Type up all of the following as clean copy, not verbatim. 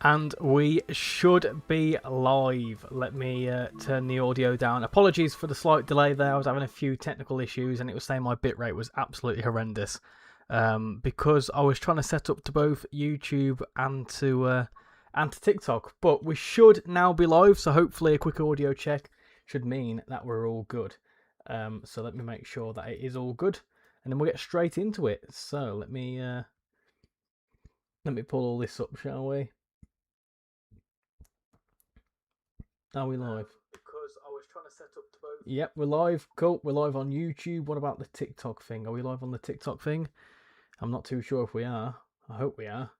And we should be live. Let me turn the audio down. Apologies for the slight delay there. I was having a few technical issues and it was saying my bitrate was absolutely horrendous. Because I was trying to set up to both YouTube and to TikTok. But we should now be live, so hopefully a quick audio check should mean that we're all good. So let me make sure that it is all good. And then we'll get straight into it. So let me pull all this up, shall we? Are we live? Because I was trying to set up to both. Yep, we're live. Cool. We're live on YouTube. What about the TikTok thing? Are we live on the TikTok thing? I'm not too sure if we are. I hope we are.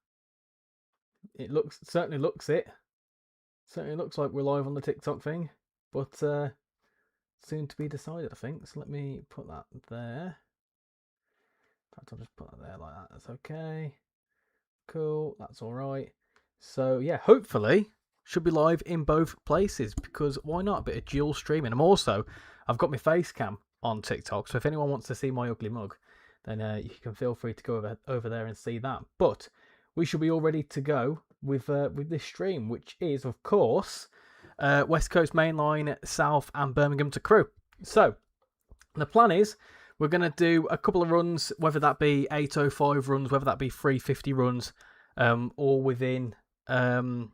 It certainly looks like we're live on the TikTok thing, but soon to be decided, I think. So let me put that there. In fact, I'll just put that there like that. That's okay. Cool. That's all right. So yeah, hopefully should be live in both places, because why not? A bit of dual streaming. I've got my face cam on TikTok, so if anyone wants to see my ugly mug, then you can feel free to go over there and see that. But we should be all ready to go with this stream, which is, of course, West Coast Main Line South and Birmingham to Crewe. So the plan is we're going to do a couple of runs, whether that be 805 runs, whether that be 350 runs, all within the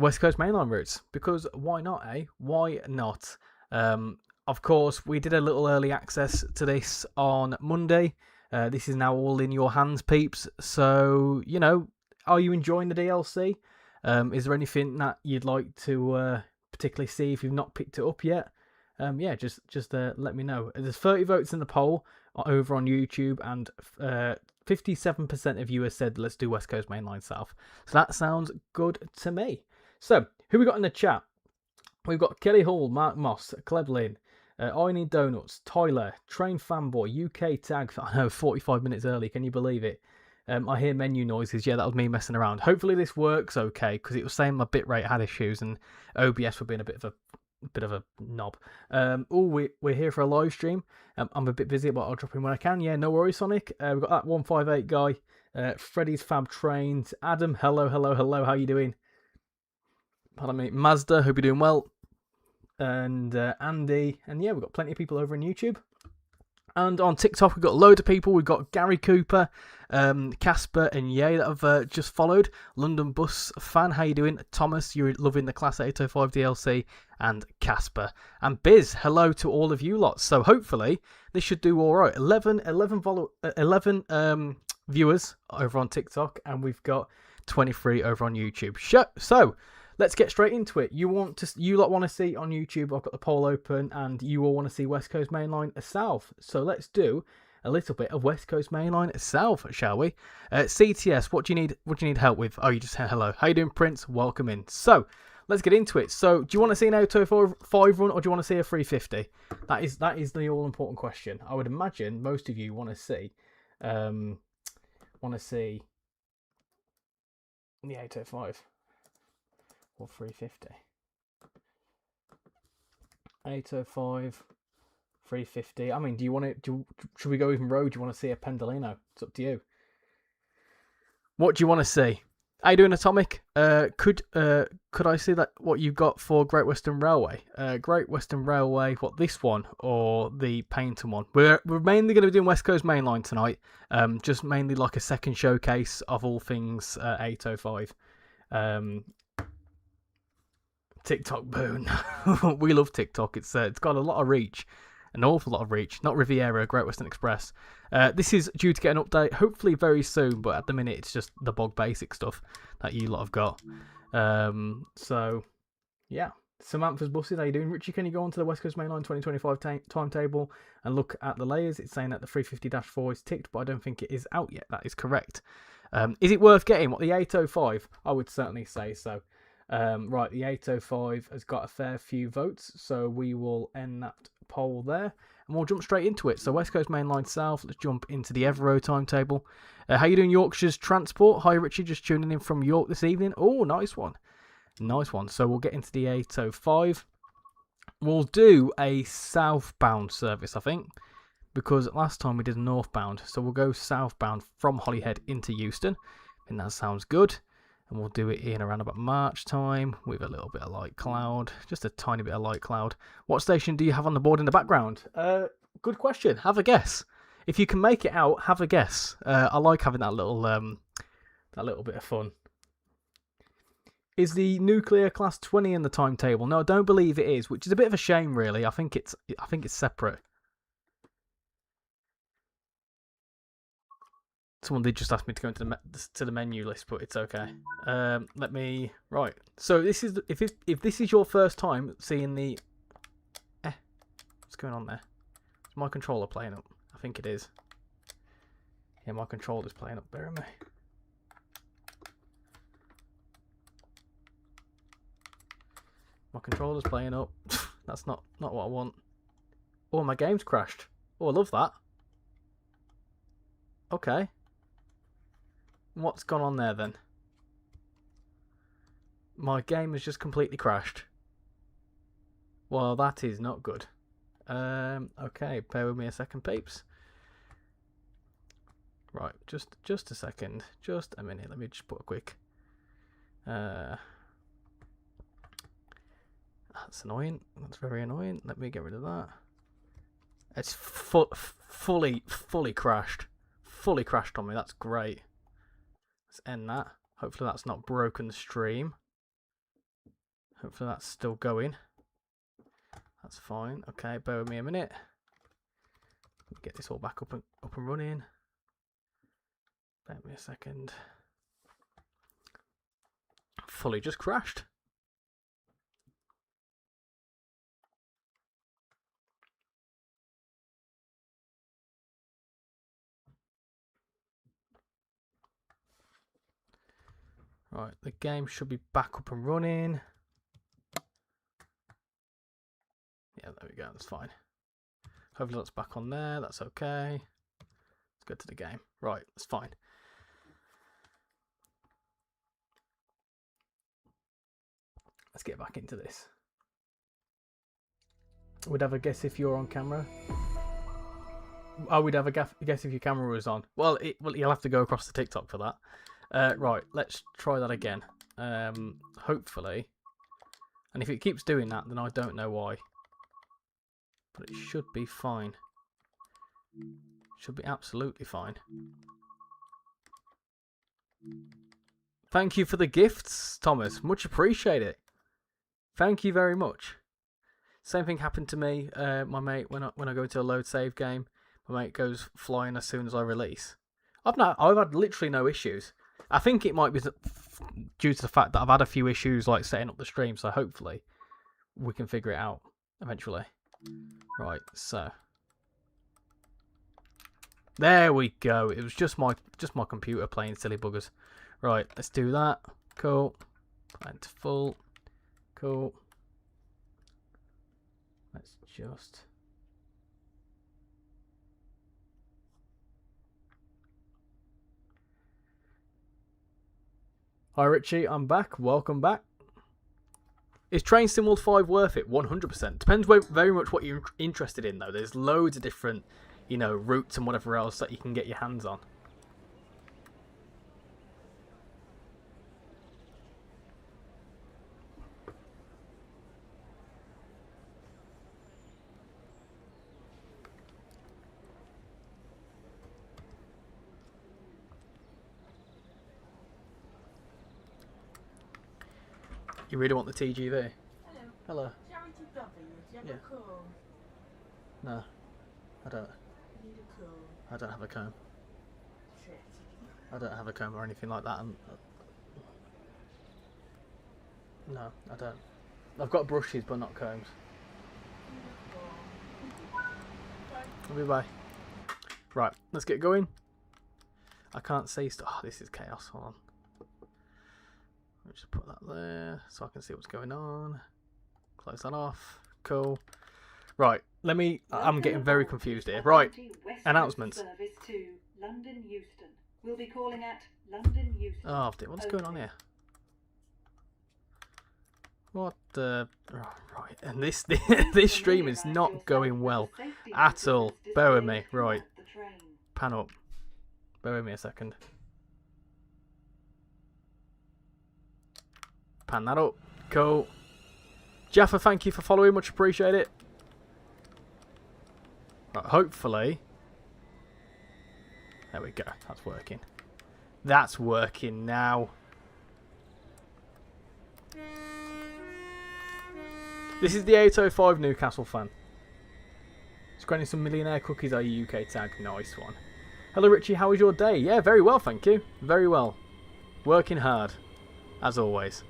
West Coast Mainline routes, because why not, eh? Why not? Of course, we did a little early access to this on Monday. This is now all in your hands, peeps. So, you know, are you enjoying the DLC? Is there anything that you'd like to particularly see if you've not picked it up yet? Yeah, just let me know. There's 30 votes in the poll over on YouTube, and 57% of you have said let's do West Coast Mainline South. So that sounds good to me. So, who we got in the chat? We've got Kelly Hall, Mark Moss, Kleblin, I Need Donuts, Tyler, Train Fanboy, UK Tag. I know, 45 minutes early. Can you believe it? I hear menu noises. Yeah, that was me messing around. Hopefully this works okay, because it was saying my bitrate had issues and OBS were being a bit of a knob. We're here for a live stream. I'm a bit busy, but I'll drop in when I can. Yeah, no worries, Sonic. We've got that 158 guy. Freddy's Fab Trains. Adam, hello. How you doing? Pardon me. Mazda, hope you're doing well. And Andy. And yeah, we've got plenty of people over on YouTube. And on TikTok, we've got a load of people. We've got Gary Cooper, Casper, and Yay that have just followed. London Bus Fan, how you doing? Thomas, you're loving the Class 805 DLC. And Casper. And Biz, hello to all of you lots. So hopefully, this should do all right. 11 viewers over on TikTok, and we've got 23 over on YouTube. So let's get straight into it. You lot want to see on YouTube, I've got the poll open, and you all want to see West Coast Mainline South. So let's do a little bit of West Coast Mainline South, shall we? CTS, what do you need help with? Oh, you just said hello. How you doing, Prince? Welcome in. So let's get into it. So do you want to see an 805 run, or do you want to see a 350? That is the all important question. I would imagine most of you want to see the 805. Or 350. 805, 350. I mean, should we go even road? Do you want to see a Pendolino? It's up to you. What do you want to see? How you doing, Atomic? Could I see that what you've got for Great Western Railway? Great Western Railway, what, this one or the Paynton one? We're mainly going to be doing West Coast Mainline tonight. Just mainly like a second showcase of all things 805. TikTok boon. We love TikTok. It's got a lot of reach, an awful lot of reach. Not Riviera, Great Western Express. This is due to get an update hopefully very soon, but at the minute it's just the bog basic stuff that you lot have got. So yeah, Samantha's buses. How you doing, Richie? Can you go onto the West Coast Mainline 2025 timetable and look at the layers? It's saying that the 350-4 is ticked, but I don't think it is out yet. That is correct. Is it worth getting? What, the 805? I would certainly say so. Right, the 805 has got a fair few votes, so we will end that poll there, and we'll jump straight into it. So West Coast Mainline South, let's jump into the Evero timetable. How you doing, Yorkshire's Transport? Hi, Richie, just tuning in from York this evening. Oh, nice one. So we'll get into the 805. We'll do a southbound service, I think, because last time we did a northbound, so we'll go southbound from Holyhead into Euston. I think that sounds good. And we'll do it in around about March time with a little bit of light cloud, just a tiny bit of light cloud. What station do you have on the board in the background? Good question. Have a guess. If you can make it out, have a guess. I like having that little bit of fun. Is the nuclear class 20 in the timetable? No, I don't believe it is, which is a bit of a shame, really. I think it's separate. Someone did just ask me to go into the menu list, but it's okay. Let me right. So this is if this is your first time seeing the what's going on there? Is my controller playing up? I think it is. Yeah, my controller's playing up. Bear with me. My controller's playing up. That's not what I want. Oh, my game's crashed. Oh, I love that. Okay. What's gone on there then? My game has just completely crashed. Well, that is not good. Okay, bear with me a second, peeps. Right, just a second. Just a minute. Let me just put a quick... That's annoying. That's very annoying. Let me get rid of that. It's fully crashed. Fully crashed on me. That's great. Let's end that. Hopefully that's not broken the stream. Hopefully that's still going. That's fine. Okay, bear with me a minute. Get this all back up and running. Bear with me a second. Fully just crashed. Right, the game should be back up and running. Yeah, there we go, that's fine. Hopefully that's back on there, that's okay. Let's go to the game. Right, that's fine. Let's get back into this. We'd have a guess if you're on camera. Oh, we'd have a guess if your camera was on. Well, you'll have to go across the TikTok for that. Right, let's try that again. Hopefully. And if it keeps doing that, then I don't know why. But it should be fine. Should be absolutely fine. Thank you for the gifts, Thomas. Much appreciated. Thank you very much. Same thing happened to me, my mate, when I go to a load save game. My mate goes flying as soon as I release. I've had literally no issues. I think it might be due to the fact that I've had a few issues like setting up the stream, so hopefully we can figure it out eventually. Right, so there we go. It was just my computer playing silly buggers. Right, let's do that. Cool. Plan to full. Cool. Let's just... Hi Richie, I'm back. Welcome back. Is Train Sim World 5 worth it? 100%. Depends very much what you're interested in though. There's loads of different, routes and whatever else that you can get your hands on. You really want the TGV? Hello. Hello. Yeah. No, I don't. I don't have a comb. Shit. I don't have a comb or anything like that. No, I don't. I've got brushes, but not combs. Bye. Right, let's get going. I can't see stuff. Oh, this is chaos. Hold on. Let me just put that there so I can see what's going on. Close that off. Cool. Right, I'm getting very confused here. Right, announcements. Service to London Euston. We'll be calling at London Euston. Oh, what's going on here? What the... Oh, right, and this stream is not going well at all. Bear with me. Right, pan up. Bear with me a second. Pan that up. Cool. Jaffa, thank you for following. Much appreciate it. Right, hopefully. There we go. That's working. That's working now. This is the 805 Newcastle fan. Screening some millionaire cookies are your UK tag. Nice one. Hello Richie, how was your day? Yeah, very well, thank you. Very well. Working hard, as always.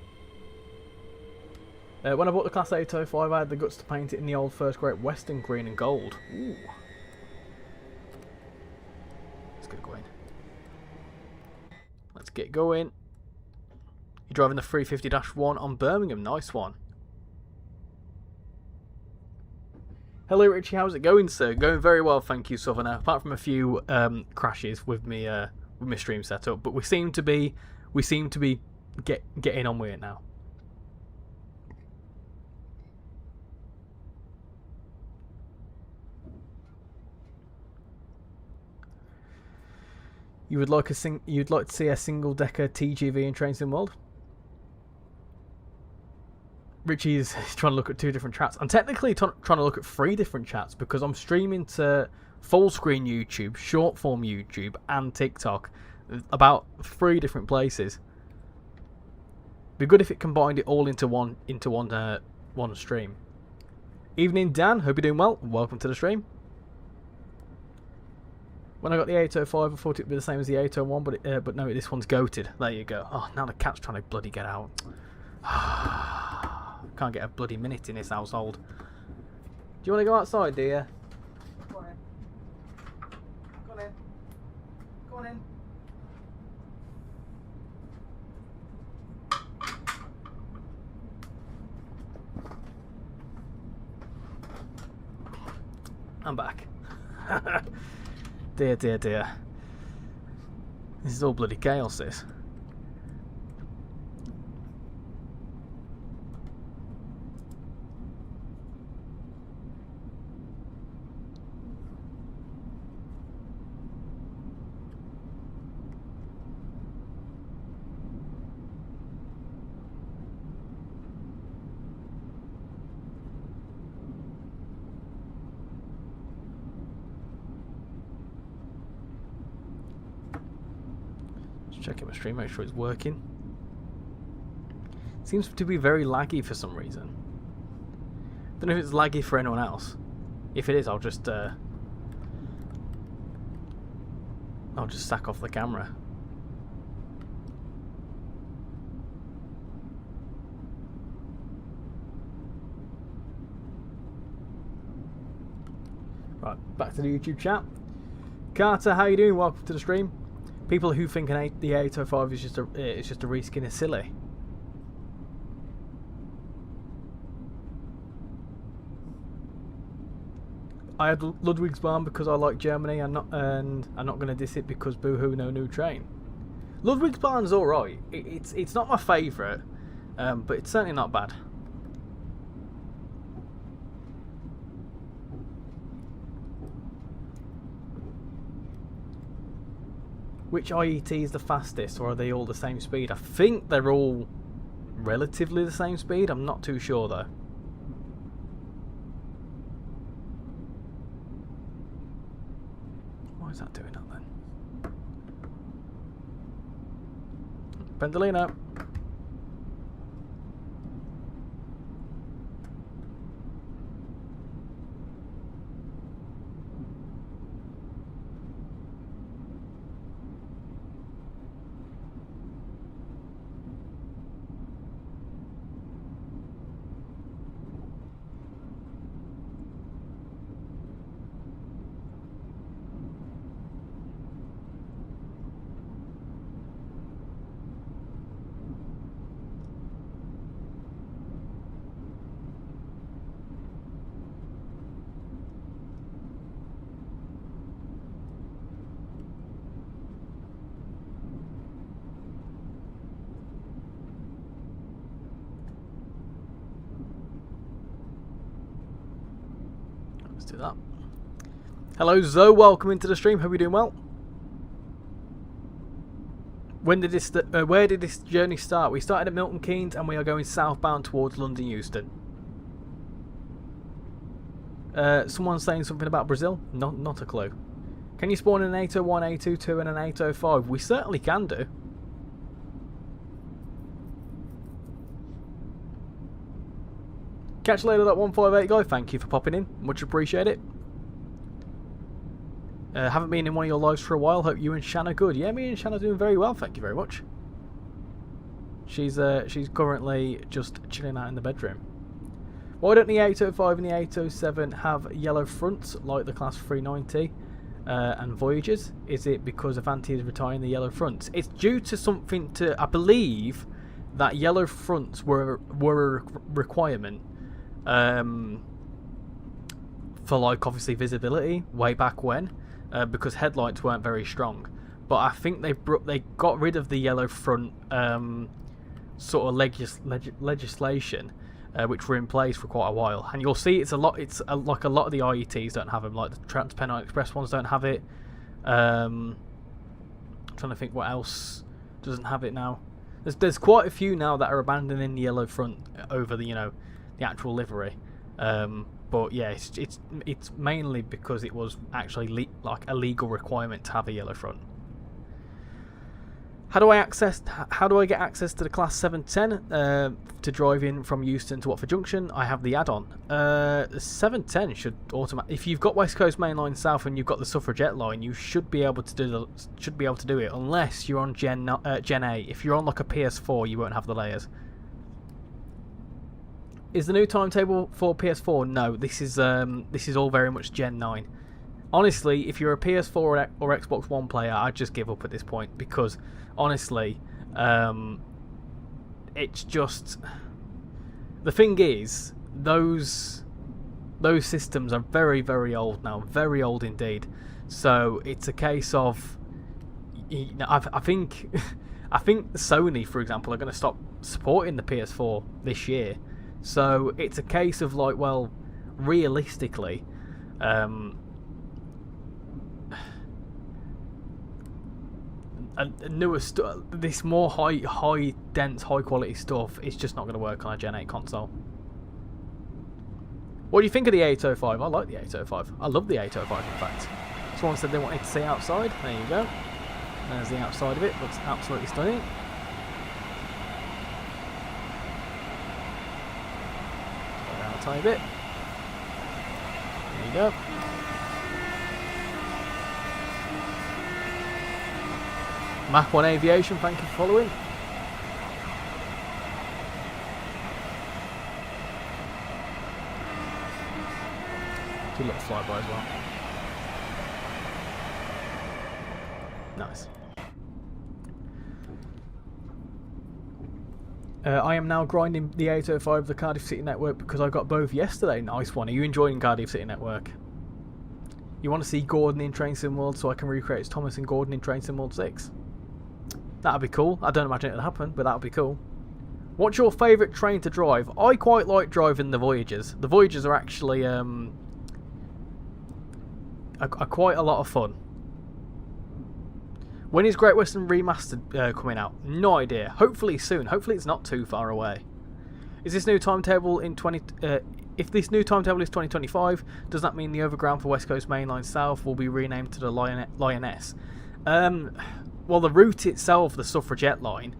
When I bought the Class 805, I had the guts to paint it in the old First Great Western green and gold. Ooh. Let's get going. Let's get going. You're driving the 350-1 on Birmingham. Nice one. Hello Richie, how's it going, sir? Going very well, thank you, Southerner. Apart from a few crashes with me with my stream setup, but we seem to be getting on with it now. You'd like to see a single decker TGV in Train Sim World? Richie's trying to look at 2 different chats. I'm technically trying to look at 3 different chats because I'm streaming to full screen YouTube, short form YouTube, and TikTok. About 3 different places. Be good if it combined it all into one stream. Evening, Dan. Hope you're doing well. Welcome to the stream. When I got the 805, I thought it'd be the same as the 801, but no, this one's goated. There you go. Oh, now the cat's trying to bloody get out. Can't get a bloody minute in this household. Do you want to go outside, dear? Go on in. Go on in. Go on in. I'm back. Dear, dear, dear. This is all bloody chaos, this. Checking my stream, make sure it's working. Seems to be very laggy for some reason. Don't know if it's laggy for anyone else. If it is, I'll just sack off the camera. Right, back to the YouTube chat. Carter, how you doing? Welcome to the stream. People who think the 805 is just a reskin is silly. I had Ludwigsbahn because I like Germany, and I'm not going to diss it because boohoo, no new train. Ludwigsbahn's all right. It's not my favourite, but it's certainly not bad. Which IET is the fastest, or are they all the same speed? I think they're all relatively the same speed. I'm not too sure though. Why is that doing that then? Pendolino. Let's do that. Hello Zoe, welcome into the stream. Hope you're doing well. When did this? Where did this journey start? We started at Milton Keynes and we are going southbound towards London Euston. Someone's saying something about Brazil. Not a clue. Can you spawn an 801, 822 and an 805? We certainly can do. Catch you later, that 158 guy. Thank you for popping in. Much appreciate it. Haven't been in one of your lives for a while. Hope you and Shan are good. Yeah, me and Shan are doing very well. Thank you very much. She's currently just chilling out in the bedroom. Why don't the 805 and the 807 have yellow fronts like the Class 390 and Voyagers? Is it because Avanti is retiring the yellow fronts? It's due to something to, I believe, that yellow fronts were a requirement for, like, obviously visibility way back when, because headlights weren't very strong. But I think they got rid of the yellow front sort of legislation, which were in place for quite a while. And you'll see like a lot of the IETs don't have them, like the Trans-Pennine Express ones don't have it. I'm trying to think what else doesn't have it now. There's quite a few now that are abandoning the yellow front over the the actual livery. But yeah, it's mainly because it was actually like a legal requirement to have a yellow front. How do I get access to the Class 710 to drive in from Euston to Watford Junction? I have the add-on. The 710 should automatically. If you've got West Coast Main Line South and you've got the Suffragette line, you should be able to do it unless you're on Gen A. If you're on like a PS4, you won't have the layers. Is the new timetable for PS4? No, this is all very much Gen 9. Honestly, if you're a PS4 or Xbox One player, I'd just give up at this point, because honestly, it's just, the thing is, those systems are very, very old now, very old indeed. So it's a case of, I think Sony, for example, are going to stop supporting the PS4 this year. So it's a case of, like, well, realistically, newer stuff, this more high dense, high quality stuff, it's just not going to work on a Gen 8 console. What do you think of the 805? I like the 805. I love the 805, in fact. Someone said they wanted to see outside. There you go. There's the outside of it. Looks absolutely stunning. Go down a tiny bit. There you go. Mach 1 Aviation, thank you for following. Do a little flyby as well. Nice. I am now grinding the 805 of the Cardiff City Network because I got both yesterday. Nice one. Are you enjoying Cardiff City Network? You want to see Gordon in Train Sim World so I can recreate Thomas and Gordon in Train Sim World 6? That'd be cool. I don't imagine it'll happen, but that'd be cool. What's your favourite train to drive? I quite like driving the Voyagers. The Voyagers are actually are quite a lot of fun. When is Great Western Remastered coming out? No idea. Hopefully soon. Hopefully it's not too far away. Is this new timetable in if this new timetable is 2025, does that mean the overground for West Coast Main Line South will be renamed to the Lioness? Well, the route itself, the Suffragette line,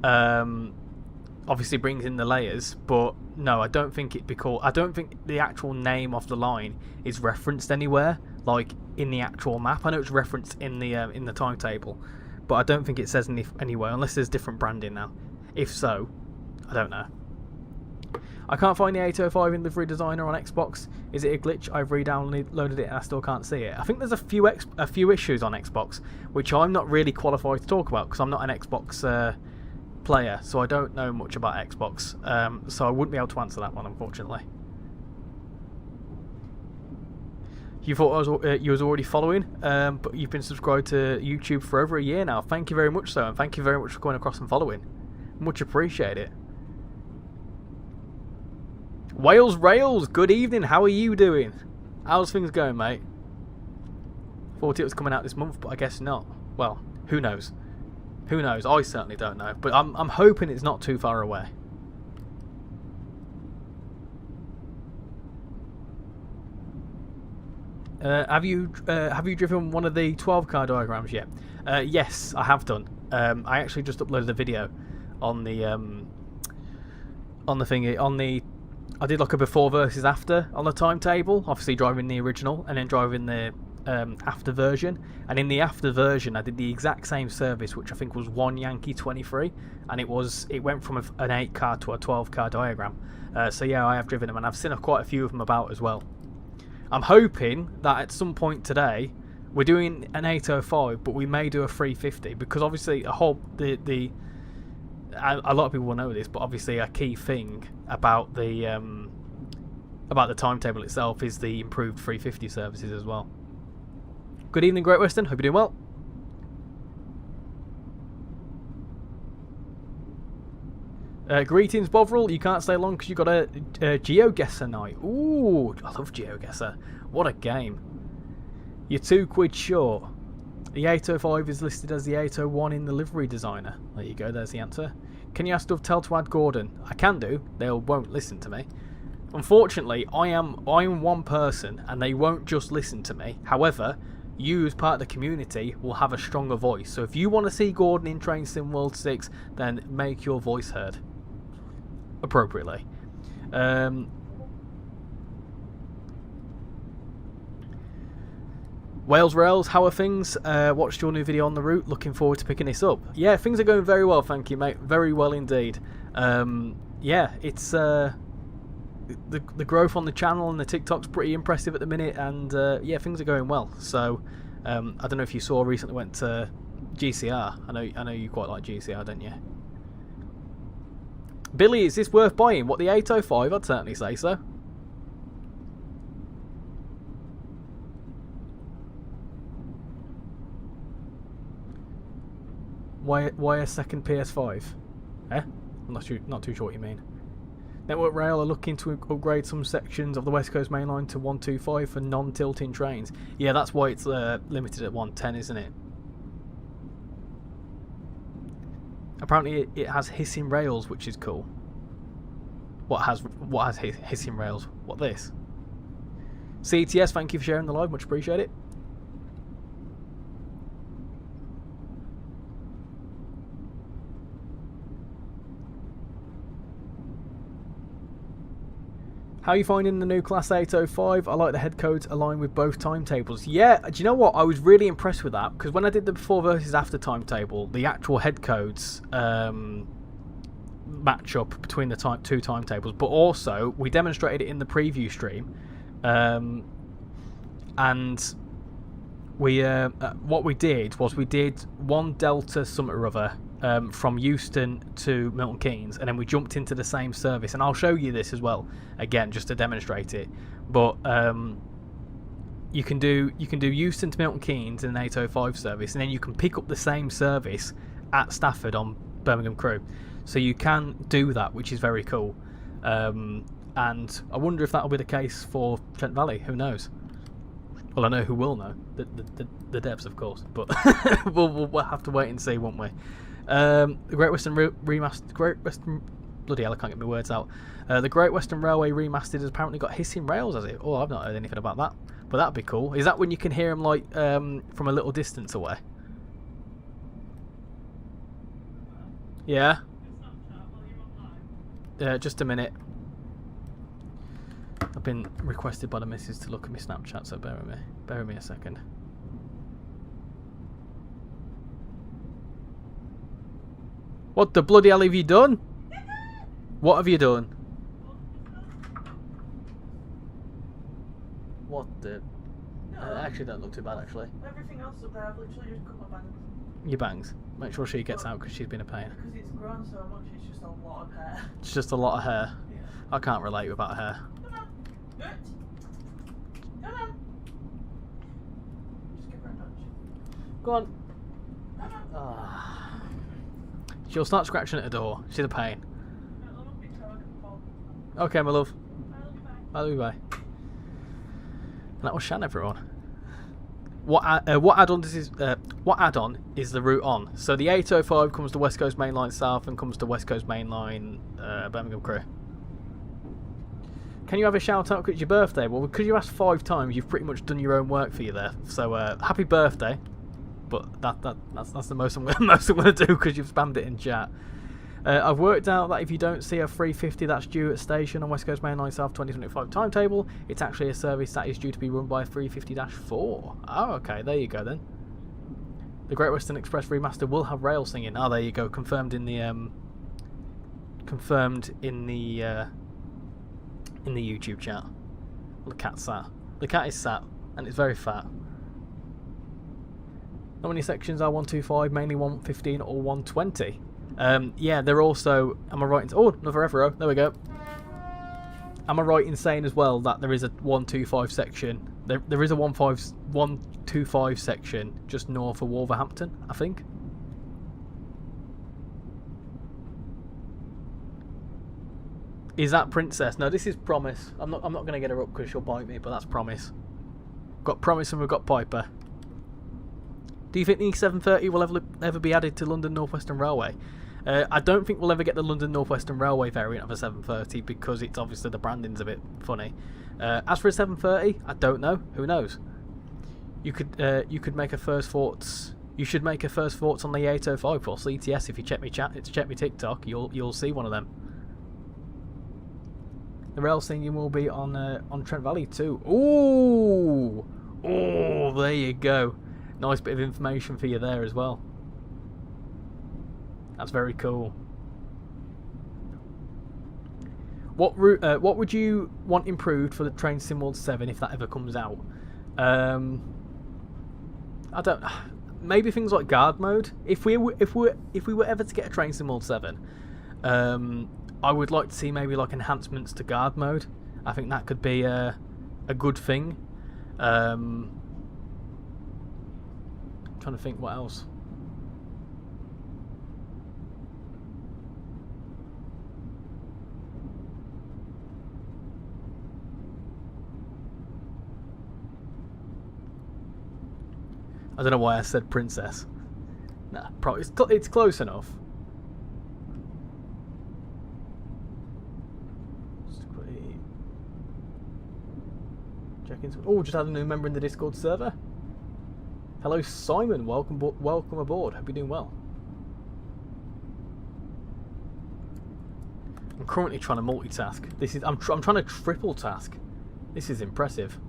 obviously brings in the layers, but no, I don't think it'd be called. I don't think the actual name of the line is referenced anywhere, like in the actual map. I know it's referenced in the timetable, but I don't think it says anywhere unless there's different branding now. If so, I don't know. I can't find the 805 in Livery Designer on Xbox. Is it a glitch? I've re-downloaded it and I still can't see it. I think there's a few issues on Xbox, which I'm not really qualified to talk about because I'm not an Xbox player, so I don't know much about Xbox. So I wouldn't be able to answer that one, unfortunately. You thought you was already following, but you've been subscribed to YouTube for over a year now. Thank you very much, and thank you very much for going across and following. Much appreciate it. Wales Rails, good evening, how are you doing? How's things going, mate? Thought it was coming out this month, but I guess not. Well, who knows? Who knows? I certainly don't know. But I'm hoping it's not too far away. Have you driven one of the 12-car diagrams yet? Yes, I have done. I actually just uploaded a video on the thingy. I did like a before versus after on the timetable. Obviously driving the original and then driving the after version. And in the after version, I did the exact same service, which I think was 1 Yankee 23, and it went from an 8-car to a 12-car diagram. So yeah, I have driven them, and I've seen quite a few of them about as well. I'm hoping that at some point today we're doing an 805, but we may do a 350, because obviously a lot of people will know this, but obviously a key thing about the timetable itself is the improved 350 services as well. Good evening, Great Western. Hope you're doing well. Greetings, Bovril. You can't stay long because you got a GeoGuessr night. Ooh, I love GeoGuessr. What a game. You're £2 short. The 805 is listed as the 801 in the livery designer. There you go, there's the answer. Can you ask Dovetail to add Gordon? I can do. They won't listen to me. Unfortunately, I am one person and they won't just listen to me. However, you as part of the community will have a stronger voice. So if you want to see Gordon in Train Sim World 6, then make your voice heard appropriately. Wales Rails, how are things? Watched your new video on the route. Looking forward to picking this up. Yeah, things are going very well, thank you, mate. Very well indeed. Yeah, it's the growth on the channel and the TikTok's pretty impressive at the minute, and yeah, things are going well. So I don't know if you saw, I recently went to GCR. I know you quite like GCR, don't you? Billy, is this worth buying? What, the 805? I'd certainly say so. Why a second PS5? Eh? I'm not too sure what you mean. Network Rail are looking to upgrade some sections of the West Coast Main Line to 125 for non-tilting trains. Yeah, that's why it's limited at 110, isn't it? Apparently it has hissing rails, which is cool. What has hissing rails? What, this? CTS, thank you for sharing the live, much appreciated. How are you finding the new Class 805? I like the head codes align with both timetables. Yeah, do you know what? I was really impressed with that, because when I did the before versus after timetable, the actual head codes match up between the two timetables, but also we demonstrated it in the preview stream, and we what we did was we did one Delta something or other from Euston to Milton Keynes, and then we jumped into the same service, and I'll show you this as well again just to demonstrate it. But you can do Euston to Milton Keynes in an 805 service, and then you can pick up the same service at Stafford on Birmingham Crew. So you can do that, which is very cool. And I wonder if that'll be the case for Trent Valley. Who knows? Well, I know who will know. The devs, of course. But we'll have to wait and see, won't we? The Great Western Remastered. Bloody hell, I can't get my words out. The Great Western Railway Remastered has apparently got hissing rails, has it? Oh, I've not heard anything about that. But that'd be cool. Is that when you can hear them like from a little distance away? Yeah. Just a minute. I've been requested by the missus to look at my Snapchat, so bear with me. Bear with me a second. What the bloody hell have you done? What have you done? What the... actually, don't look too bad, actually. Everything else up there, I've literally just cut my bangs. Your bangs? Make sure she gets out because she's been a pain. Because it's grown so much, it's just a lot of hair. It's just a lot of hair. Yeah. I can't relate about hair. Come on. Do it. Come on. Just give her a nudge. Go on. Come on. She'll start scratching at the door. She's a pain. Okay, my love. I love you, bye. And that was Shan, everyone. what add-on is the route on? So the 805 comes to West Coast Main Line South and comes to West Coast Main Line Birmingham Crew. Can you have a shout out because it's your birthday? Well, because you asked 5 times, you've pretty much done your own work for you there. So happy birthday! But that's the most I'm gonna do because you've spammed it in chat. I've worked out that if you don't see a 350 that's due at station on West Coast Main Line South 2025 timetable, it's actually a service that is due to be run by a 350-4. Oh, okay, there you go then. The Great Western Express remaster will have rail singing. Oh, there you go, confirmed in the YouTube chat. Well, the cat's sat. The cat is sat, and it's very fat. How many sections are 125? Mainly 115 or 120? Yeah, they're also. Am I right in? Oh, another Evero. There we go. Am I right in saying as well that there is a 125 section? There is a 125 section just north of Wolverhampton, I think. Is that Princess? No, this is Promise. I'm not going to get her up because she'll bite me, but that's Promise. Got Promise and we've got Piper. Do you think the 730 will ever be added to London North Western Railway? I don't think we'll ever get the London North Western Railway variant of a 730 because it's obviously the branding's a bit funny. As for a 730, I don't know. Who knows? You could make a first thoughts. You should make a first thoughts on the 805 or CTS. If you check me TikTok, you'll see one of them. The rail singing will be on Trent Valley too. Ooh, oh, there you go. Nice bit of information for you there as well. That's very cool. What would you want improved for the Train Sim World 7 if that ever comes out? I don't. Maybe things like guard mode. If we were ever to get a Train Sim World 7, I would like to see maybe like enhancements to guard mode. I think that could be a good thing. Trying to think what else. I don't know why I said Princess. Nah, probably it's close enough. Just quickly check into. Oh, just had a new member in the Discord server. Hello, Simon. Welcome aboard. Hope you're doing well. I'm currently trying to multitask. I'm trying to triple task. This is impressive.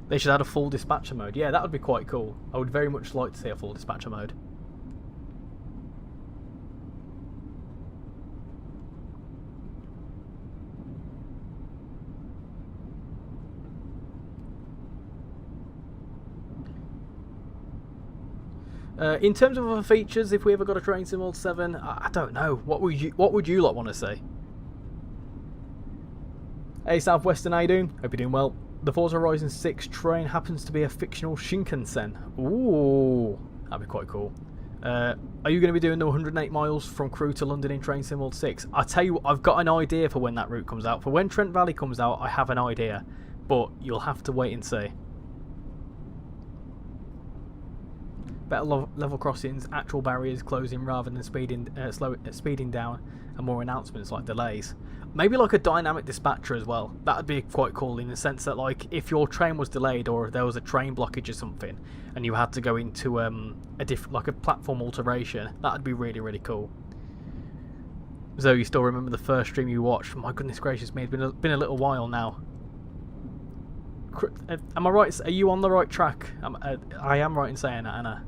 They should add a full dispatcher mode. Yeah, that would be quite cool. I would very much like to see a full dispatcher mode. In terms of other features, if we ever got a Train Sim World 7, I don't know. What would you lot want to see? Hey, Southwestern, how you doing? Hope you're doing well. The Forza Horizon 6 train happens to be a fictional Shinkansen. Ooh, that'd be quite cool. Are you going to be doing the 108 miles from Crewe to London in Train Sim World 6? I tell you what, I've got an idea for when that route comes out. For when Trent Valley comes out, I have an idea, but you'll have to wait and see. Better level crossings, actual barriers closing rather than speeding down, and more announcements like delays. Maybe like a dynamic dispatcher as well. That would be quite cool in the sense that, like, if your train was delayed or there was a train blockage or something, and you had to go into a platform alteration, that would be really, really cool. So you still remember the first stream you watched? My goodness gracious me, it's been a little while now. Am I right? Are you on the right track? I am right in saying that, Anna.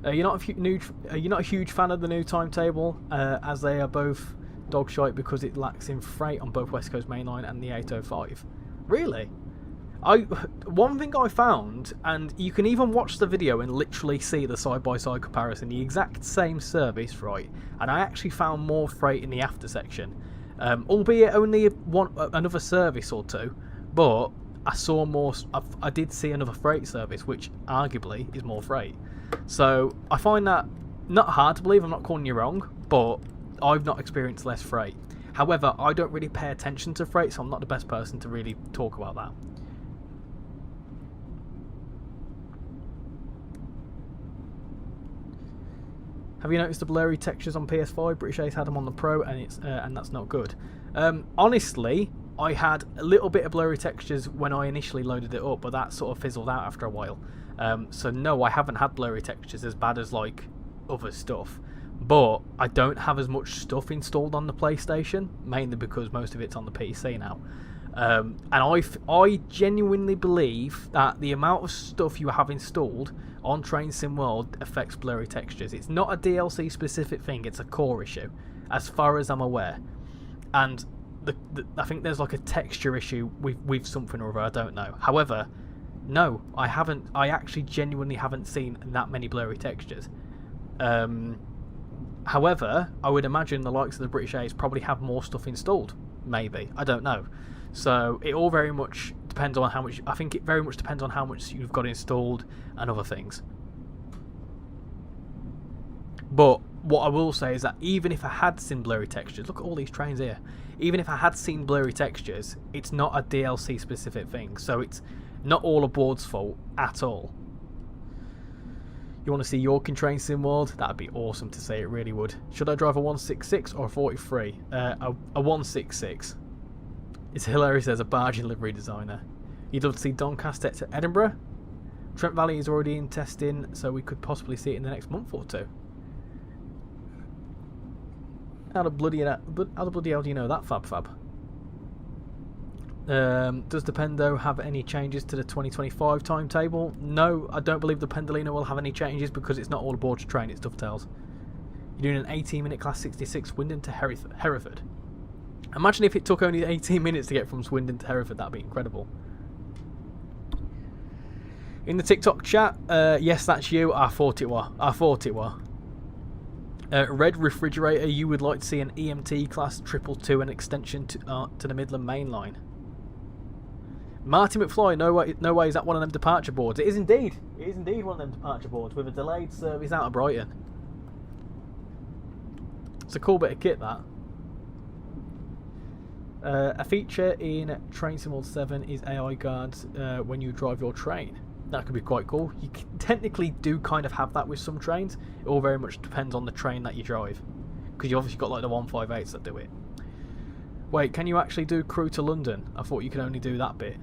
You're not a huge fan of the new timetable, as they are both dog shite because it lacks in freight on both West Coast Main Line and the 805. Really? One thing I found, and you can even watch the video and literally see the side-by-side comparison, the exact same service, right? And I actually found more freight in the after section, albeit only another service or two, but I saw more. I did see another freight service, which arguably is more freight. So I find that not hard to believe. I'm not calling you wrong, but I've not experienced less freight. However, I don't really pay attention to freight, so I'm not the best person to really talk about that. Have you noticed the blurry textures on PS5? British Ace had them on the Pro, and that's not good. Honestly, I had a little bit of blurry textures when I initially loaded it up, but that sort of fizzled out after a while. So no, I haven't had blurry textures as bad as like other stuff. But I don't have as much stuff installed on the PlayStation, mainly because most of it's on the PC now. And I genuinely believe that the amount of stuff you have installed on Train Sim World affects blurry textures. It's not a DLC specific thing, it's a core issue, as far as I'm aware. And I think there's like a texture issue with something or other, I don't know. However, no, I actually genuinely haven't seen that many blurry textures. However, I would imagine the likes of the British Ace probably have more stuff installed. Maybe. I don't know. So it all very much depends on how much... I think it very much depends on how much you've got installed and other things. But what I will say is that even if I had seen blurry textures... Look at all these trains here. Even if I had seen blurry textures, it's not a DLC specific thing. So it's not all aboard's fault at all. You want to see York in Train Sim World? That'd be awesome to see, it really would. Should I drive a 166 or a 43? A 166. It's hilarious as a barge and livery designer. You'd love to see Doncaster to Edinburgh? Trent Valley is already in testing, so we could possibly see it in the next month or two. How the bloody hell do you know that, Fab? Does the Pendo have any changes to the 2025 timetable? No, I don't believe the Pendolino will have any changes because it's not all aboard to train, it's dovetails. You're doing an 18-minute Class 66 Swindon to Hereford. Imagine if it took only 18 minutes to get from Swindon to Hereford, that'd be incredible. In the TikTok chat, yes, that's you. I thought it were. Red Refrigerator, you would like to see an EMT Class 222 and extension to the Midland Main Line. Marty McFly, no way is that one of them departure boards. It is indeed. It is indeed one of them departure boards with a delayed service out of Brighton. It's a cool bit of kit, that. A feature in Train Sim World 7 is AI guards when you drive your train. That could be quite cool. You technically do kind of have that with some trains. It all very much depends on the train that you drive. Because you obviously got like the 158s that do it. Wait, can you actually do Crewe to London? I thought you could only do that bit.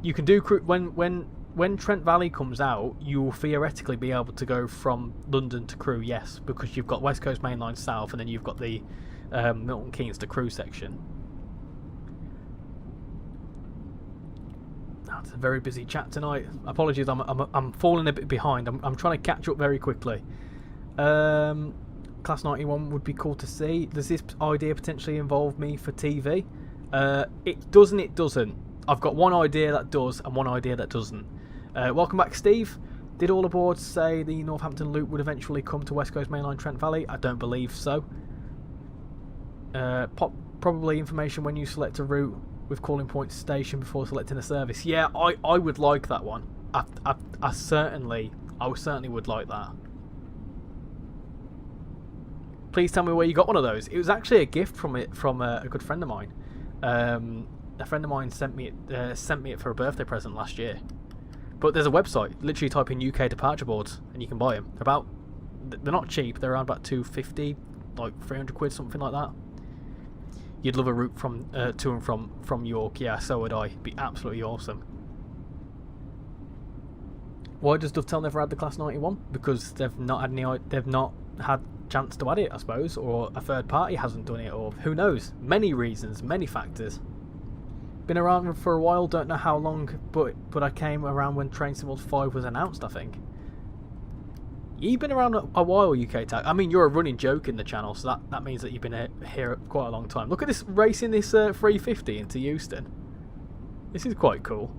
You can do Crewe... When Trent Valley comes out, you will theoretically be able to go from London to Crewe, yes. Because you've got West Coast Main Line South and then you've got the Milton Keynes to Crewe section. It's a very busy chat tonight. Apologies, I'm falling a bit behind. I'm trying to catch up very quickly. Class 91 would be cool to see. Does this idea potentially involve me for TV? It doesn't. I've got one idea that does and one idea that doesn't. Welcome back, Steve. Did all aboard say the Northampton loop would eventually come to West Coast Mainline Trent Valley? I don't believe so. Probably information when you select a route with calling point station before selecting a service. Yeah, I would like that one. I certainly would like that. Please tell me where you got one of those. It was actually a gift from a good friend of mine. A friend of mine sent me it for a birthday present last year. But there's a website. Literally type in UK departure boards and you can buy them. They're not cheap. They're around about £250, like 300 quid, something like that. You'd love a route from to and from York. Yeah, so would I. It'd be absolutely awesome. Why does Dovetail never add the Class 91? Because they've not had chance to add it, I suppose, or a third party hasn't done it, or who knows? Many reasons, many factors. Been around for a while, don't know how long, but I came around when Train Sim World 5 was announced, I think. You've been around a while, UK Tag. I mean, you're a running joke in the channel, so that means that you've been here quite a long time. Look at this, racing this 350 into Euston. This is quite cool.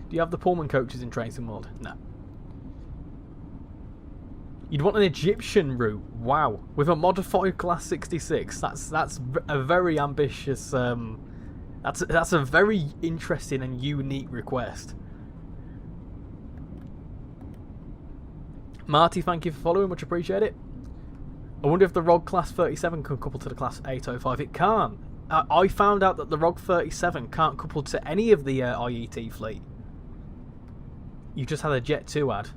Do you have the Pullman coaches in Train Sim World? No. You'd want an Egyptian route. Wow, with a modified Class 66. That's a very ambitious. That's a very interesting and unique request. Marty, thank you for following, much appreciate it. I wonder if the ROG Class 37 can couple to the Class 805. It can't. I found out that the ROG 37 can't couple to any of the IET fleet. You just had a Jet 2 ad.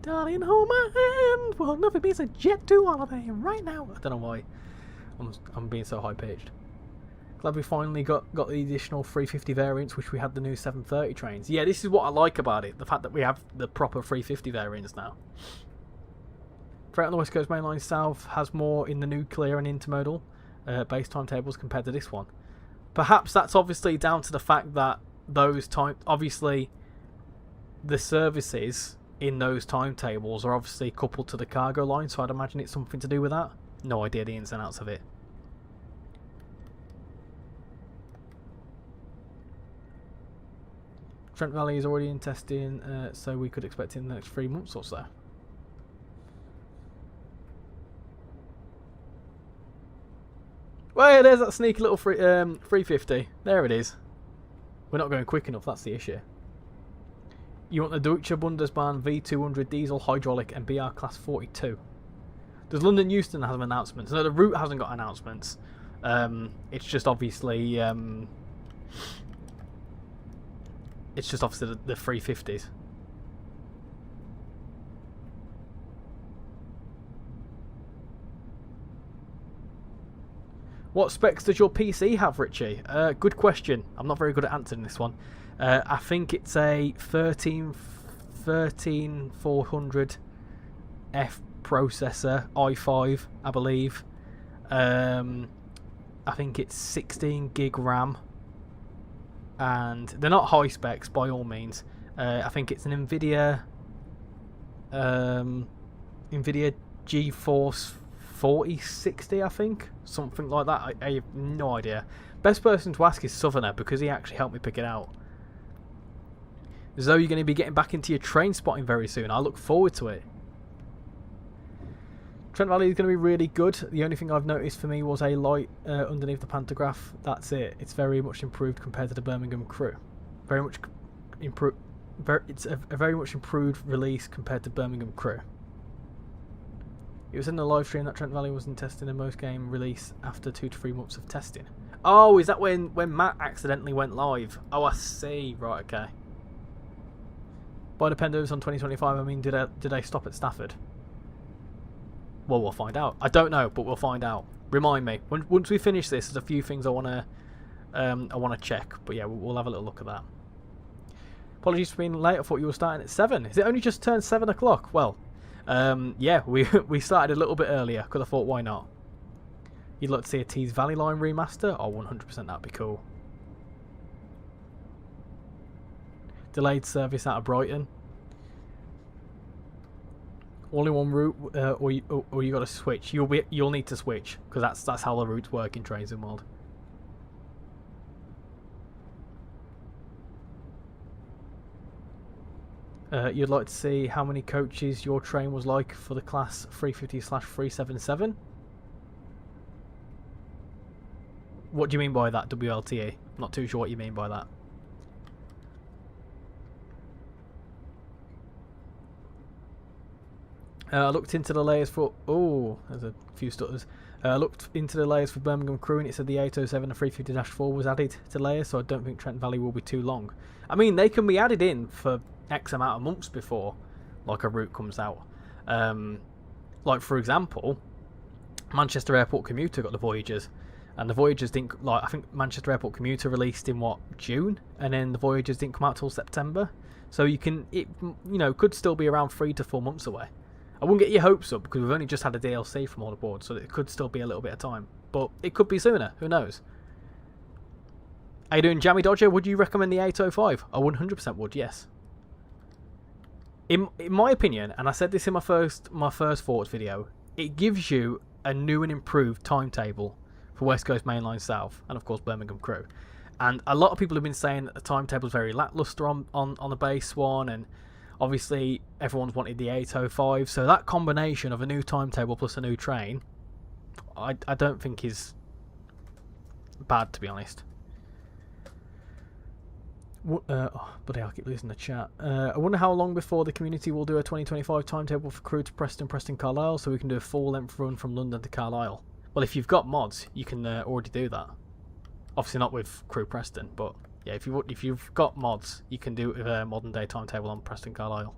Darling, hold my hand. Well, nothing beats a Jet 2 holiday right now. I don't know why I'm being so high pitched. Glad we finally got the additional 350 variants, which we had the new 730 trains. Yeah, this is what I like about it. The fact that we have the proper 350 variants now. Freight on the West Coast Mainline South has more in the nuclear and intermodal base timetables compared to this one. Perhaps that's obviously down to the fact that obviously the services in those timetables are obviously coupled to the cargo line, so I'd imagine it's something to do with that. No idea the ins and outs of it. Trent Valley is already in testing, so we could expect it in the next 3 months or so. Well, there's that sneaky little 350. There it is. We're not going quick enough, that's the issue. You want the Deutsche Bundesbahn V200 diesel hydraulic and BR Class 42. Does London Euston have announcements? No, the route hasn't got announcements. It's just obviously the 350s. What specs does your PC have, Richie? Good question. I'm not very good at answering this one. I think it's a 13400F processor, i5, I believe. I think it's 16 gig RAM. And they're not high specs by all means. I think it's an NVIDIA GeForce 4060, I think, something like that. I have no idea. Best person to ask is Southerner, because he actually helped me pick it out. Zoe, you're going to be getting back into your train spotting very soon. I look forward to it. Trent Valley is going to be really good. The only thing I've noticed for me was a light underneath the pantograph. That's it. It's very much improved compared to the Birmingham crew. Very much improved. It's a very much improved release compared to Birmingham crew. It was in the live stream that Trent Valley was in testing a most game release after 2 to 3 months of testing. Oh, is that when Matt accidentally went live? Oh, I see. Right, okay. By the Pendos on 2025, I mean, did I stop at Stafford? Well, we'll find out. I don't know, but we'll find out. Remind me. Once we finish this, there's a few things I want to check. But yeah, we'll have a little look at that. Apologies for being late. I thought you were starting at 7. Is it only just turned 7 o'clock? Well, yeah, we started a little bit earlier because I thought, why not? You'd like to see a Tees Valley Line remaster? Oh, 100%, that'd be cool. Delayed service out of Brighton. Only one route, or you got to switch. You'll need to switch because that's how the routes work in Trains in World. You'd like to see how many coaches your train was like for the class 350/377? What do you mean by that, WLTE? Not too sure what you mean by that. I looked into the layers for... Oh, there's a few stutters. I looked into the layers for Birmingham crew and it said the 807 and 350-4 was added to layers, so I don't think Trent Valley will be too long. I mean, they can be added in for X amount of months before like a route comes out. Like, for example, Manchester Airport Commuter got the Voyagers. And the Voyagers didn't... I think Manchester Airport Commuter released in, June? And then the Voyagers didn't come out till September. So it could still be around 3 to 4 months away. I wouldn't get your hopes up because we've only just had a DLC from all aboard, so it could still be a little bit of time. But it could be sooner, who knows? How you doing, Jammy Dodger? Would you recommend the 805? I 100% would, yes. In my opinion, and I said this in my first thoughts video, it gives you a new and improved timetable for West Coast Mainline South, and of course Birmingham crew. And a lot of people have been saying that the timetable is very lackluster on the base one, and obviously everyone's wanted the 805, so that combination of a new timetable plus a new train, I don't think is bad, to be honest. Buddy, I'll keep losing the chat. I wonder how long before the community will do a 2025 timetable for Crewe to Preston Carlisle, so we can do a full-length run from London to Carlisle. Well, if you've got mods, you can already do that. Obviously not with Crewe Preston, but yeah, if you've got mods, you can do it with a modern-day timetable on Preston Carlisle.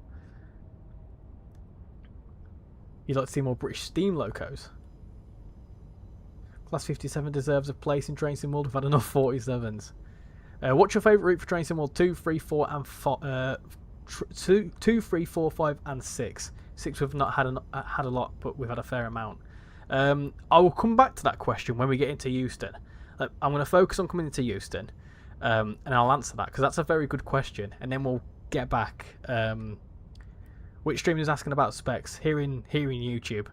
You'd like to see more British steam locos? Class 57 deserves a place in Train Sim World. We've had enough 47s. What's your favourite route for Train Sim World 2, 3, 4 and 5? 2, 3, 4, 5 and 6. 6 we've not had a lot, but we've had a fair amount. I will come back to that question when we get into Euston. I'm going to focus on coming into Euston, and I'll answer that because that's a very good question. And then we'll get back. Which streamer is asking about specs? Here in YouTube.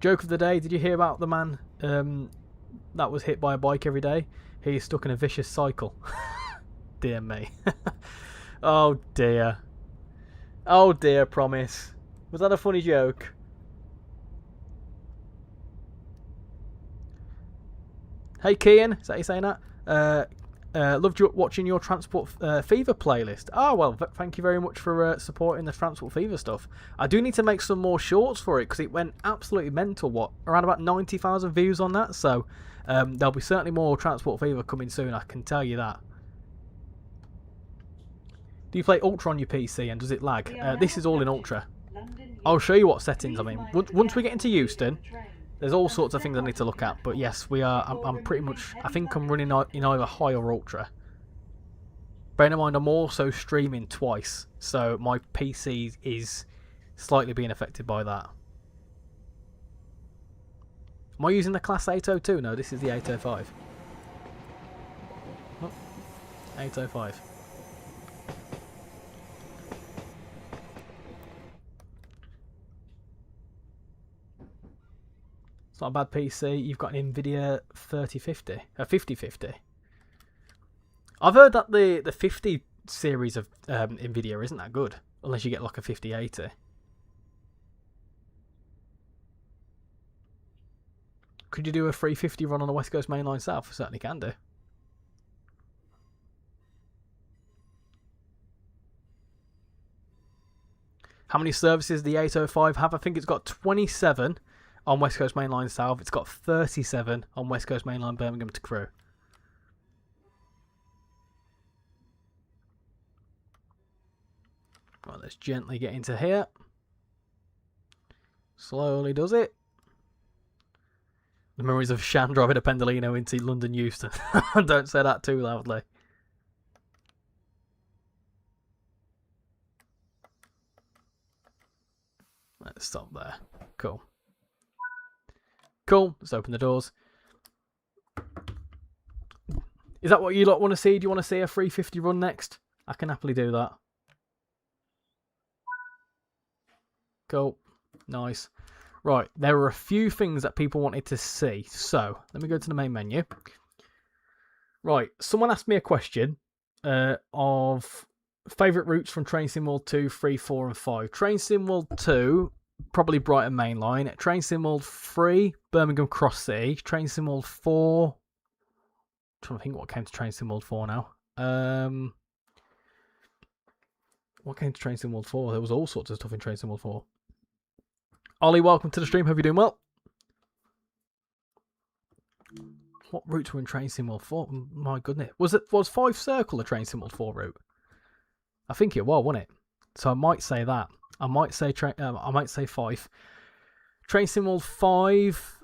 Joke of the day, did you hear about the man that was hit by a bike every day? He's stuck in a vicious cycle. Dear me. Oh dear. Oh dear, promise. Was that a funny joke? Hey Kian, is that you saying that? Loved watching your Transport Fever playlist. Oh, well, thank you very much for supporting the Transport Fever stuff. I do need to make some more shorts for it because it went absolutely mental. Around about 90,000 views on that. So there'll be certainly more Transport Fever coming soon, I can tell you that. Do you play Ultra on your PC and does it lag? This is all in Ultra. I'll show you what settings I'm in. Once we get into Euston, there's all sorts of things I need to look at, but yes, we are. I'm pretty much. I think I'm running in either high or ultra. Bear in mind, I'm also streaming twice, so my PC is slightly being affected by that. Am I using the Class 802? No, this is the 805. Oh, 805. It's not a bad PC. You've got an Nvidia 3050, a 5050. I've heard that the 50 series of Nvidia isn't that good, unless you get like a 5080. Could you do a 350 run on the West Coast Mainline South? I certainly can do. How many services the 805 have? I think it's got 27 on West Coast Mainline South. It's got 37 on West Coast Mainline Birmingham to Crewe. Right, let's gently get into here. Slowly does it. The memories of Shan driving a Pendolino into London Euston. Don't say that too loudly. Let's stop there. Cool. Cool. Let's open the doors. Is that what you lot want to see? Do you want to see a 350 run next? I can happily do that. Cool. Nice. Right. There were a few things that people wanted to see. So, let me go to the main menu. Right. Someone asked me a question of favourite routes from Train Sim World 2, 3, 4 and 5. Train Sim World 2... probably Brighton Main Line. Train Sim World 3, Birmingham Cross City. Train Sim World 4. I'm trying to think what came to Train Sim World 4 now. What came to Train Sim World 4? There was all sorts of stuff in Train Sim World 4. Ollie, welcome to the stream. Hope you're doing well. What routes were in Train Sim World 4? My goodness. Was 5 Circle a Train Sim World 4 route? I think it was, wasn't it? So I might say that. I might say 5. Train Sim World 5,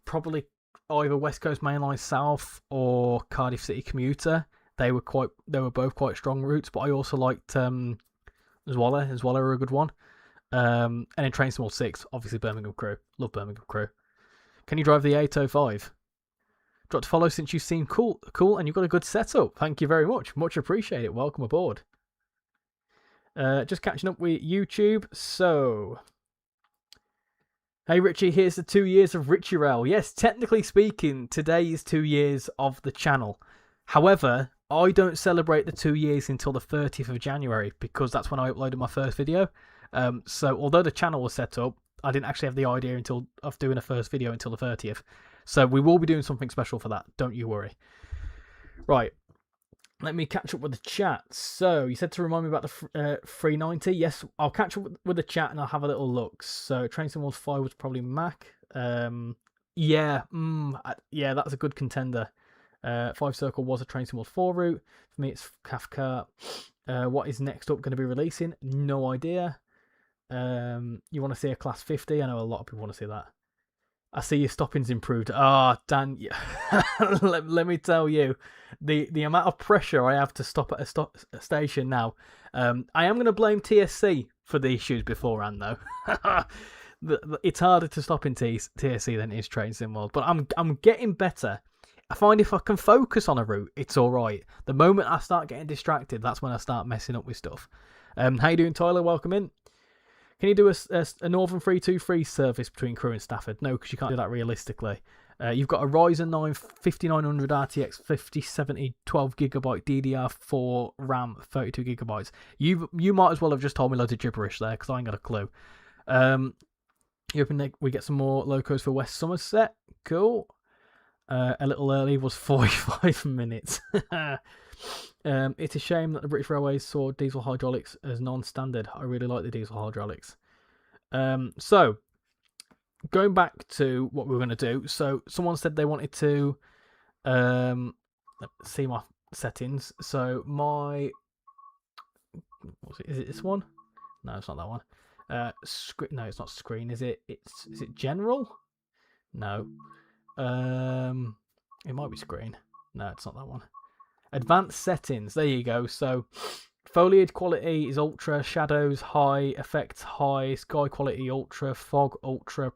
probably either West Coast Mainline South or Cardiff City Commuter. They were both quite strong routes, but I also liked Zwala are a good one. And then Train Sim World 6, obviously Birmingham Crew. Love Birmingham Crew. Can you drive the 805? Dropped a follow since you seem cool, and you've got a good setup. Thank you very much. Much appreciated. Welcome aboard. Just catching up with YouTube. So, hey Richie, here's the 2 years of RichyRail. Yes, technically speaking, today is 2 years of the channel. However, I don't celebrate the 2 years until the 30th of January because that's when I uploaded my first video. So, although the channel was set up, I didn't actually have the idea of doing a first video until the 30th. So we will be doing something special for that. Don't you worry. Right. Let me catch up with the chat. So you said to remind me about the 390. Yes, I'll catch up with the chat and I'll have a little look. So Train Sim World 5 was probably Mac. Yeah, that's a good contender. 5 Circle was a Train Sim World 4 route. For me, it's Kafka. What is next up going to be releasing? No idea. You want to see a Class 50? I know a lot of people want to see that. I see your stopping's improved. Dan, let me tell you, the amount of pressure I have to stop at a station now. I am going to blame TSC for the issues beforehand, though. It's harder to stop in TSC than it is Train Sim World, but I'm getting better. I find if I can focus on a route, it's all right. The moment I start getting distracted, that's when I start messing up with stuff. How you doing, Tyler? Welcome in. Can you do a Northern 323 service between Crewe and Stafford? No, because you can't do that realistically. You've got a Ryzen 9 5900 RTX 5070 12GB DDR4 RAM 32GB. You might as well have just told me loads of gibberish there because I ain't got a clue. We get some more locos for West Somerset. Cool. A little early was 45 minutes. It's a shame that the British Railways saw diesel hydraulics as non-standard. I really like the diesel hydraulics. So, going back to what we were going to do. So, someone said they wanted to see my settings. So, is it this one? No, it's not that one. No, it's not screen. Is it general? No. It might be screen. No, it's not that one. Advanced settings. There you go. So foliage quality is ultra, shadows high, effects high, sky quality ultra, fog ultra,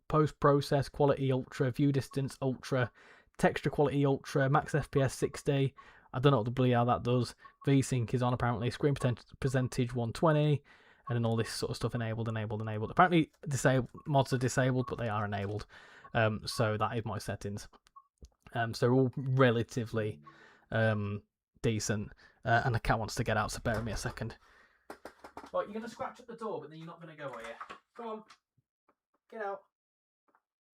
post process quality ultra, view distance ultra, texture quality ultra, max FPS 60. I don't know what the bloody hell that does. VSync is on apparently. Screen percentage 120, and then all this sort of stuff enabled. Apparently, mods are disabled, but they are enabled. So that is my settings. So all relatively decent. And the cat wants to get out, so bear with me a second. Right, you're going to scratch at the door, but then you're not going to go, are you? Come on. Get out.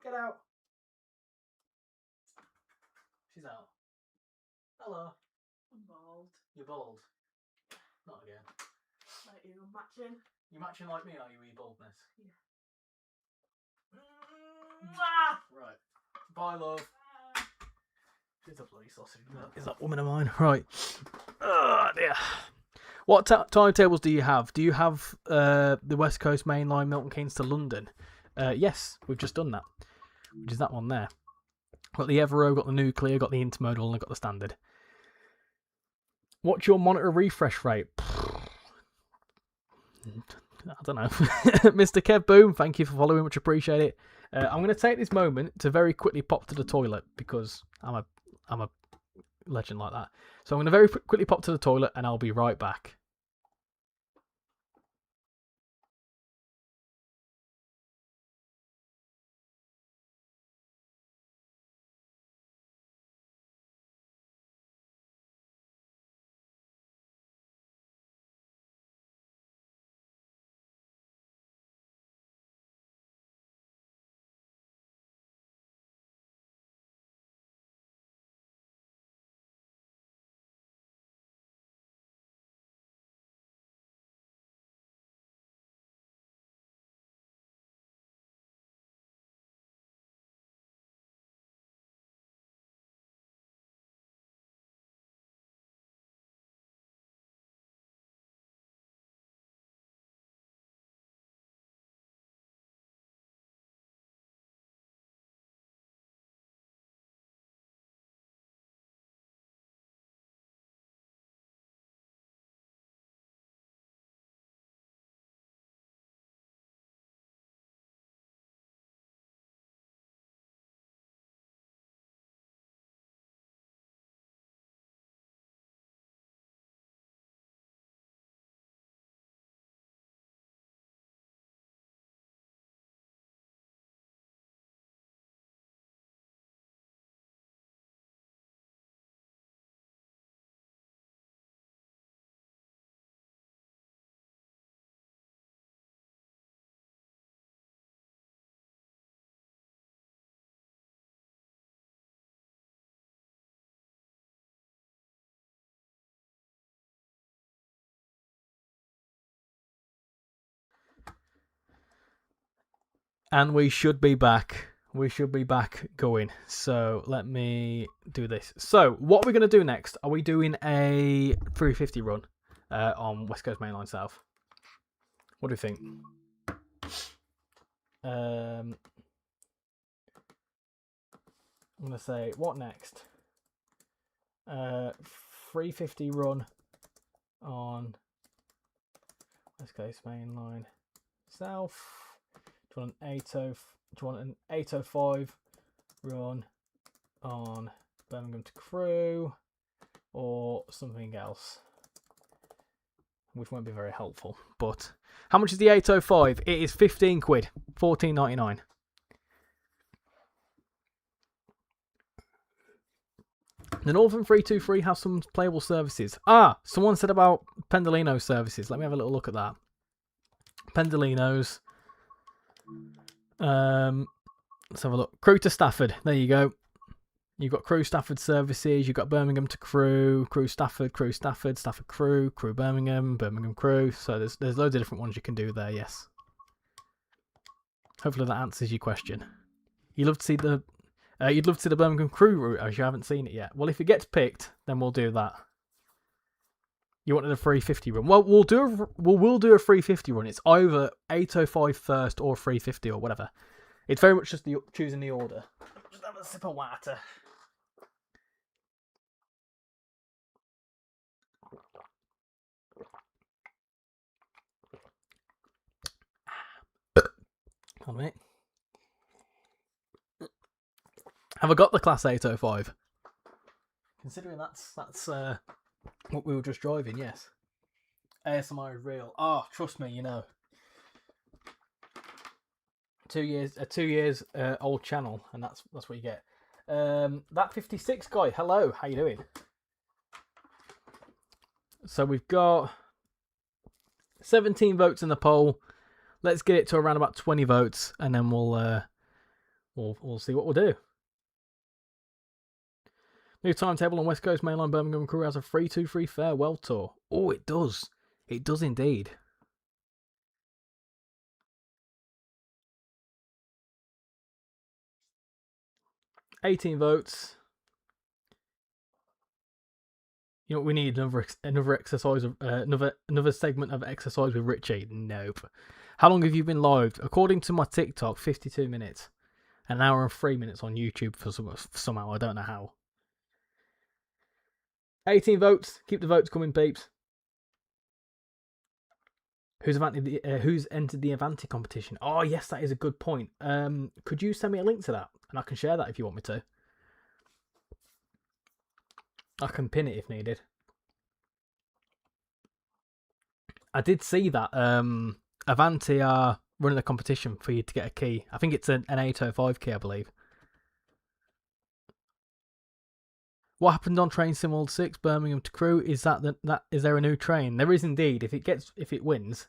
Get out. She's out. Hello. I'm bald. You're bald. Not again. Like you, I'm matching. You're matching like me, are you, e-baldness? Yeah. Right. Bye, love. She's a bloody sausage. Is that woman of mine? Right. Dear. What timetables do you have? Do you have the West Coast Main Line, Milton Keynes to London? Yes, we've just done that. Which is that one there. Got the Evero, got the Nuclear, got the Intermodal, and I got the Standard. What's your monitor refresh rate? I don't know. Mr. Kev Boom, thank you for following, much appreciate it. I'm going to take this moment to very quickly pop to the toilet because I'm a legend like that. So I'm going to very quickly pop to the toilet and I'll be right back. And we should be back. We should be back going. So let me do this. So what we're going to do next, are we doing a 350 run on West Coast Mainline South? What do you think? I'm going to say, what next? 350 run on West Coast Mainline South. Do you want an 805 run on Birmingham to Crewe or something else? Which won't be very helpful. But how much is the 805? It is 15 quid, 14.99. The Northern 323 has some playable services. Someone said about Pendolino services. Let me have a little look at that. Pendolinos. Let's have a look. Crewe to Stafford. There you go. You've got Crewe Stafford services. You've got Birmingham to Crewe, Crewe Stafford, Stafford Crewe, Crewe Birmingham, Birmingham Crewe. So there's loads of different ones you can do there. Yes. Hopefully that answers your question. You'd love to see the Birmingham Crewe route as you haven't seen it yet. Well, if it gets picked, then we'll do that. You wanted a 350 run. Well, we'll do a 350 run. It's either 805 first or 350 or whatever. It's very much just choosing the order. Just have a sip of water. Hold on a minute. Have I got the Class 805? Considering that's what we were just driving, yes. ASMR is real. Trust me, you know. 2 years old channel, and that's what you get. That 56 guy, hello, how you doing? So we've got 17 votes in the poll. Let's get it to around about 20 votes, and then we'll see what we'll do. New timetable on West Coast Mainline Birmingham Crewe has a 323 farewell tour. Oh, it does. It does indeed. $18 votes. You know what we need? Another exercise, another segment of exercise with Richie. Nope. How long have you been live? According to my TikTok, 52 minutes. An hour and 3 minutes on YouTube for somehow. I don't know how. 18 votes. Keep the votes coming, peeps. Who's entered the Avanti competition? Oh, yes, that is a good point. Could you send me a link to that? And I can share that if you want me to. I can pin it if needed. I did see that Avanti are running a competition for you to get a key. I think it's an 805 key, I believe. What happened on Train Sim World 6 Birmingham to Crewe? Is is there a new train? There is indeed. If it wins,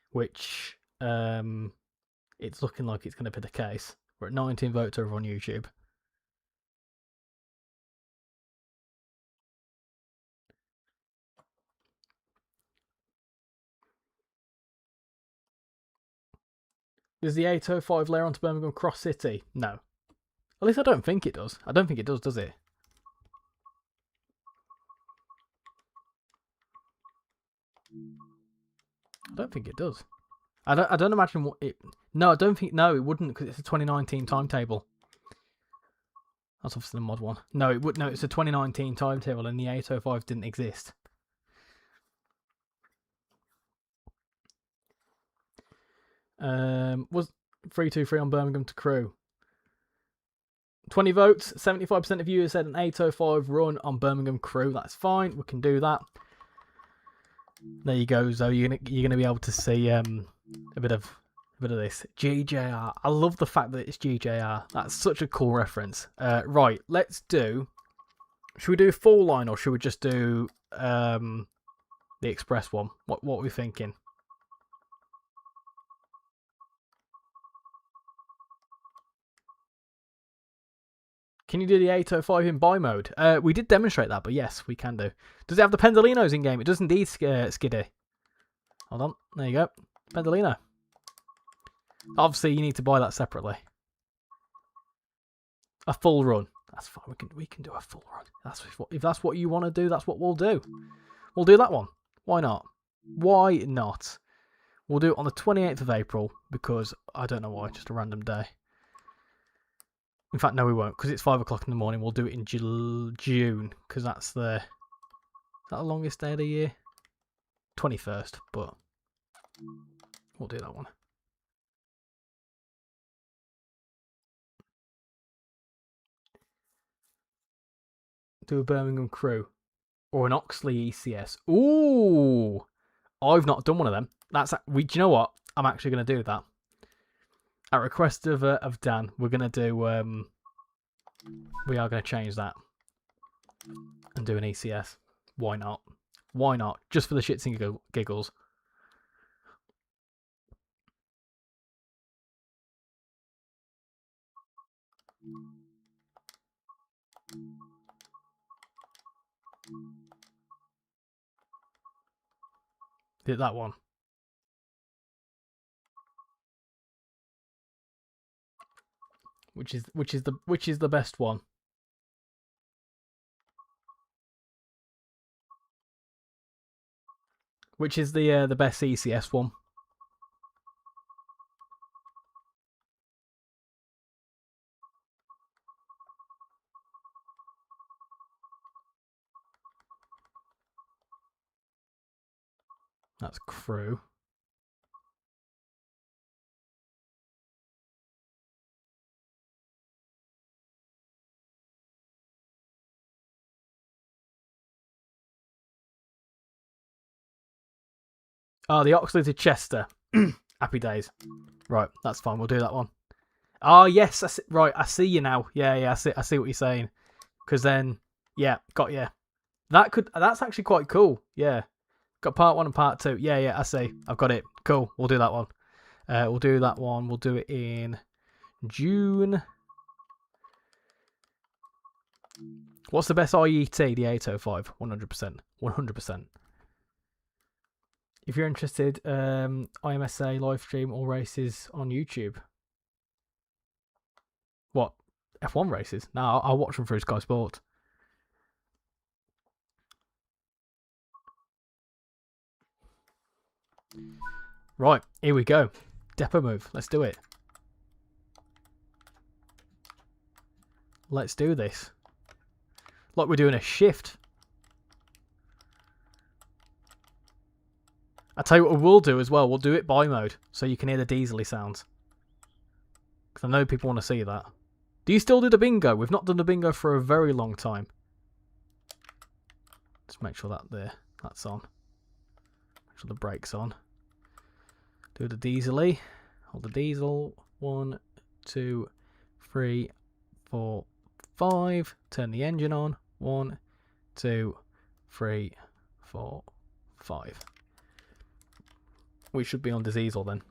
which it's looking like it's going to be the case. We're at 19 votes over on YouTube. Does the 805 layer onto Birmingham Cross City? No. At least I don't think it does. I don't think it does it? I don't think it does. I don't imagine what it... No, I don't think... No, it wouldn't, because it's a 2019 timetable. That's obviously the mod one. No, it would. No, it's a 2019 timetable, and the 805 didn't exist. Was 323 on Birmingham to Crewe. 20 votes. 75% of viewers said an 805 run on Birmingham Crewe. That's fine. We can do that. There you go, Zoe. You're gonna be able to see a bit of this. GJR. I love the fact that it's GJR. That's such a cool reference. Right, let's do... Should we do full line or should we just do the express one? What are we thinking? Can you do the 805 in buy mode? We did demonstrate that, but yes, we can do. Does it have the Pendolinos in game? It does indeed, Skiddy. Hold on. There you go. Pendolino. Obviously, you need to buy that separately. A full run. That's fine. We can do a full run. If that's what you want to do, that's what we'll do. We'll do that one. Why not? Why not? We'll do it on the 28th of April because I don't know why. Just a random day. In fact, no, we won't because it's 5 o'clock in the morning. We'll do it in June because that's the. Is that the longest day of the year? 21st, but we'll do that one. Do a Birmingham crew or an Oxley ECS. Ooh, I've not done one of them. Do you know what? I'm actually going to do that. At request of Dan, we're going to do. We are going to change that and do an ECS. Why not? Why not? Just for the shits and giggles. Did that one. Which is the best one? Which is the best ECS one? That's crew. Oh, the Oxley to Chester. Happy days. Right, that's fine. We'll do that one. Oh yes, right. I see you now. Yeah. I see what you're saying. Because then, yeah, got you. That's actually quite cool. Yeah, got part 1 and part 2. Yeah. I see. I've got it. Cool. We'll do that one. We'll do that one. We'll do it in June. What's the best IET? The 805. 100%. 100%. If you're interested, IMSA live stream all races on YouTube. What? F1 races? No, I'll watch them through Sky Sports. Right, here we go. Depot move. Let's do it. Let's do this. Like we're doing a shift. I'll tell you what we'll do as well. We'll do it by mode so you can hear the diesely sounds. Because I know people want to see that. Do you still do the bingo? We've not done the bingo for a very long time. Just make sure that's on. Make sure the brake's on. Do the diesely. Hold the diesel. 1, 2, 3, 4, 5. Turn the engine on. 1, 2, 3, 4, 5. We should be on the diesel then.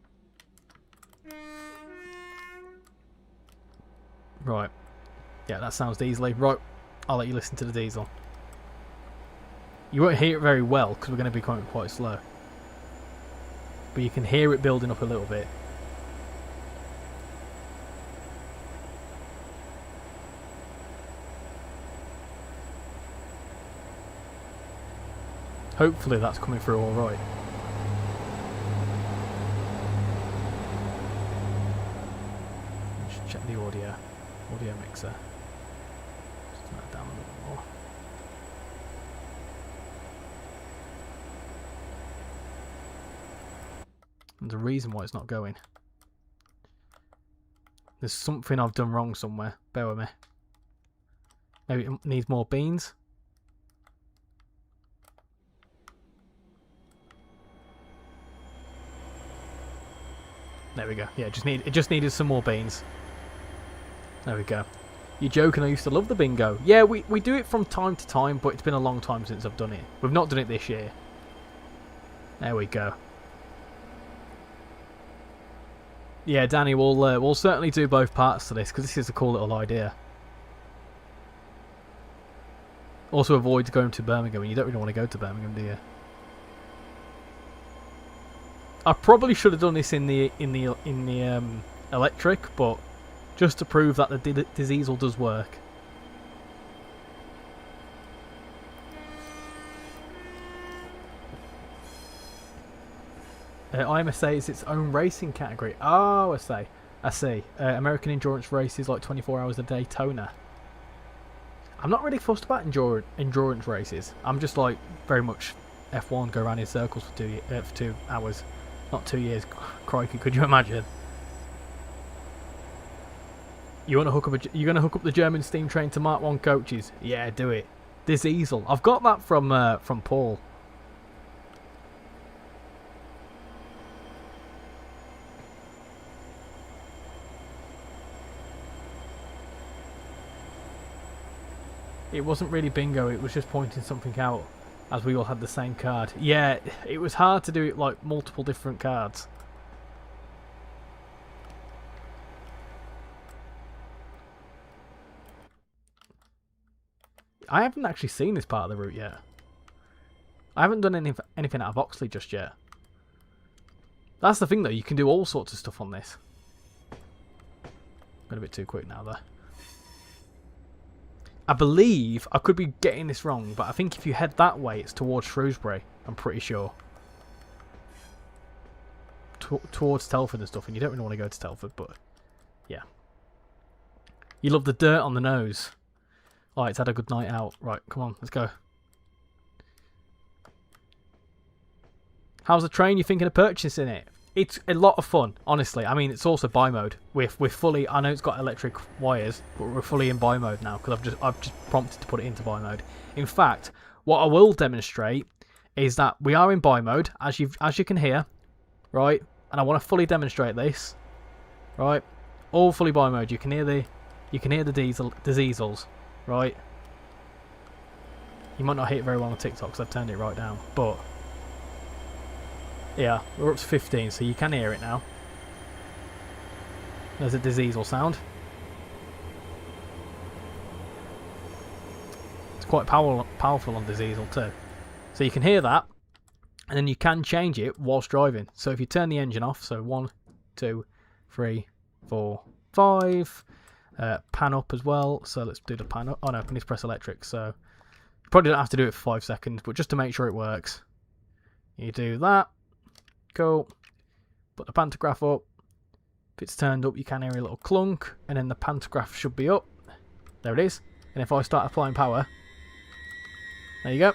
Right. Yeah, that sounds diesely. Right. I'll let you listen to the diesel. You won't hear it very well because we're going to be going quite slow. But you can hear it building up a little bit. Hopefully that's coming through alright. Just check the audio mixer. Just turn that down a little more. There's a reason why it's not going. There's something I've done wrong somewhere. Bear with me. Maybe it needs more beans. There we go. Yeah, it just needed some more beans. There we go. You're joking, I used to love the bingo. Yeah, we do it from time to time, but it's been a long time since I've done it. We've not done it this year. There we go. Yeah, Danny, we'll certainly do both parts to this, because this is a cool little idea. Also avoid going to Birmingham, and you don't really want to go to Birmingham, do you? I probably should have done this in the electric, but just to prove that the diesel does work. IMSA is its own racing category. Oh, I see. American endurance races like 24 hours a Daytona. I'm not really fussed about endurance races. I'm just like very much F1, go around in circles for 2 hours, not 2 years. Crikey, could you imagine? You're gonna hook up the German steam train to Mark 1 coaches? Yeah, do it. This easel. I've got that from Paul. It wasn't really bingo, it was just pointing something out as we all had the same card. Yeah, it was hard to do it like multiple different cards. I haven't actually seen this part of the route yet. I haven't done anything out of Oxley just yet. That's the thing though, you can do all sorts of stuff on this. Got a bit too quick now there. I believe, I could be getting this wrong, but I think if you head that way, it's towards Shrewsbury. I'm pretty sure. Towards Telford and stuff, and you don't really want to go to Telford, but yeah. You love the dirt on the nose. Alright, it's had a good night out. Right, come on, let's go. How's the train? You thinking of purchasing it? It's a lot of fun, honestly. I mean, it's also buy mode. We're fully. I know it's got electric wires, but we're fully in buy mode now because I've just prompted to put it into buy mode. In fact, what I will demonstrate is that we are in buy mode, as you can hear, right? And I want to fully demonstrate this, right? All fully buy mode. You can hear the diesels, right? You might not hear it very well on TikTok because I've turned it right down, but. Yeah, we're up to 15, so you can hear it now. There's a diesel sound. It's quite powerful on diesel too. So you can hear that, and then you can change it whilst driving. So if you turn the engine off, so 1, 2, 3, 4, 5. Pan up as well, so let's do the pan up. Oh no, I need to press electric, so you probably don't have to do it for 5 seconds, but just to make sure it works. You do that. Cool. Put the pantograph up. If it's turned up, you can hear a little clunk, and then the pantograph should be up. There it is. And if I start applying power, there you go.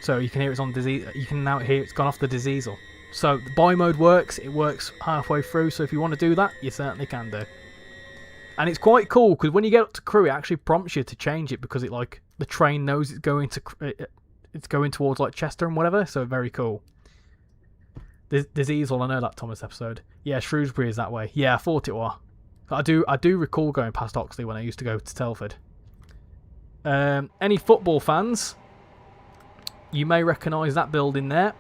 So you can hear it's on diesel. You can now hear it's gone off the diesel. So the buy mode works. It works halfway through. So if you want to do that, you certainly can do. And it's quite cool because when you get up to Crewe, it actually prompts you to change it because it like the train knows it's going to. It's going towards like Chester and whatever, so very cool. There's diesel, I know that Thomas episode. Yeah, Shrewsbury is that way. Yeah, I thought it was. I do recall going past Oxley when I used to go to Telford. Any football fans? You may recognise that building there,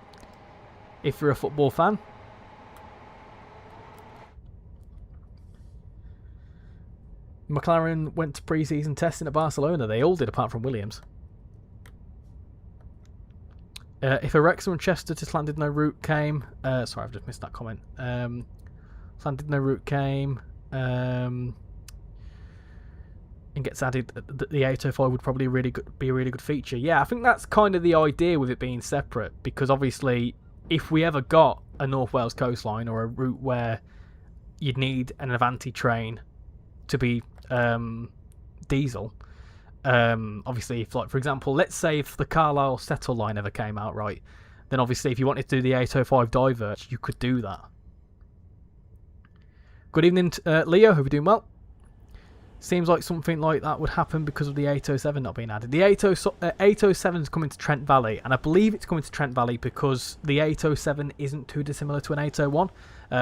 if you're a football fan. McLaren went to pre-season testing at Barcelona. They all did, apart from Williams. If a Wrexham and Chester to Slandid no route came... sorry, I've just missed that comment. Slandid no route came... and gets added, the 805 would probably be a really good feature. Yeah, I think that's kind of the idea with it being separate, because obviously if we ever got a North Wales coastline or a route where you'd need an Avanti train to be diesel... obviously, if, like, for example, let's say if the Carlisle Settle line ever came out, right, then obviously if you wanted to do the 805 divert, you could do that. Good evening, Leo. Hope you're doing well. Seems like something like that would happen because of the 807 not being added. The 807 is coming to Trent Valley, and I believe it's coming to Trent Valley because the 807 isn't too dissimilar to an 801,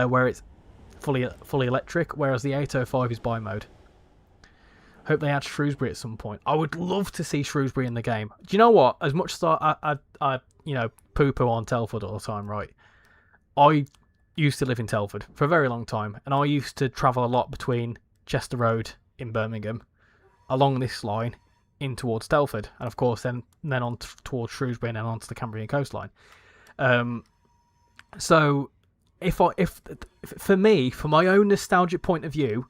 where it's fully electric, whereas the 805 is bi mode. Hope they add Shrewsbury at some point. I would love to see Shrewsbury in the game. Do you know what? As much as I poo-poo on Telford all the time, right? I used to live in Telford for a very long time, and I used to travel a lot between Chester Road in Birmingham, along this line, in towards Telford, and of course then on towards Shrewsbury and then onto the Cambrian coastline. So if for me, from my own nostalgic point of view,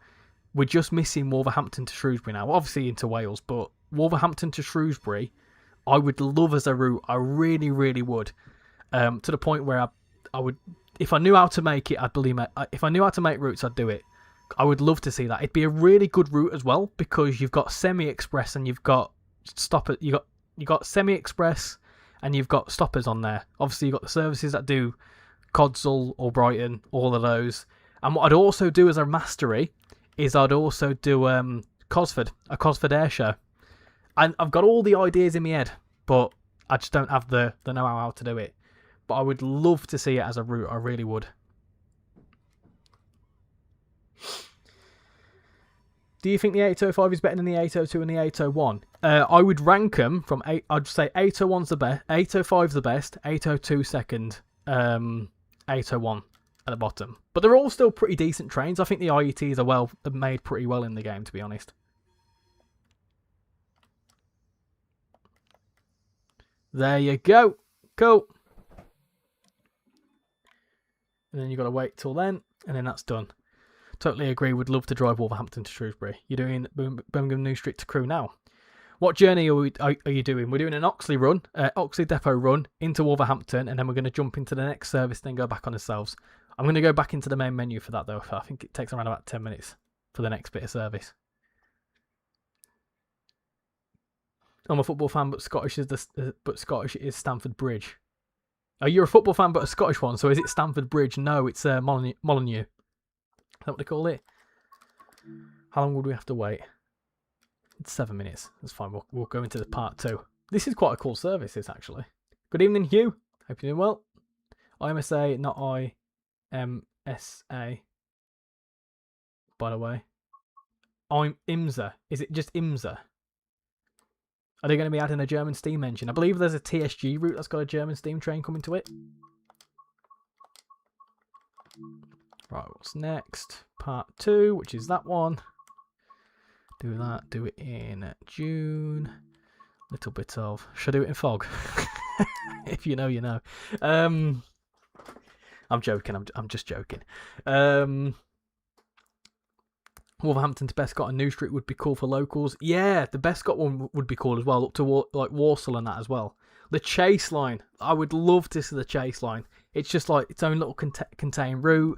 we're just missing Wolverhampton to Shrewsbury now. Obviously into Wales, but Wolverhampton to Shrewsbury, I would love as a route. I really, really would. To the point where I would, if I knew how to make it, I'd believe it. If I knew how to make routes, I'd do it. I would love to see that. It'd be a really good route as well, because you've got semi-express and you've got stopper. You got semi-express and you've got stoppers on there. Obviously, you've got the services that do Codsall or Brighton, all of those. And what I'd also do as a mastery is I'd also do a Cosford air show. And I've got all the ideas in my head, but I just don't have the know-how how to do it. But I would love to see it as a route. I really would. Do you think the 805 is better than the 802 and the 801? I would rank them from 8. I'd say 801's the best, 805's the best, 802 second, 801 at the bottom. But they're all still pretty decent trains. I think the IETs are made pretty well in the game, to be honest. There you go. Cool. And then you've got to wait till then, and then that's done. Totally agree. Would love to drive Wolverhampton to Shrewsbury. You're doing Birmingham New Street to Crewe now. What journey are you doing? We're doing an Oxley run, Oxley Depot run into Wolverhampton, and then we're going to jump into the next service, then go back on ourselves. I'm going to go back into the main menu for that though. I think it takes around about 10 minutes for the next bit of service. I'm a football fan, but Scottish is Stamford Bridge. Oh, you're a football fan, but a Scottish one. So is it Stamford Bridge? No, it's Molyneux. Is that what they call it? How long would we have to wait? It's 7 minutes. That's fine. We'll go into the part 2. This is quite a cool service, this actually. Good evening, Hugh. Hope you're doing well. IMSA, not IMSA. By the way, I'm IMSA. Is it just IMSA? Are they going to be adding a German steam engine? I believe there's a TSG route that's got a German steam train coming to it. Right, what's next? Part 2, which is that one. Do that. Do it in June. Little bit of... Should I do it in fog? If you know, you know. I'm joking. I'm just joking. Wolverhampton to Bescott and New Street would be cool for locals. Yeah, the Bescott one would be cool as well, up to like Walsall and that as well. The Chase line. I would love to see the Chase line. It's just like its own little contained route.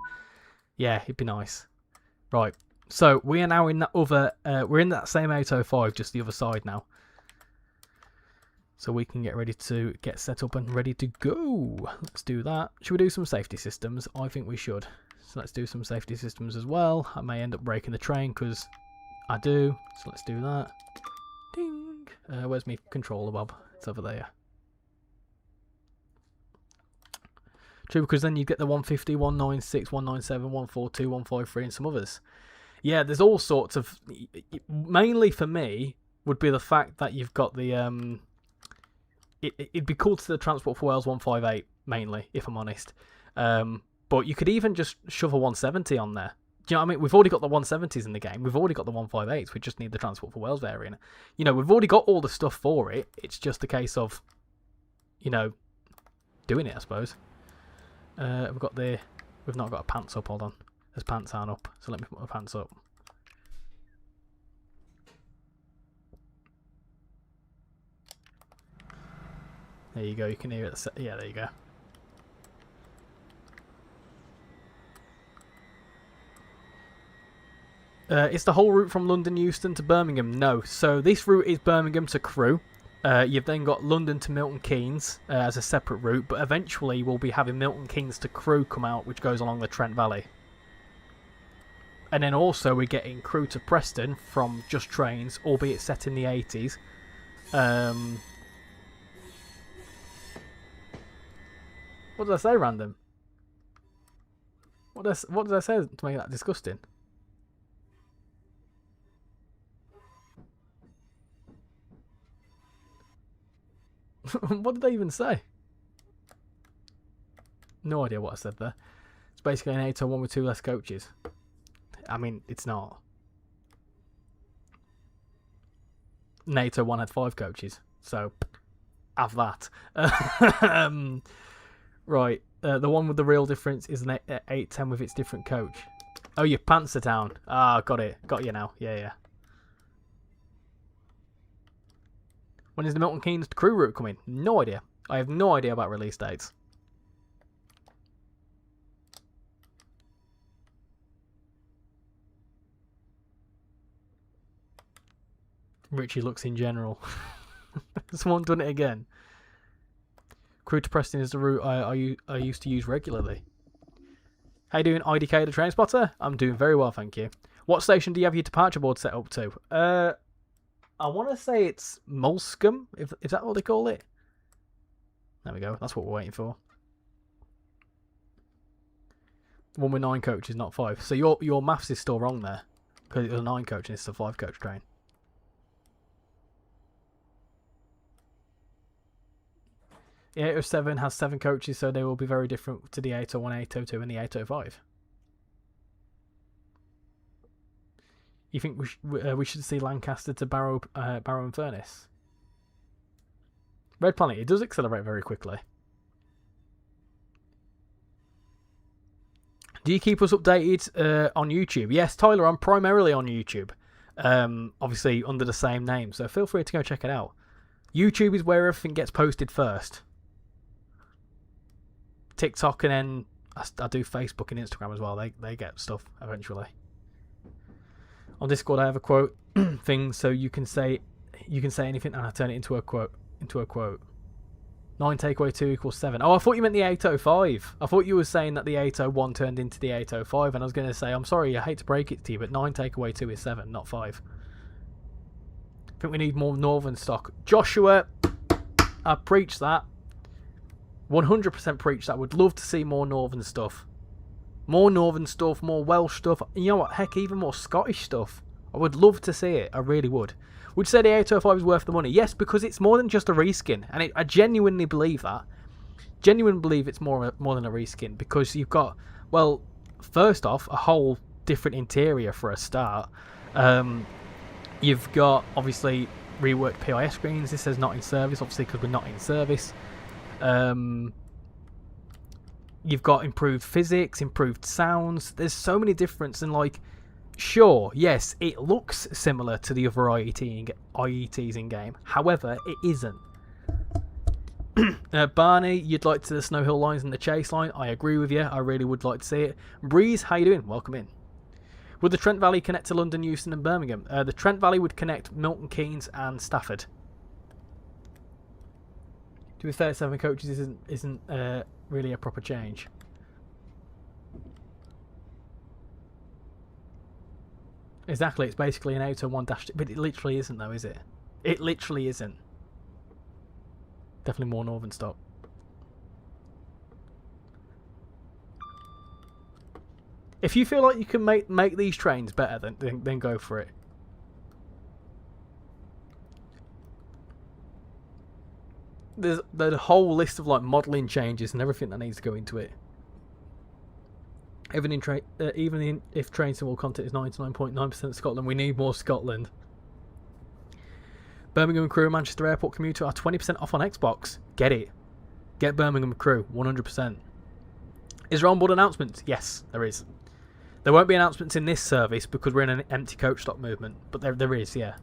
Yeah, it'd be nice. Right, so we are now in that other... we're in that same 805, just the other side now. So we can get ready to get set up and ready to go. Let's do that. Should we do some safety systems? I think we should. So let's do some safety systems as well. I may end up breaking the train because I do. So let's do that. Ding. Where's my controller, Bob? It's over there. True, because then you get the 150, 196, 197, 142, 153 and some others. Yeah, there's all sorts of... Mainly for me would be the fact that you've got the... It'd be cool to see the Transport for Wales 158, mainly, if I'm honest. But you could even just shove a 170 on there. Do you know what I mean? We've already got the 170s in the game. We've already got the 158s. We just need the Transport for Wales variant. You know, we've already got all the stuff for it. It's just a case of, you know, doing it, I suppose. We've not got a pants up. Hold on. Those pants aren't up. So let me put my pants up. There you go. You can hear it. Yeah, there you go. It's the whole route from London Euston to Birmingham. No. So this route is Birmingham to Crewe. You've then got London to Milton Keynes as a separate route, but eventually we'll be having Milton Keynes to Crewe come out, which goes along the Trent Valley. And then also we're getting Crewe to Preston from Just Trains, albeit set in the 80s. What did I say, random? What did I say to make that disgusting? What did I even say? No idea what I said there. It's basically an 801 with 2 less coaches. I mean, it's not. NATO 1 had 5 coaches. So, have that. Right. The one with the real difference is an 810 with its different coach. Oh, your Panzertown. Ah, got it. Got you now. Yeah. When is the Milton Keynes crew route coming? No idea. I have no idea about release dates. Richie looks in general. Someone done it again. Crew to Preston is the route I used to use regularly. How you doing, IDK the Train Spotter? I'm doing very well, thank you. What station do you have your departure board set up to? I want to say it's Molscombe. Is that what they call it? There we go. That's what we're waiting for. The one with 9 coaches, not 5. So your maths is still wrong there, because it was a 9 coach and it's a 5 coach train. The 807 has 7 coaches, so they will be very different to the 801, 802, and the 805. You think we should see Lancaster to Barrow and Furness? Red Planet, it does accelerate very quickly. Do you keep us updated on YouTube? Yes, Tyler, I'm primarily on YouTube. Obviously under the same name, so feel free to go check it out. YouTube is where everything gets posted first. TikTok, and then I do Facebook and Instagram as well. They get stuff eventually. On Discord, I have a quote thing, so you can say anything, and I turn it into a quote. 9 take away 2 equals 7. Oh, I thought you meant the 805. I thought you were saying that the 801 turned into the 805, and I was going to say, I'm sorry, I hate to break it to you, but 9 take away 2 is 7, not 5. I think we need more northern stock. Joshua, I preach that. 100% preach that. Would love to see more northern stuff. More northern stuff, more Welsh stuff. You know what? Heck, even more Scottish stuff. I would love to see it. I really would. Would you say the 805 is worth the money? Yes, because it's more than just a reskin. And I genuinely believe that. Genuinely believe it's more than a reskin. Because you've got, well, first off, a whole different interior for a start. You've got, obviously, reworked PIS screens. This says not in service, obviously, because we're not in service. You've got improved physics, improved sounds. There's so many differences, and like, sure, yes, it looks similar to the other IETs in game. However, it isn't. Barney, you'd like to the Snow Hill lines and the Chase line. I agree with you. I really would like to see it. Breeze, how you doing? Welcome in. Would the Trent Valley connect to London, Euston, and Birmingham? The Trent Valley would connect Milton Keynes and Stafford. Doing 37 coaches isn't really a proper change. Exactly, it's basically an 801 dash, but it literally isn't though, is it? It literally isn't. Definitely more northern stock. If you feel like you can make these trains better, then go for it. There's a whole list of like modelling changes and everything that needs to go into it. Even if train symbol content is 99.9% Scotland, we need more Scotland. Birmingham Crew and Manchester Airport Commuter are 20% off on Xbox. Get it. Get Birmingham Crew, 100%. Is there onboard announcements? Yes, there is. There won't be announcements in this service because we're in an empty coach stock movement, but there is, yeah.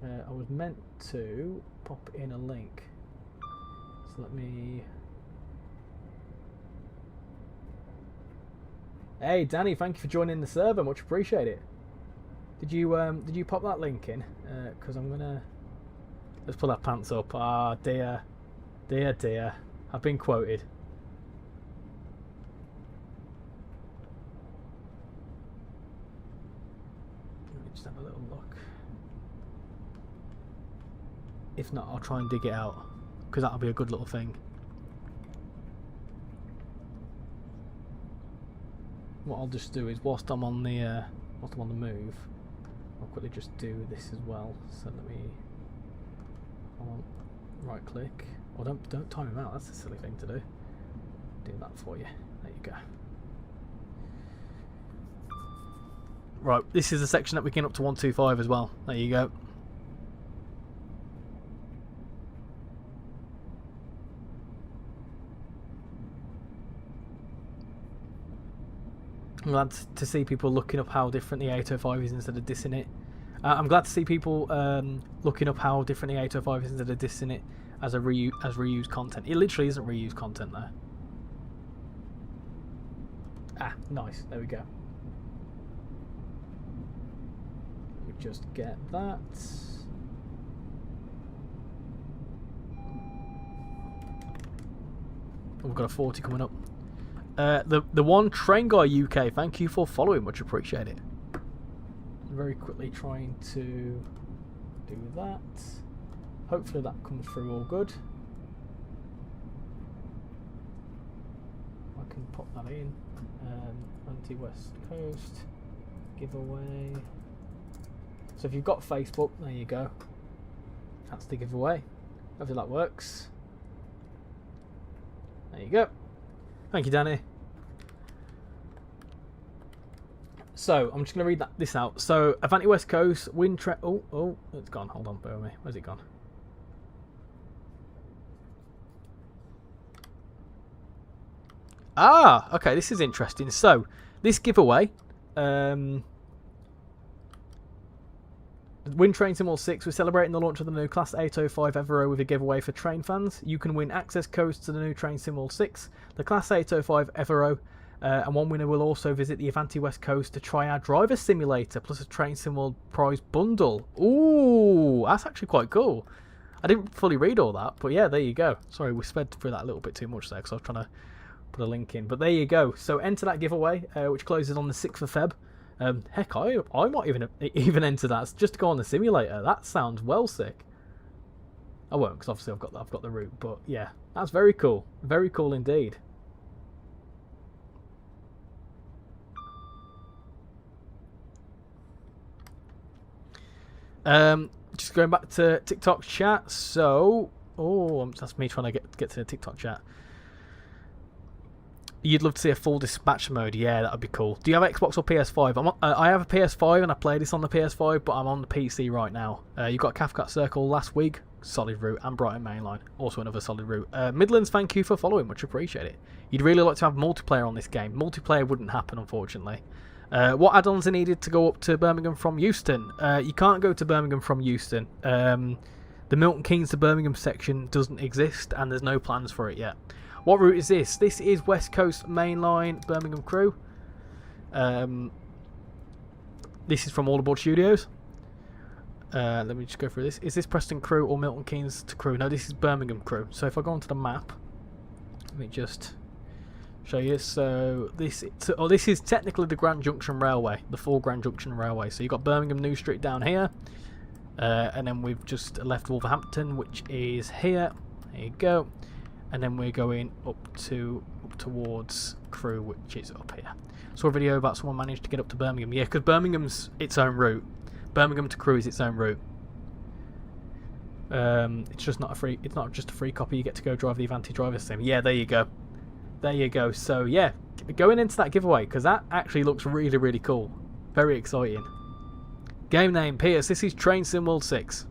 I was meant to pop in a link. So let me... Hey Danny, thank you for joining the server, much appreciated. Did you pop that link in? Because I'm gonna... Let's pull our pants up. Ah, dear. Dear, dear. I've been quoted. Let me just have a little look. If not, I'll try and dig it out, because that'll be a good little thing. What I'll just do is, whilst I'm on the move, I'll quickly just do this as well. So let me, I'll right click. Or don't time him out. That's a silly thing to do. Do that for you. There you go. Right, this is the section that we can up to 125 as well. There you go. I'm glad to see people looking up how different the 805 is instead of dissing it. I'm glad to see people looking up how different the 805 is instead of dissing it as reused content. It literally isn't reused content there. Ah, nice. There we go. Let me just get that. Oh, we've got a 40 coming up. The one Train Guy UK, thank you for following, much appreciated. Very quickly trying to do that. Hopefully that comes through all good. I can pop that in. Anti-West Coast giveaway. So if you've got Facebook, there you go. That's the giveaway. Hopefully that works. There you go. Thank you, Danny. So I'm just going to read this out. So Avanti West Coast, wind train. Oh, it's gone. Hold on, bear with me. Where's it gone? Ah, okay. This is interesting. So this giveaway, Wind Train Sim 6, we're celebrating the launch of the new Class 805 Evero with a giveaway for train fans. You can win access codes to the new Train Sim 6, the Class 805 Evero, and one winner will also visit the Avanti West Coast to try our driver simulator, plus a Train Sim World prize bundle. Ooh, that's actually quite cool. I didn't fully read all that, but yeah, there you go. Sorry, we sped through that a little bit too much there because I was trying to put a link in. But there you go. So enter that giveaway, which closes on the 6th of Feb. Heck, I might even enter that just to go on the simulator. That sounds well sick. I won't, because obviously I've got the route. But yeah, that's very cool. Very cool indeed. Just going back to TikTok chat. So, that's me trying to get to the TikTok chat. You'd love to see a full dispatch mode. Yeah, that would be cool. Do you have Xbox or PS5? I have a PS5 and I played this on the PS5, but I'm on the PC right now. You got Cathcart Circle last week, solid route, and Brighton Mainline, also another solid route. Midlands, thank you for following, much appreciated. You'd really like to have multiplayer on this game. Multiplayer wouldn't happen, unfortunately. What add-ons are needed to go up to Birmingham from Euston? You can't go to Birmingham from Euston. The Milton Keynes to Birmingham section doesn't exist, and there's no plans for it yet. What route is this? This is West Coast Mainline, Birmingham Crew. This is from All Aboard Studios. Let me just go through this. Is this Preston Crew or Milton Keynes to Crew? No, this is Birmingham Crew. So if I go onto the map, let me just show you. So this is technically the Grand Junction Railway, the full Grand Junction Railway. So you've got Birmingham New Street down here, and then we've just left Wolverhampton, which is here. There you go. And then we're going up towards Crewe, which is up here. Saw a video about someone managed to get up to Birmingham. Yeah, because Birmingham's its own route. Birmingham to Crewe is its own route. It's just not a free. It's not just a free copy. You get to go drive the Avanti Driver Sim. Yeah, there you go. There you go. So yeah, going into that giveaway because that actually looks really, really cool. Very exciting. Game name, Pierce. This is Train Sim World 6.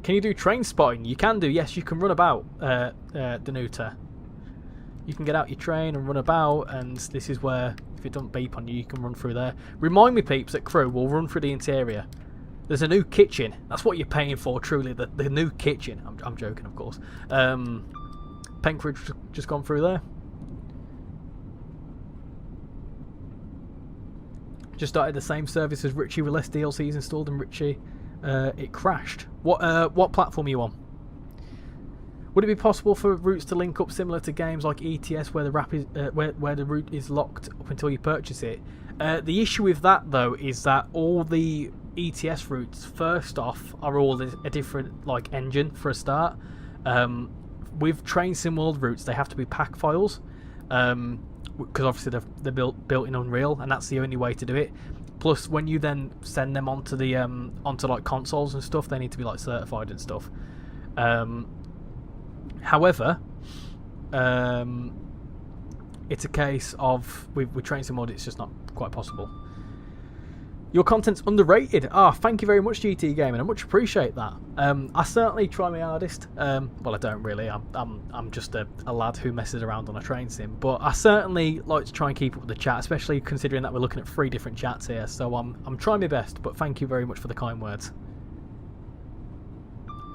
Can you do train spotting? You can do, yes, you can run about, Danuta. You can get out your train and run about, and this is where, if it doesn't beep on you, you can run through there. Remind me, peeps, at Crewe, we'll run through the interior. There's a new kitchen. That's what you're paying for, truly, the new kitchen. I'm joking, of course. Penkridge just gone through there. Just started the same service as Richie with less DLCs installed, and Richie... it crashed. What platform are you on? Would it be possible for routes to link up similar to games like ETS where the route is locked up until you purchase it? The issue with that though is that all the ETS routes first off are all a different like engine for a start. With Train Sim World routes they have to be pack files because obviously they're built in Unreal and that's the only way to do it. Plus, when you then send them onto the onto like consoles and stuff, they need to be like certified and stuff. However, it's a case of with Train Sim Mod, it's just not quite possible. Your content's underrated. Thank you very much, GT Gaming. I much appreciate that. I certainly try my hardest. Well, I don't really. I'm just a lad who messes around on a train sim. But I certainly like to try and keep up with the chat, especially considering that we're looking at 3 different chats here. So I'm trying my best. But thank you very much for the kind words.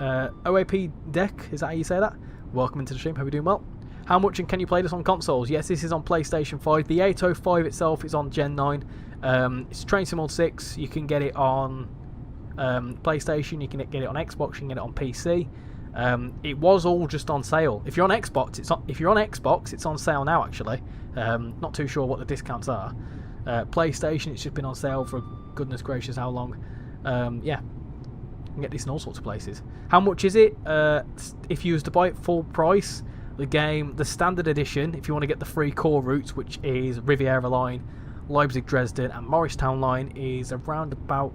OAP Deck, is that how you say that? Welcome into the stream. Hope you're doing well. How much and can you play this on consoles? Yes, this is on PlayStation 5. The 805 itself is on Gen 9. It's Train Sim Mod 6. You can get it on PlayStation. You can get it on Xbox. You can get it on PC. It was all just on sale. If you're on Xbox, it's on sale now. Actually, not too sure what the discounts are. PlayStation, it's just been on sale for goodness gracious how long. Yeah, you can get this in all sorts of places. How much is it? If you was to buy it full price, the standard edition, if you want to get the 3 core routes, which is Riviera Line, Leipzig Dresden and Morristown Line, is around about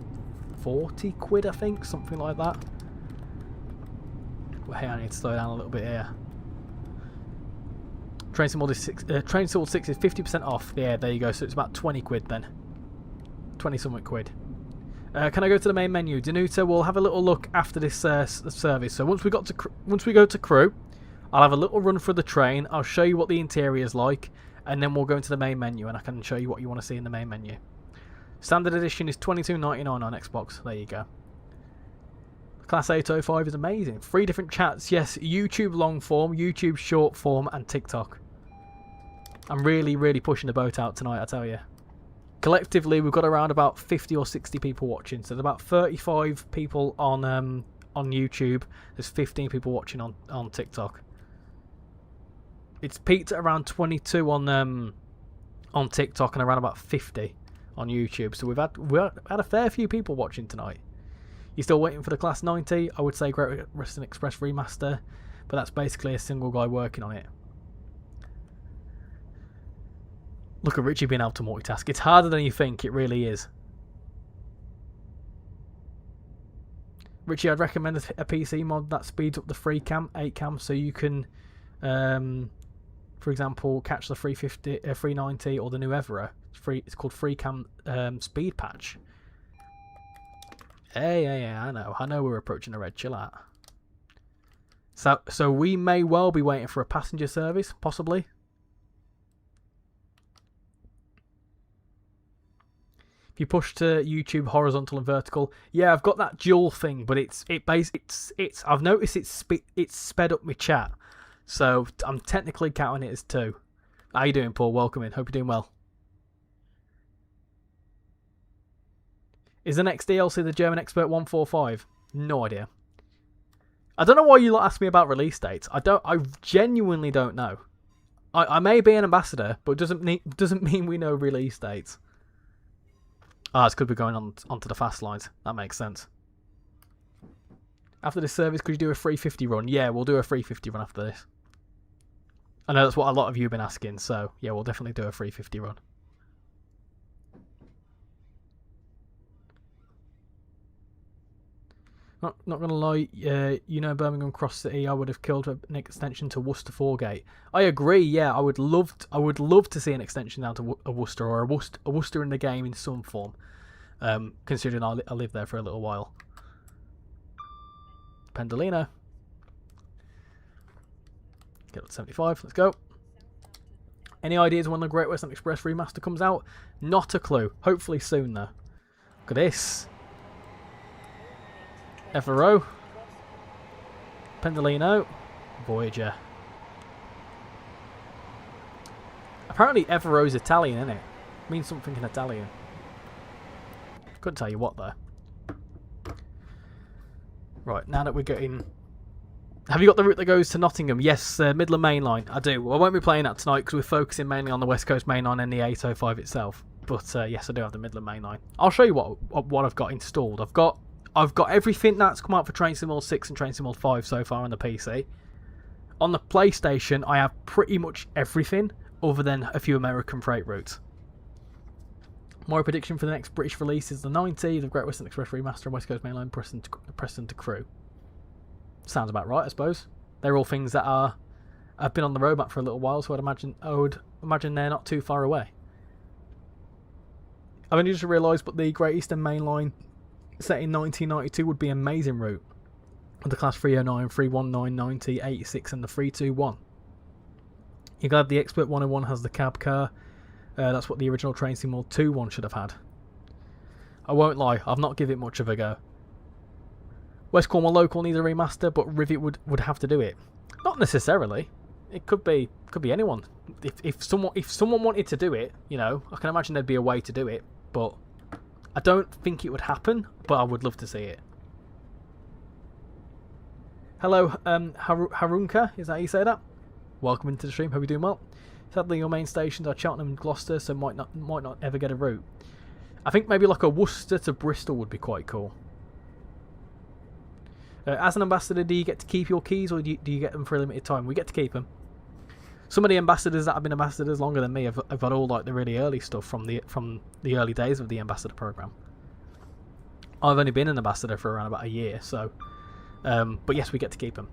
40 quid, I think, something like that. Well, hey, I need to slow down a little bit here. Train Sim Mod 6 is 50% off. Yeah, there you go. So it's about 20 quid then. 20 something quid. Can I go to the main menu? Danuta, we'll have a little look after this service. So once we go to crew, I'll have a little run through the train. I'll show you what the interior is like, and then we'll go into the main menu, and I can show you what you want to see in the main menu. Standard edition is $22.99 on Xbox. There you go. Class 805 is amazing. 3 different chats. Yes, YouTube long form, YouTube short form, and TikTok. I'm really, really pushing the boat out tonight, I tell you. Collectively, we've got around about 50 or 60 people watching. So there's about 35 people on YouTube. There's 15 people watching on TikTok. It's peaked at around 22 on TikTok and around about 50 on YouTube. So we've had a fair few people watching tonight. You're still waiting for the Class 90? I would say Great Western Express Remaster, but that's basically a single guy working on it. Look at Richie being able to multitask. It's harder than you think. It really is. Richie, I'd recommend a PC mod that speeds up the 8 cam, so you can, for example, catch the 390 or the new Evero. It's called free cam speed patch. Hey, I know we're approaching the red. Chill out. So we may well be waiting for a passenger service, possibly. If you push to YouTube horizontal and vertical, yeah, I've got that dual thing, but I've noticed it's sped up my chat, so I'm technically counting it as 2. How you doing, Paul? Welcome in. Hope you're doing well. Is the next DLC the German Expert 145? No idea. I don't know why you lot ask me about release dates. I genuinely don't know. I may be an ambassador, but it doesn't mean we know release dates. It's good we're going onto the fast lines. That makes sense. After this service, could you do a 350 run? Yeah, we'll do a 350 run after this. I know that's what a lot of you have been asking, so yeah, we'll definitely do a 350 run. Not gonna lie, Birmingham Cross City, I would have killed an extension to Worcester 4Gate. I agree. Yeah, I would love to see an extension down to a Worcester or a Worcester in the game in some form. Considering I lived there for a little while. Pendolino. Get up to 75. Let's go. Any ideas when the Great Western Express remaster comes out? Not a clue. Hopefully soon though. Look at this. Evero, Pendolino, Voyager. Apparently Evero's Italian, isn't it? Means something in Italian. Couldn't tell you what though. Right, now that we're getting... Have you got the route that goes to Nottingham? Yes, Midland Main Line. I do. Well, I won't be playing that tonight because we're focusing mainly on the West Coast Main Line and the 805 itself. But yes, I do have the Midland Main Line. I'll show you what I've got installed. I've got everything that's come out for Train Sim Mod 6 and Train Sim Mod 5 so far on the PC. On the PlayStation, I have pretty much everything other than a few American freight routes. My prediction for the next British release is the 90, the Great Western Express Remaster, and West Coast Main Line, Preston to Crewe. Sounds about right, I suppose. They're all things that have been on the roadmap for a little while, so I'd imagine I would imagine they're not too far away. I've only just realised, but the Great Eastern Main Line set in 1992 would be an amazing route. With the Class 309, 319, 90, 86 and the 321. You're glad the Expert 101 has the cab car. That's what the original Train Sim World 2 one should have had. I won't lie, I've not given it much of a go. West Cornwall Local needs a remaster, but Rivet would have to do it. Not necessarily. It could be anyone. If someone wanted to do it, you know, I can imagine there'd be a way to do it, but I don't think it would happen, but I would love to see it. Hello, Harunka, is that how you say that? Welcome into the stream, hope you're doing well. Sadly, your main stations are Cheltenham and Gloucester, so might not ever get a route. I think maybe like a Worcester to Bristol would be quite cool. As an ambassador, do you get to keep your keys, or do you get them for a limited time? We get to keep them. Some of the ambassadors that have been ambassadors longer than me have got all like the really early stuff from the early days of the ambassador program. I've only been an ambassador for around about a year, so. But yes, we get to keep them.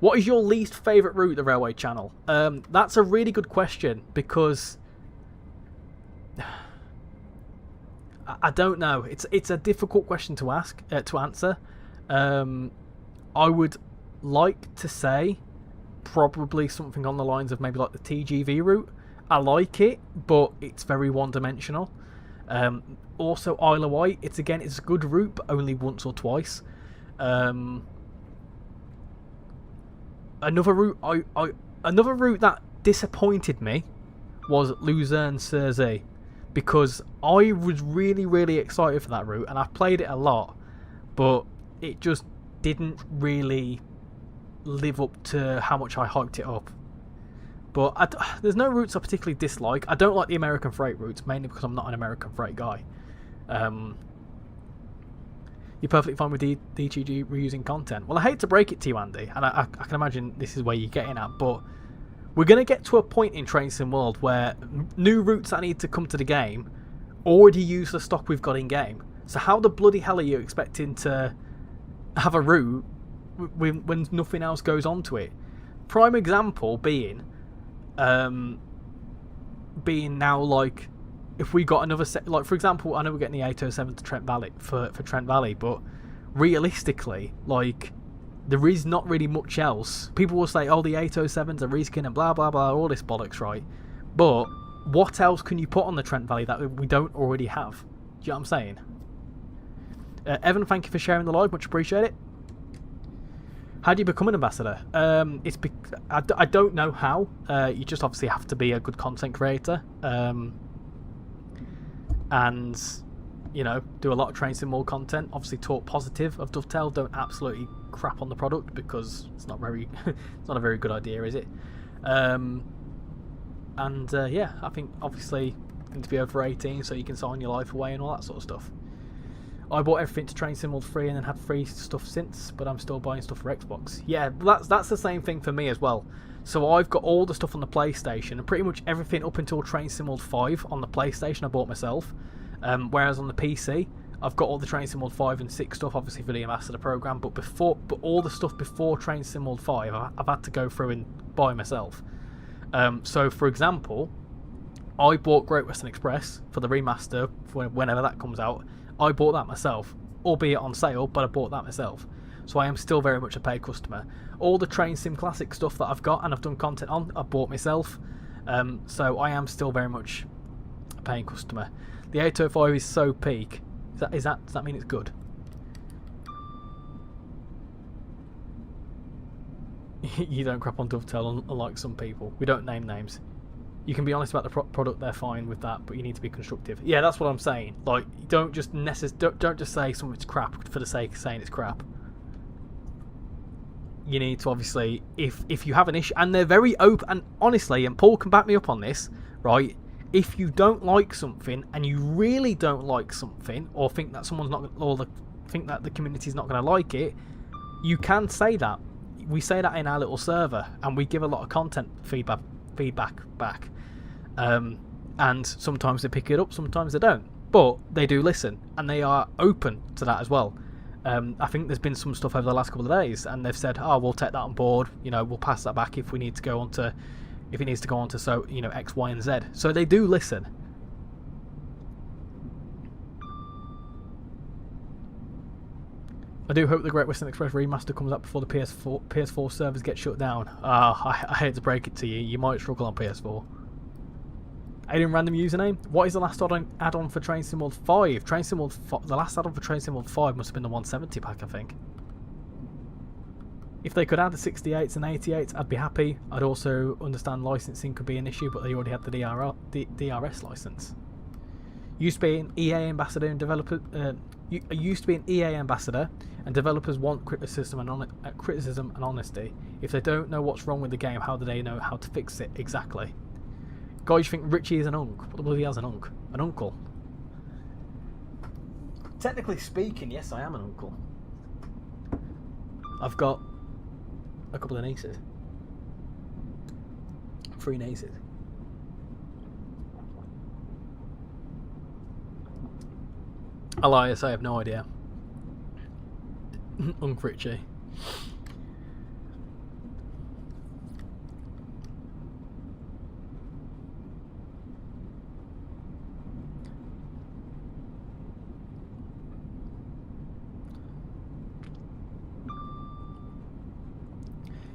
What is your least favourite route, the Railway Channel? That's a really good question, because I don't know. It's a difficult question to answer. I would like to say probably something on the lines of maybe like the TGV route. I like it, but it's very one-dimensional. Also, Isle of Wight. It's a good route, but only once or twice. Another route that disappointed me was Luzerne-Cersei, because I was really excited for that route, and I've played it a lot, but it just didn't really live up to how much I hyped it up. But there's no routes I particularly dislike. I don't like the American freight routes, mainly because I'm not an American freight guy. You're perfectly fine with DTG reusing content. Well, I hate to break it to you, Andy, and I can imagine this is where you're getting at, but we're going to get to a point in Train Sim World where new routes that need to come to the game already use the stock we've got in game. So how the bloody hell are you expecting to have a route when nothing else goes onto it? Prime example being now, like, if we got another set, like for example, I know we're getting the 807 to Trent Valley for Trent Valley, but realistically, like, there is not really much else. People will say, oh, the 807s are reskin and blah blah blah, all this bollocks, right? But what else can you put on the Trent Valley that we don't already have? Do you know what I'm saying? Evan, thank you for sharing the live, much appreciate it. How do you become an ambassador? I don't know how. You just obviously have to be a good content creator. And, you know, do a lot of Train Sim World content. Obviously talk positive of Dovetail. Don't absolutely crap on the product, because it's not it's not a very good idea, is it? Yeah, I think obviously you need to be over 18 so you can sign your life away and all that sort of stuff. I bought everything to Train Sim World free and then had free stuff since, but I'm still buying stuff for Xbox. Yeah, that's the same thing for me as well. So I've got all the stuff on the PlayStation, and pretty much everything up until Train Sim World 5 on the PlayStation I bought myself. Whereas on the PC, I've got all the Train Sim World 5 and 6 stuff, obviously for the Ambassador program. But all the stuff before Train Sim World 5, I've had to go through and buy myself. So for example, I bought Great Western Express for the remaster whenever that comes out. I bought that myself, albeit on sale, but I bought that myself. So I am still very much a paid customer. All the Train Sim Classic stuff that I've got and I've done content on, I bought myself. So I am still very much a paying customer. The 805 is so peak. Does that mean it's good? You don't crap on Dovetail, unlike some people. We don't name names. You can be honest about the product, they're fine with that, but you need to be constructive. Yeah, that's what I'm saying. Like, don't just say something's crap for the sake of saying it's crap. You need to obviously, if you have an issue, and they're very open, and honestly, and Paul can back me up on this, right? If you don't like something, and you really don't like something, or think that someone's not, think that the community's not going to like it, you can say that. We say that in our little server, and we give a lot of content feedback back. And sometimes they pick it up, sometimes they don't. But they do listen, and they are open to that as well. I think there's been some stuff over the last couple of days, and they've said, oh, we'll take that on board, you know, we'll pass that back if we need to go on to, if it needs to go on to, so, you know, X, Y, and Z. So they do listen. I do hope the Great Western Express remaster comes out before the PS4 servers get shut down. I hate to break it to you, you might struggle on PS4. Alien random username. What is the last add-on for Train Sim World 5? Train Sim World the last add-on for Train Sim World 5 must have been the 170 pack, I think. If they could add the 68s and 88s, I'd be happy. I'd also understand licensing could be an issue, but they already had the DRS license. Used to be an EA ambassador and developer. Used to be an EA ambassador, and developers want criticism and honesty. If they don't know what's wrong with the game, how do they know how to fix it exactly? Guys, you think Richie is an unk? What the bloody has an unk? An uncle? Technically speaking, yes, I am an uncle. I've got a couple of nieces. 3 nieces. Elias, I have no idea. Unc Richie.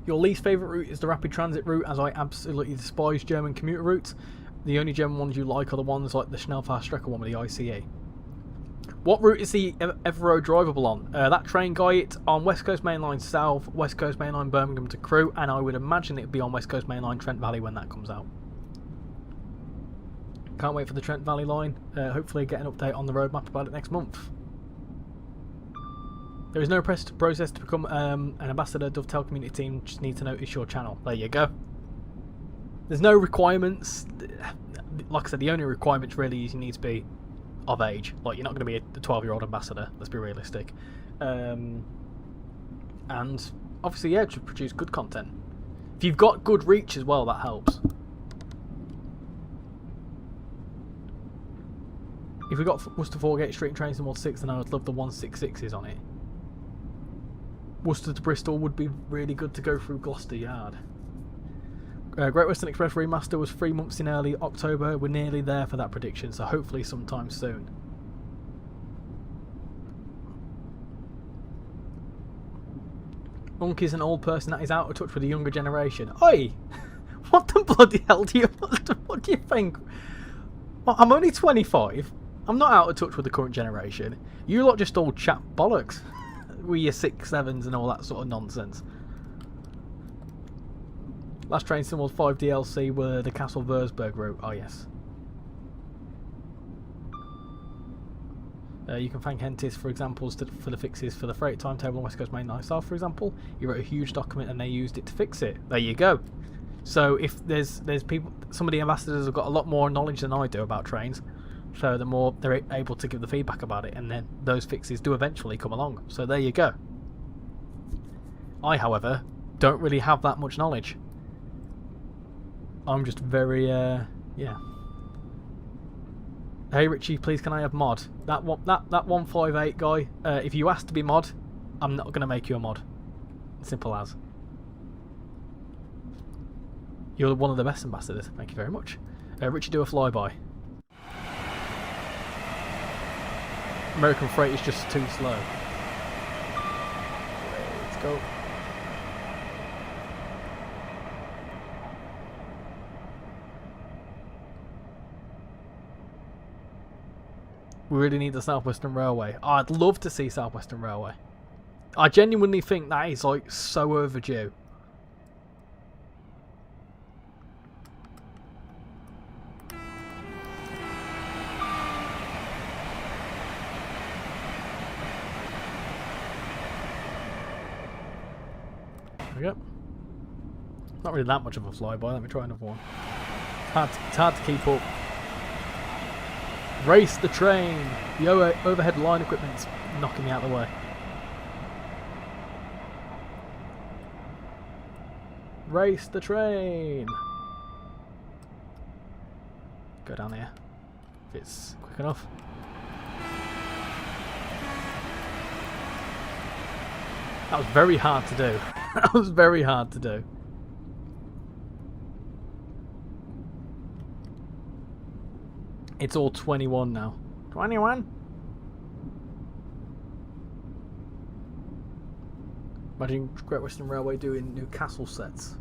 Your least favourite route is the rapid transit route, as I absolutely despise German commuter routes. The only German ones you like are the ones like the Schnellfahrstrecke one with the ICE. What route is the Evero drivable on? That train guy, it's on West Coast Main Line South, West Coast Main Line Birmingham to Crewe, and I would imagine it would be on West Coast Main Line Trent Valley when that comes out. Can't wait for the Trent Valley line. Hopefully get an update on the roadmap about it next month. There is no process to become an ambassador. Dovetail community team just need to notice your channel. There you go. There's no requirements. Like I said, the only requirements really is you need to be of age. Like, you're not going to be a 12-year-old ambassador. Let's be realistic. And obviously, yeah, to produce good content. If you've got good reach as well, that helps. If we got Worcester Foregate Street Trains in World 6, then I would love the 166s on it. Worcester to Bristol would be really good to go through Gloucester Yard. Great Western Express Remaster was 3 months in early October. We're nearly there for that prediction, so hopefully sometime soon. Unk is an old person that is out of touch with the younger generation. Oi! What the bloody hell do you... What do you think? Well, I'm only 25. I'm not out of touch with the current generation. You lot just all chat bollocks. With your 6, 7s and all that sort of nonsense. Last Train Sim World 5 DLC were the Castle Würzburg route. Oh yes. You can thank Hentis for examples for the fixes for the freight timetable on West Coast Main Line South, for example. You wrote a huge document and they used it to fix it. There you go. So if there's people, some of the ambassadors have got a lot more knowledge than I do about trains. So the more they're able to give the feedback about it, and then those fixes do eventually come along. So there you go. I, however, don't really have that much knowledge. I'm just very, yeah. Hey Richie, please can I have mod? That 158 guy, if you ask to be mod, I'm not going to make you a mod. Simple as. You're one of the best ambassadors. Thank you very much. Richie, do a flyby. American freight is just too slow. Let's go. We really need the South Western Railway. Oh, I'd love to see South Western Railway. I genuinely think that is like so overdue. There we go. Not really that much of a flyby. Let me try another one. It's hard to keep up. Race the train! The overhead line equipment's knocking me out of the way. Race the train! Go down here. If it's quick enough. That was very hard to do. That was very hard to do. It's all 21 now. 21? Imagine Great Western Railway doing Newcastle sets.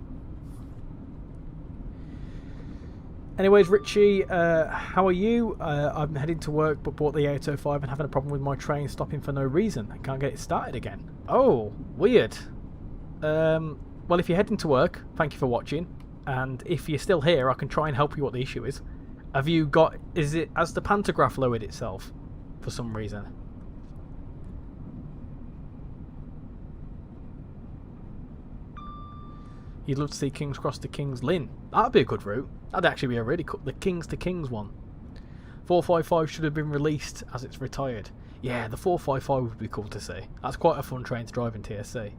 Anyways, Richie, how are you? I'm heading to work but bought the 805 and having a problem with my train stopping for no reason. I can't get it started again. Oh, weird. Well, if you're heading to work, thank you for watching. And if you're still here, I can try and help you what the issue is. Has the pantograph lowered itself for some reason? You'd love to see King's Cross to King's Lynn. That'd be a good route. That'd actually be a really cool... The Kings to Kings one. 455 should have been released as it's retired. Yeah, the 455 would be cool to see. That's quite a fun train to drive in TSC.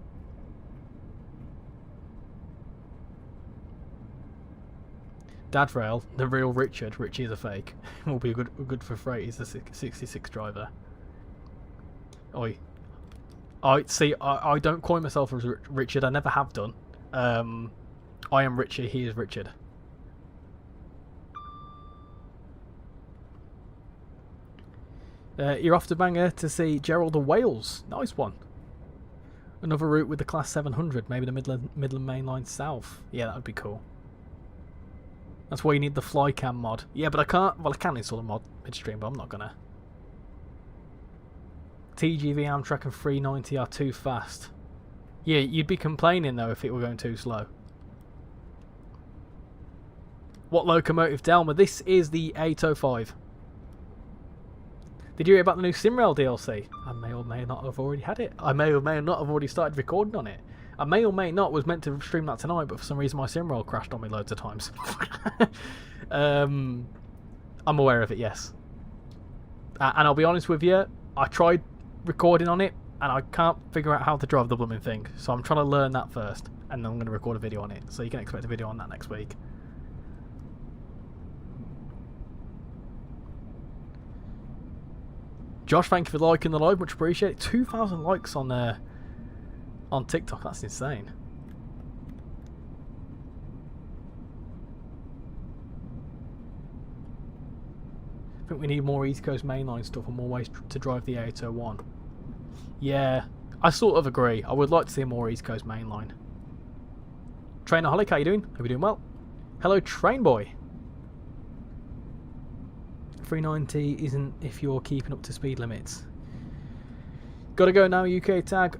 Dad Rail, the real Richard. Richie is a fake. Will be good for freight. He's the 66 driver. Oi. I don't coin myself as Richard. I never have done. I am Richie, he is Richard. You're off to Bangor to see Gerald of Wales. Nice one. Another route with the Class 700, maybe the Midland Main Line South. Yeah, that would be cool. That's why you need the Flycam mod. Yeah, but I can't... Well, I can install a mod midstream, but I'm not gonna. TGV Amtrak and 390 are too fast. Yeah, you'd be complaining though if it were going too slow. What locomotive, Delma? This is the 805. Did you hear about the new SimRail DLC? I may or may not have already had it. I may or may not have already started recording on it. I may or may not was meant to stream that tonight, but for some reason my SimRail crashed on me loads of times. I'm aware of it, yes. And I'll be honest with you, I tried recording on it, and I can't figure out how to drive the blooming thing. So I'm trying to learn that first, and then I'm going to record a video on it. So you can expect a video on that next week. Josh, thank you for liking the live, much appreciated. 2,000 likes on TikTok, that's insane. I think we need more East Coast mainline stuff and more ways to drive the 801. Yeah, I sort of agree. I would like to see more East Coast mainline. Trainaholic, how you doing? Hope you're doing well. Hello, Train Boy. 390 isn't if you're keeping up to speed limits. Gotta go now, UK Tag.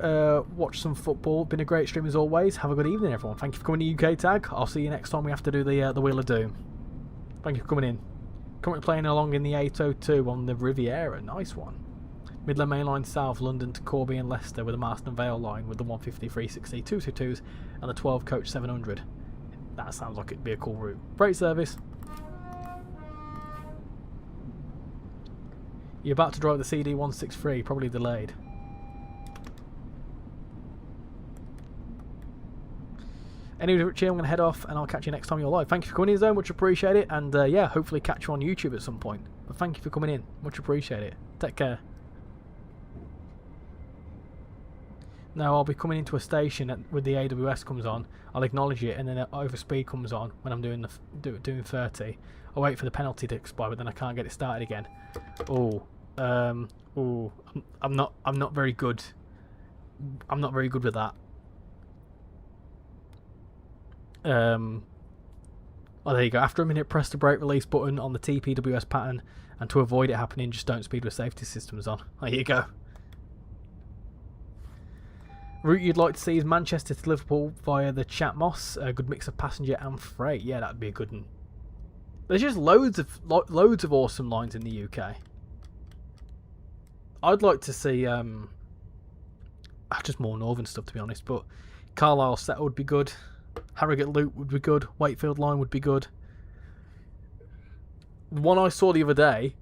Watch some football. Been a great stream as always. Have a good evening, everyone. Thank you for coming to UK Tag. I'll see you next time we have to do the Wheel of Doom. Thank you for coming in. Currently playing along in the 802 on the Riviera. Nice one. Midland Main Line South, London to Corby and Leicester with the Marston Vale line with the 150, 360, 222s and the 12 coach 700. That sounds like it'd be a cool route. Great service. You're about to drive the CD163, probably delayed. Anyway, Richie, I'm going to head off and I'll catch you next time you're live. Thank you for coming in, Zone. Much appreciate it. And yeah, hopefully catch you on YouTube at some point. But thank you for coming in. Much appreciate it. Take care. Now, I'll be coming into a station with the AWS comes on. I'll acknowledge it and then overspeed comes on when I'm doing doing 30. I'll wait for the penalty to expire, but then I can't get it started again. Oh, I'm not very good. I'm not very good with that. Oh, there you go. After a minute, press the brake release button on the TPWS pattern, and to avoid it happening, just don't speed with safety systems on. There you go. Route you'd like to see is Manchester to Liverpool via the Chat Moss. A good mix of passenger and freight. Yeah, that'd be a good one. There's just loads of awesome lines in the UK. I'd like to see just more northern stuff, to be honest. But Carlisle Set would be good. Harrogate Loop would be good. Wakefield Line would be good. The one I saw the other day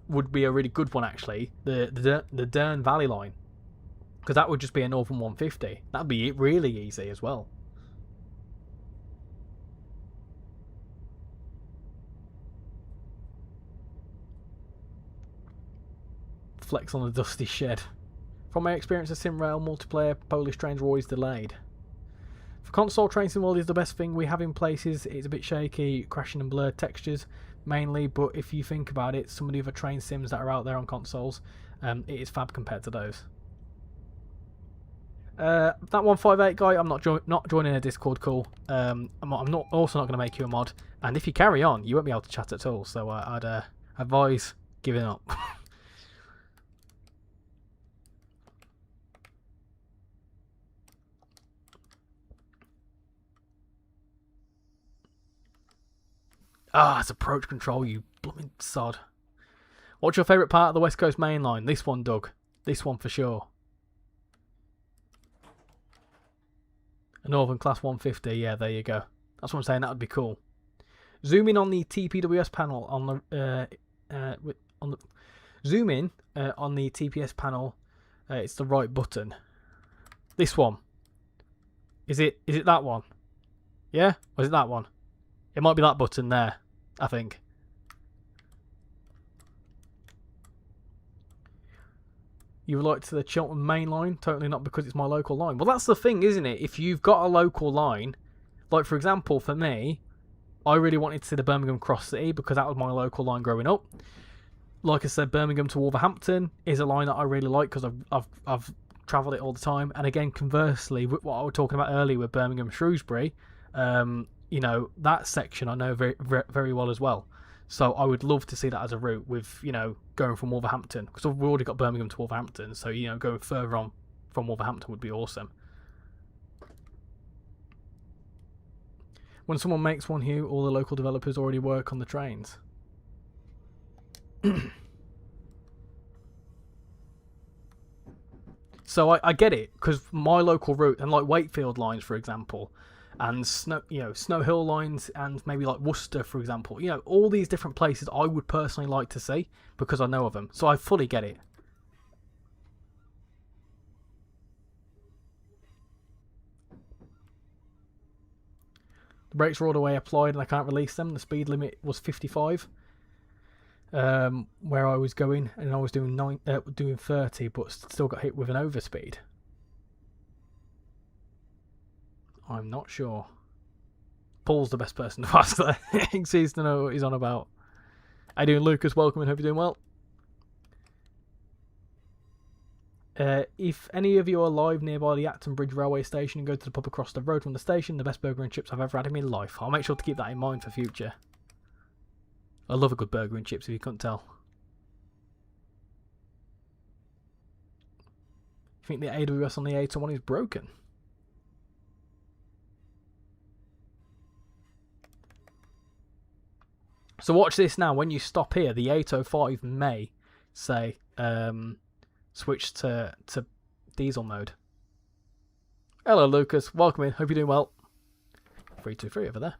would be a really good one, actually. The Dearne Valley Line. Because that would just be a Northern 150. That'd be really easy as well. Flex on the dusty shed. From my experience of SimRail multiplayer, Polish trains are always delayed. For console, train sim world is the best thing we have in places. It's a bit shaky, crashing and blurred textures mainly, but if you think about it, some of the other train sims that are out there on consoles, it is fab compared to those. That 158 guy, I'm not joining a Discord call. I'm not also not going to make you a mod, and if you carry on, you won't be able to chat at all. So I'd advise giving up. Ah, it's approach control, you blooming sod. What's your favourite part of the West Coast Main Line? This one, Doug. This one for sure. A Northern Class 150, yeah, there you go. That's what I'm saying, that would be cool. Zoom in on the TPWS panel on the zoom in on the TPS panel. It's the right button. This one. Is it that one? Yeah? Or is it that one? It might be that button there, I think. You relate to the Cheltenham main line? Totally not, because it's my local line. Well, that's the thing, isn't it? If you've got a local line, like for example, for me, I really wanted to see the Birmingham Cross City because that was my local line growing up. Like I said, Birmingham to Wolverhampton is a line that I really like because I've travelled it all the time. And again, conversely, with what I was talking about earlier with Birmingham Shrewsbury, you know, that section I know very, very, very well as well. So I would love to see that as a route with, you know, going from Wolverhampton. Because we've already got Birmingham to Wolverhampton. So, you know, going further on from Wolverhampton would be awesome. When someone makes one, Hugh, all the local developers already work on the trains. So I get it, because my local route, and like Wakefield lines, for example, and Snow Hill lines, and maybe like Worcester, for example, you know, all these different places I would personally like to see because I know of them. So I fully get it. The brakes were all the way applied and I can't release them. The speed limit was 55 where I was going, and I was doing 30, but still got hit with an overspeed. I'm not sure. Paul's the best person to ask that. He seems to know what he's on about. How you doing, Lucas? Welcome and hope you're doing well. If any of you are live nearby the Acton Bridge railway station and go to the pub across the road from the station, the best burger and chips I've ever had in my life. I'll make sure to keep that in mind for future. I love a good burger and chips if you couldn't tell. You think the AWS on the 801 is broken? So watch this now. When you stop here, the 805 may say switch to diesel mode. Hello, Lucas. Welcome in. Hope you're doing well. 323 over there.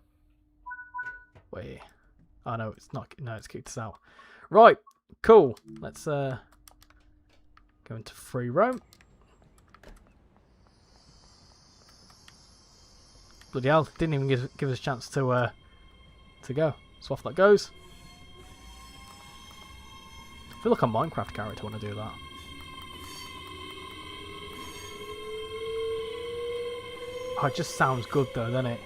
Wait. Oh no, it's not. No, it's kicked us out. Right. Cool. Let's go into free roam. Bloody hell! Didn't even give us a chance to go. So off that goes. I feel like a Minecraft character when I do that. Oh, it just sounds good though, doesn't it?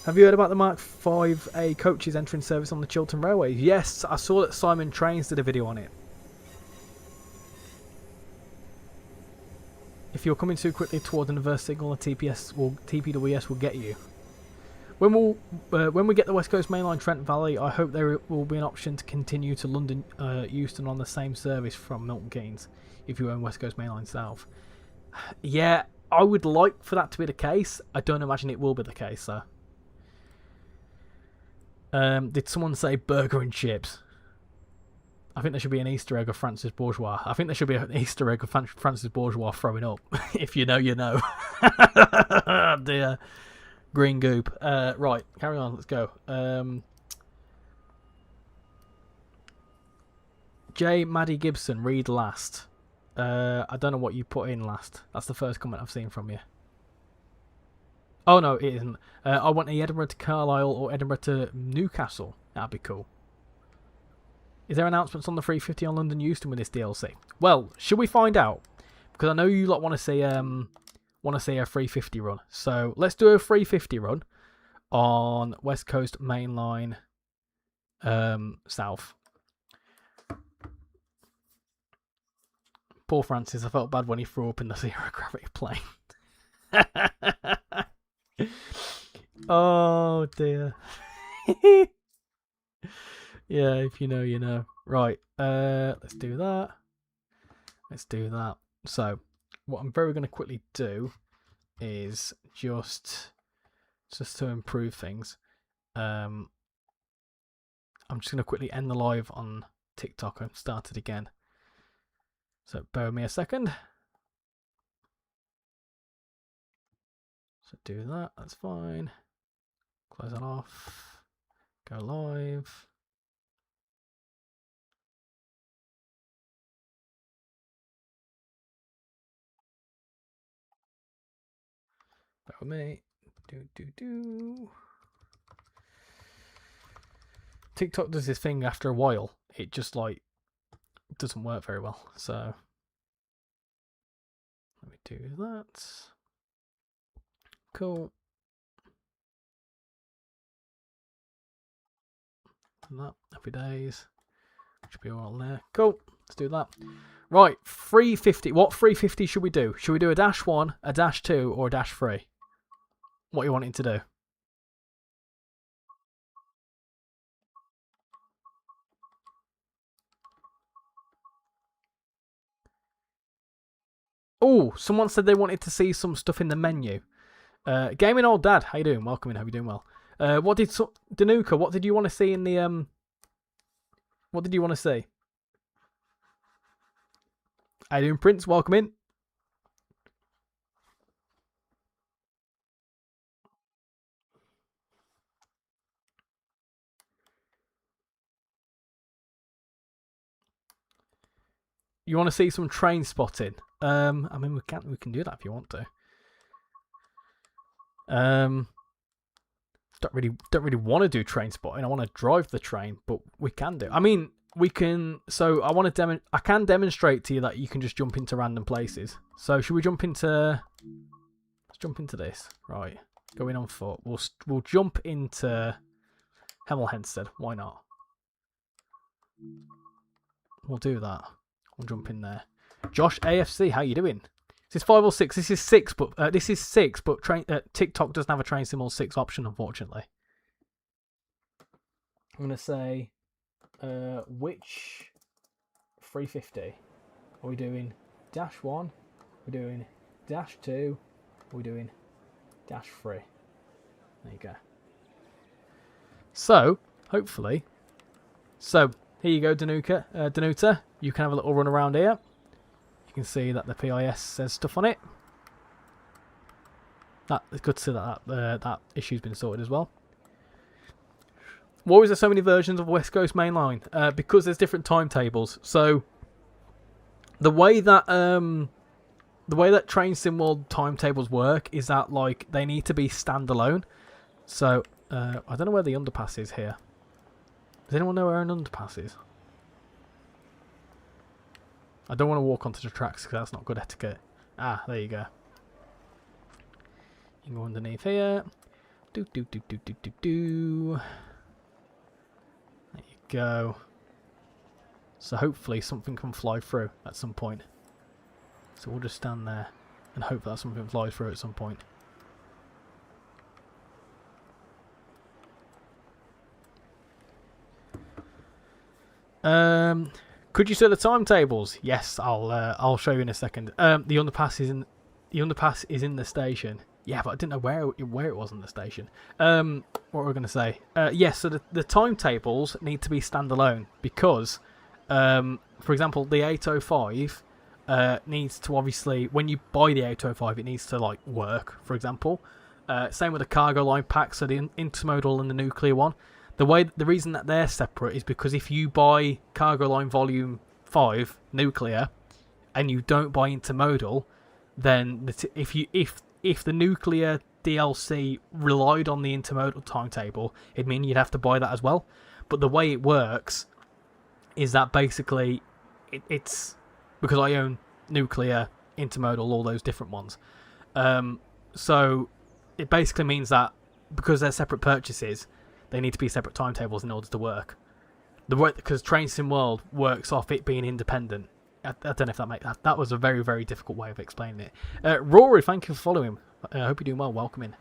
Have you heard about the Mark 5A coaches entering service on the Chiltern Railway? Yes, I saw that Simon Trains did a video on it. If you're coming too quickly towards an inverse signal, a TPWS will get you. When we get the West Coast Mainline Trent Valley, I hope there will be an option to continue to London Euston on the same service from Milton Keynes if you own West Coast Mainline South. Yeah, I would like for that to be the case. I don't imagine it will be the case, though. Did someone say burger and chips? I think there should be an Easter egg of Francis Bourgeois. I think there should be an Easter egg of Francis Bourgeois throwing up. If you know, you know. Dear. Green goop. Right, carry on. Let's go. J. Maddie Gibson, read last. I don't know what you put in last. That's the first comment I've seen from you. Oh, no, it isn't. I want a Edinburgh to Carlisle or Edinburgh to Newcastle. That'd be cool. Is there announcements on the 350 on London Euston with this DLC? Well, should we find out? Because I know you lot want to see want to see a 350 run. So let's do a 350 run on West Coast Main Line South. Poor Francis, I felt bad when he threw up in the zero gravity plane. Oh dear. Yeah, if you know, you know. Right, let's do that. Let's do that. So, what I'm very going to quickly do is just to improve things. I'm just going to quickly end the live on TikTok and start it again. So, bear with me a second. So, do that. That's fine. Close it off. Go live. Bear with me. TikTok does this thing after a while. It just like doesn't work very well. So let me do that. Cool. And that happy days. Should be all there. Cool. Let's do that. Right, 350. What 350 should we do? Should we do a -1, a -2, or a -3? What are you wanting to do? Oh, someone said they wanted to see some stuff in the menu. Gaming Old Dad, how you doing? Welcome in. Hope you're doing well. What did Danuka? What did you want to see in the What did you want to see? How you doing, Prince? Welcome in. You want to see some train spotting? I mean, we can do that if you want to. Don't really want to do train spotting. I want to drive the train, but we can do. I mean, we can. So I want to I can demonstrate to you that you can just jump into random places. So should we jump into? Let's jump into this. Right, going on foot. We'll jump into Hemel Hempstead. Why not? We'll do that. We'll jump in there. Josh AFC, how you doing? Is this 5 or 6? This is 6, but TikTok doesn't have a train sim or 6 option, unfortunately. I'm gonna say, which 350 are we doing? -1? We're doing -2? We're doing -3? There you go. So hopefully, here you go, Danuta. You can have a little run around here. You can see that the PIS says stuff on it. It's good to see that issue's been sorted as well. Why is there so many versions of West Coast Main Line? Because there's different timetables. So the way that Train Sim World timetables work is that like they need to be standalone. So I don't know where the underpass is here. Does anyone know where an underpass is? I don't want to walk onto the tracks because that's not good etiquette. Ah, there you go. You can go underneath here. There you go. So hopefully something can fly through at some point. So we'll just stand there and hope that something flies through at some point. Could you see the timetables? Yes, I'll show you in a second. The underpass is in the station. Yeah, but I didn't know where it was in the station. What were we going to say? Yes, so the timetables need to be standalone because, for example, the 805 needs to obviously, when you buy the 805, it needs to like work. For example, same with the cargo line pack. So the intermodal and the nuclear one. The reason that they're separate is because if you buy Cargo Line Volume 5 nuclear and you don't buy intermodal, then if the nuclear DLC relied on the intermodal timetable, it'd mean you'd have to buy that as well. But the way it works is that basically it's because I own nuclear, intermodal, all those different ones. So it basically means that because they're separate purchases, they need to be separate timetables in order to work. Because Train Sim World works off it being independent. I don't know if that makes that was a very, very difficult way of explaining it. Rory, thank you for following. I hope you're doing well. Welcome in.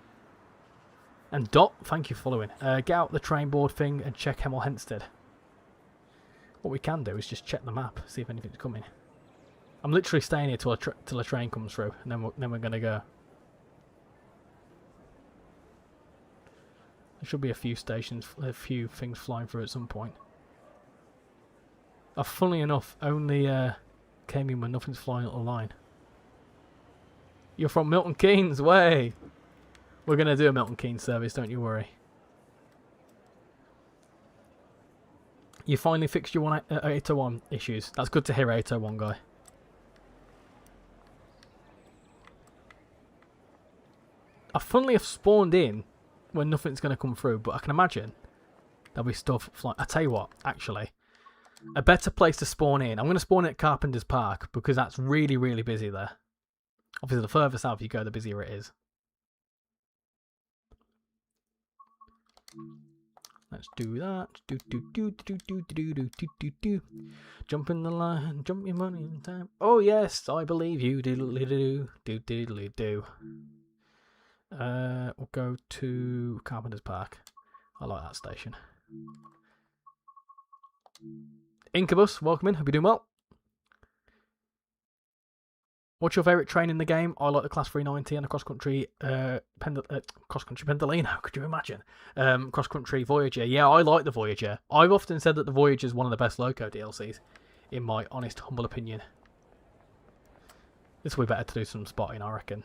And Dot, thank you for following. Get out the train board thing and check Hemel Hempstead. What we can do is just check the map, see if anything's coming. I'm literally staying here till a train comes through, and then we're gonna go. There should be a few things flying through at some point. Funnily enough, only came in when nothing's flying up the line. You're from Milton Keynes, way. We're gonna do a Milton Keynes service, don't you worry. You finally fixed your 801 issues. That's good to hear, 801 guy. I funnily have spawned in when nothing's going to come through, but I can imagine there'll be stuff flying. I tell you what, actually, a better place to spawn in. I'm going to spawn in at Carpenter's Park because that's really, really busy there. Obviously, the further south you go, the busier it is. Let's do that. Do. Jump in the line, jump your money in time. Oh yes, I believe you. Do. We'll go to Carpenter's Park. I like that station. Incubus, welcome in. Hope you're doing well. What's your favourite train in the game? I like the Class 390 and the cross-country cross-country Pendolino. Could you imagine? Cross-country Voyager. Yeah, I like the Voyager. I've often said that the Voyager is one of the best Loco DLCs, in my honest, humble opinion. This will be better to do some spotting, I reckon.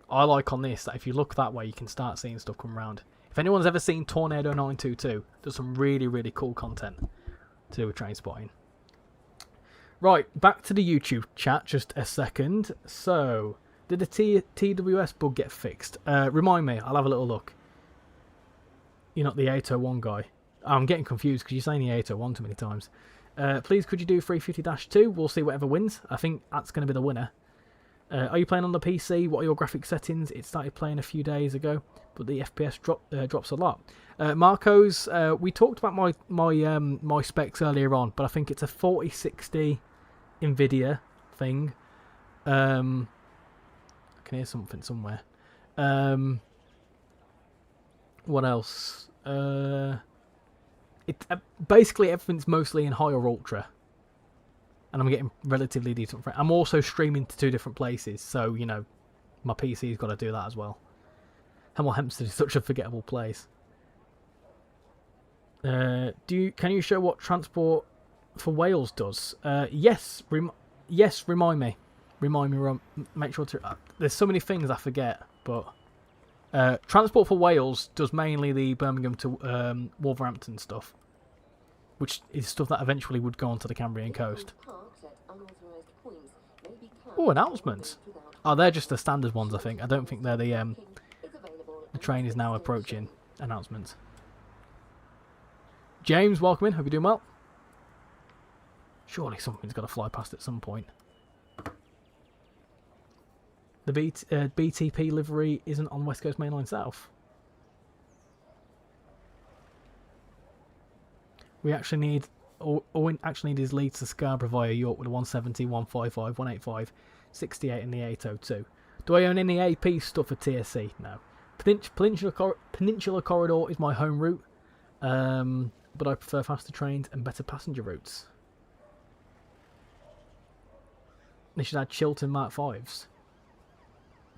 I like on this that if you look that way, you can start seeing stuff come around. If anyone's ever seen Tornado 922, there's some really, really cool content to do with train spotting. Right, back to the YouTube chat, just a second. So, did the TWS bug get fixed? Remind me, I'll have a little look. You're not the 801 guy. I'm getting confused because you're saying the 801 too many times. Please, could you do 350-2? We'll see whatever wins. I think that's going to be the winner. Are you playing on the PC? What are your graphic settings? It started playing a few days ago, but the FPS drops a lot. Marco's, we talked about my specs earlier on, but I think it's a 4060 Nvidia thing. I can hear something somewhere. What else? Basically everything's mostly in high or ultra, and I'm getting relatively decent. I'm also streaming to 2 different places, so you know my PC's got to do that as well. Hemel Hempstead is such a forgettable place. Can you show what Transport for Wales does? Yes. Remind me. Make sure to. There's so many things I forget, but Transport for Wales does mainly the Birmingham to Wolverhampton stuff, which is stuff that eventually would go onto the Cambrian coast. Oh, announcements. Oh, they're just the standard ones, I think. I don't think they're the train is now approaching announcements. James, welcome in. Hope you're doing well. Surely something's got to fly past at some point. The BTP livery isn't on West Coast Mainline South. We actually need, all we actually need is Leeds to Scarborough via York with a 170, 155, 185, 68 and the 802. Do I own any AP stuff for TSC? No. Peninsula Corridor is my home route, but I prefer faster trains and better passenger routes. They should add Chiltern Mark 5s.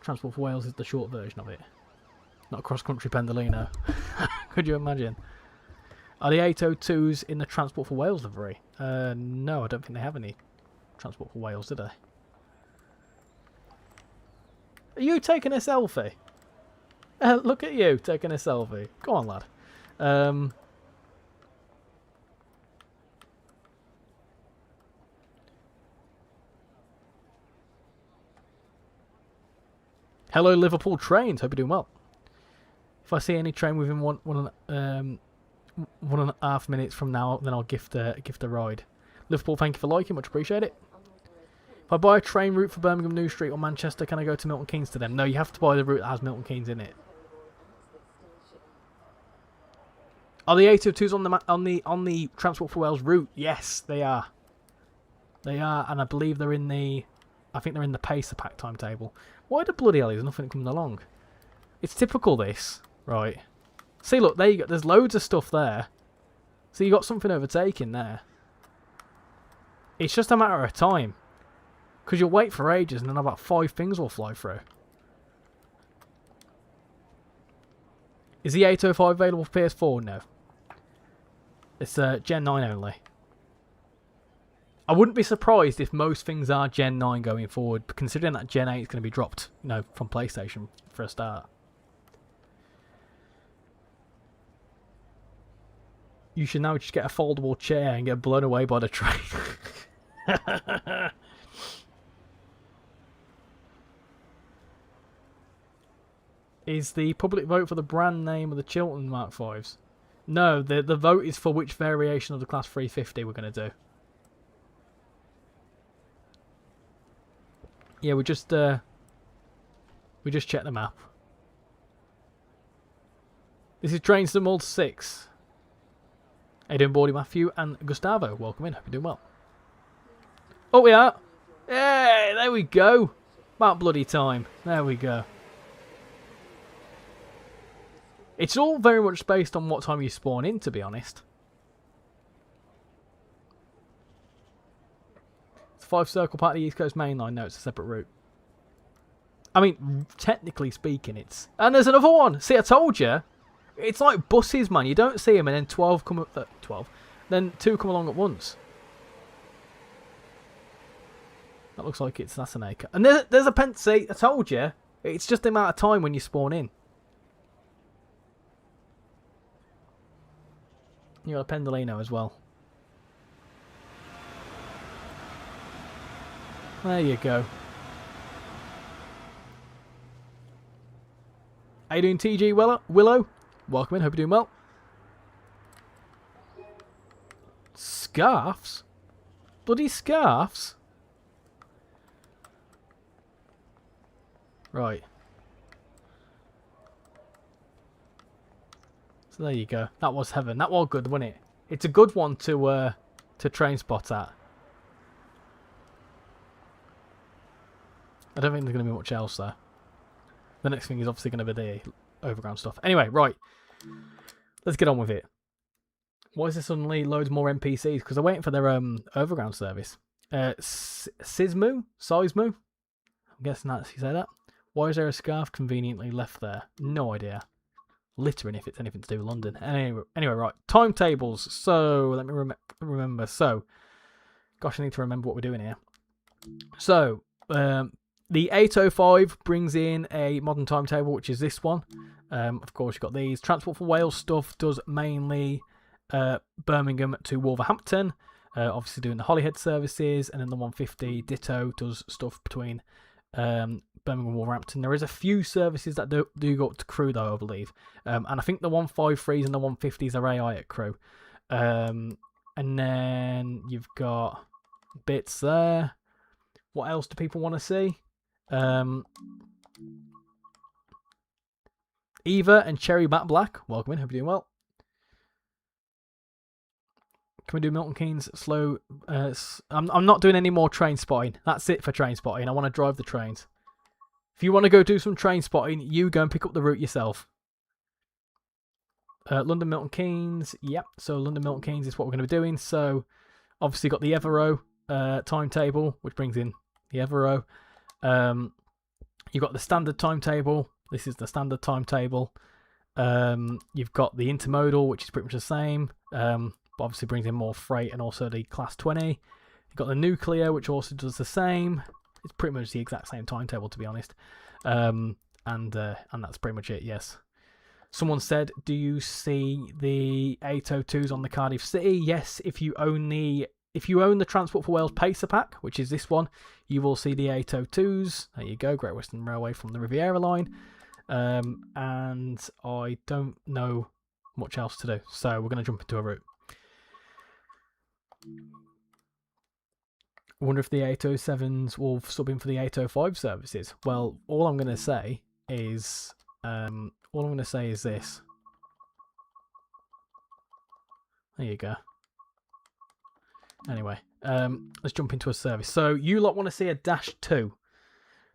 Transport for Wales is the short version of it. Not cross-country Pendolino. Could you imagine? Are the 802s in the Transport for Wales livery? No, I don't think they have any Transport for Wales, do they? Are you taking a selfie? Look at you taking a selfie. Go on, lad. Hello, Liverpool trains. Hope you're doing well. If I see any train within 1.5 minutes from now, then I'll gift a ride. Liverpool, thank you for liking. Much appreciate it. If I buy a train route for Birmingham New Street or Manchester, can I go to Milton Keynes to them? No, you have to buy the route that has Milton Keynes in it. Are the 802s on the Transport for Wales route? Yes, they are. They are, and I believe they're in the... I think they're in the Pacer Pack timetable. Why the bloody hell is nothing coming along? It's typical, this. Right. See, look, there you go. There's loads of stuff there. So you got something overtaking there. It's just a matter of time. Because you'll wait for ages and then about 5 things will fly through. Is the 805 available for PS4? No. It's Gen 9 only. I wouldn't be surprised if most things are Gen 9 going forward, considering that Gen 8 is going to be dropped, you know, from PlayStation for a start. You should now just get a foldable chair and get blown away by the train. Is the public vote for the brand name of the Chiltern Mark 5s? No, the vote is for which variation of the Class 350 we're going to do. Yeah, we just checked the map. This is Trains to Malta 6. How you doing, Bordy, Matthew and Gustavo? Welcome in. Hope you're doing well. Oh, we are. Hey, there we go. About bloody time. There we go. It's all very much based on what time you spawn in, to be honest. It's 5 Circle part of the East Coast Main Line. No, it's a separate route. I mean, technically speaking, it's... And there's another one! See, I told you! It's like buses, man. You don't see them and then 12 come up... 12. Then 2 come along at once. That looks like that's an acre. And there's a pen... See, I told you. It's just the amount of time when you spawn in. You got a Pendolino as well. There you go. How you doing, TG Willow? Welcome in, hope you're doing well. Scarfs? Bloody scarfs? Right. So there you go. That was heaven. That was good, wasn't it? It's a good one to train spot at. I don't think there's going to be much else there. The next thing is obviously going to be the overground stuff. Anyway, right. Let's get on with it. Why is there suddenly loads more NPCs? Because they're waiting for their overground service. Sizmu? I'm guessing that's how you say that. Why is there a scarf conveniently left there? No idea. Littering if it's anything to do with London. Anyway, right. Timetables. So, let me remember. So, gosh, I need to remember what we're doing here. So, the 805 brings in a modern timetable, which is this one. Of course, you've got these. Transport for Wales stuff does mainly Birmingham to Wolverhampton. Obviously doing the Holyhead services. And then the 150 ditto does stuff between Birmingham and Wolverhampton. There is a few services that do go up to Crewe, though, I believe. And I think the 153s and the 150s are AI at Crewe. And then you've got bits there. What else do people want to see? Eva and Cherry Matte Black, welcome in, hope you're doing well. Can we do Milton Keynes slow? I'm not doing any more train spotting. That's it for train spotting. I want to drive the trains. If you want to go do some train spotting, you go and pick up the route yourself. London Milton Keynes, yep. So London Milton Keynes is what we're going to be doing. So obviously got the Evero timetable, which brings in the Evero. You've got the standard timetable. This is the standard timetable. You've got the intermodal, which is pretty much the same, but obviously brings in more freight and also the Class 20. You've got the nuclear, which also does the same. It's pretty much the exact same timetable, to be honest. And that's pretty much it. Yes. Someone said, "Do you see the 802s on the Cardiff City?" Yes. If you own the Transport for Wales Pacer Pack, which is this one, you will see the 802s. There you go, Great Western Railway from the Riviera line. And I don't know much else to do, so we're going to jump into a route. wonder if the 807s will sub in for the 805 services. Well, all I'm going to say is this. There you go. Anyway, let's jump into a service. So you lot want to see a Dash 2.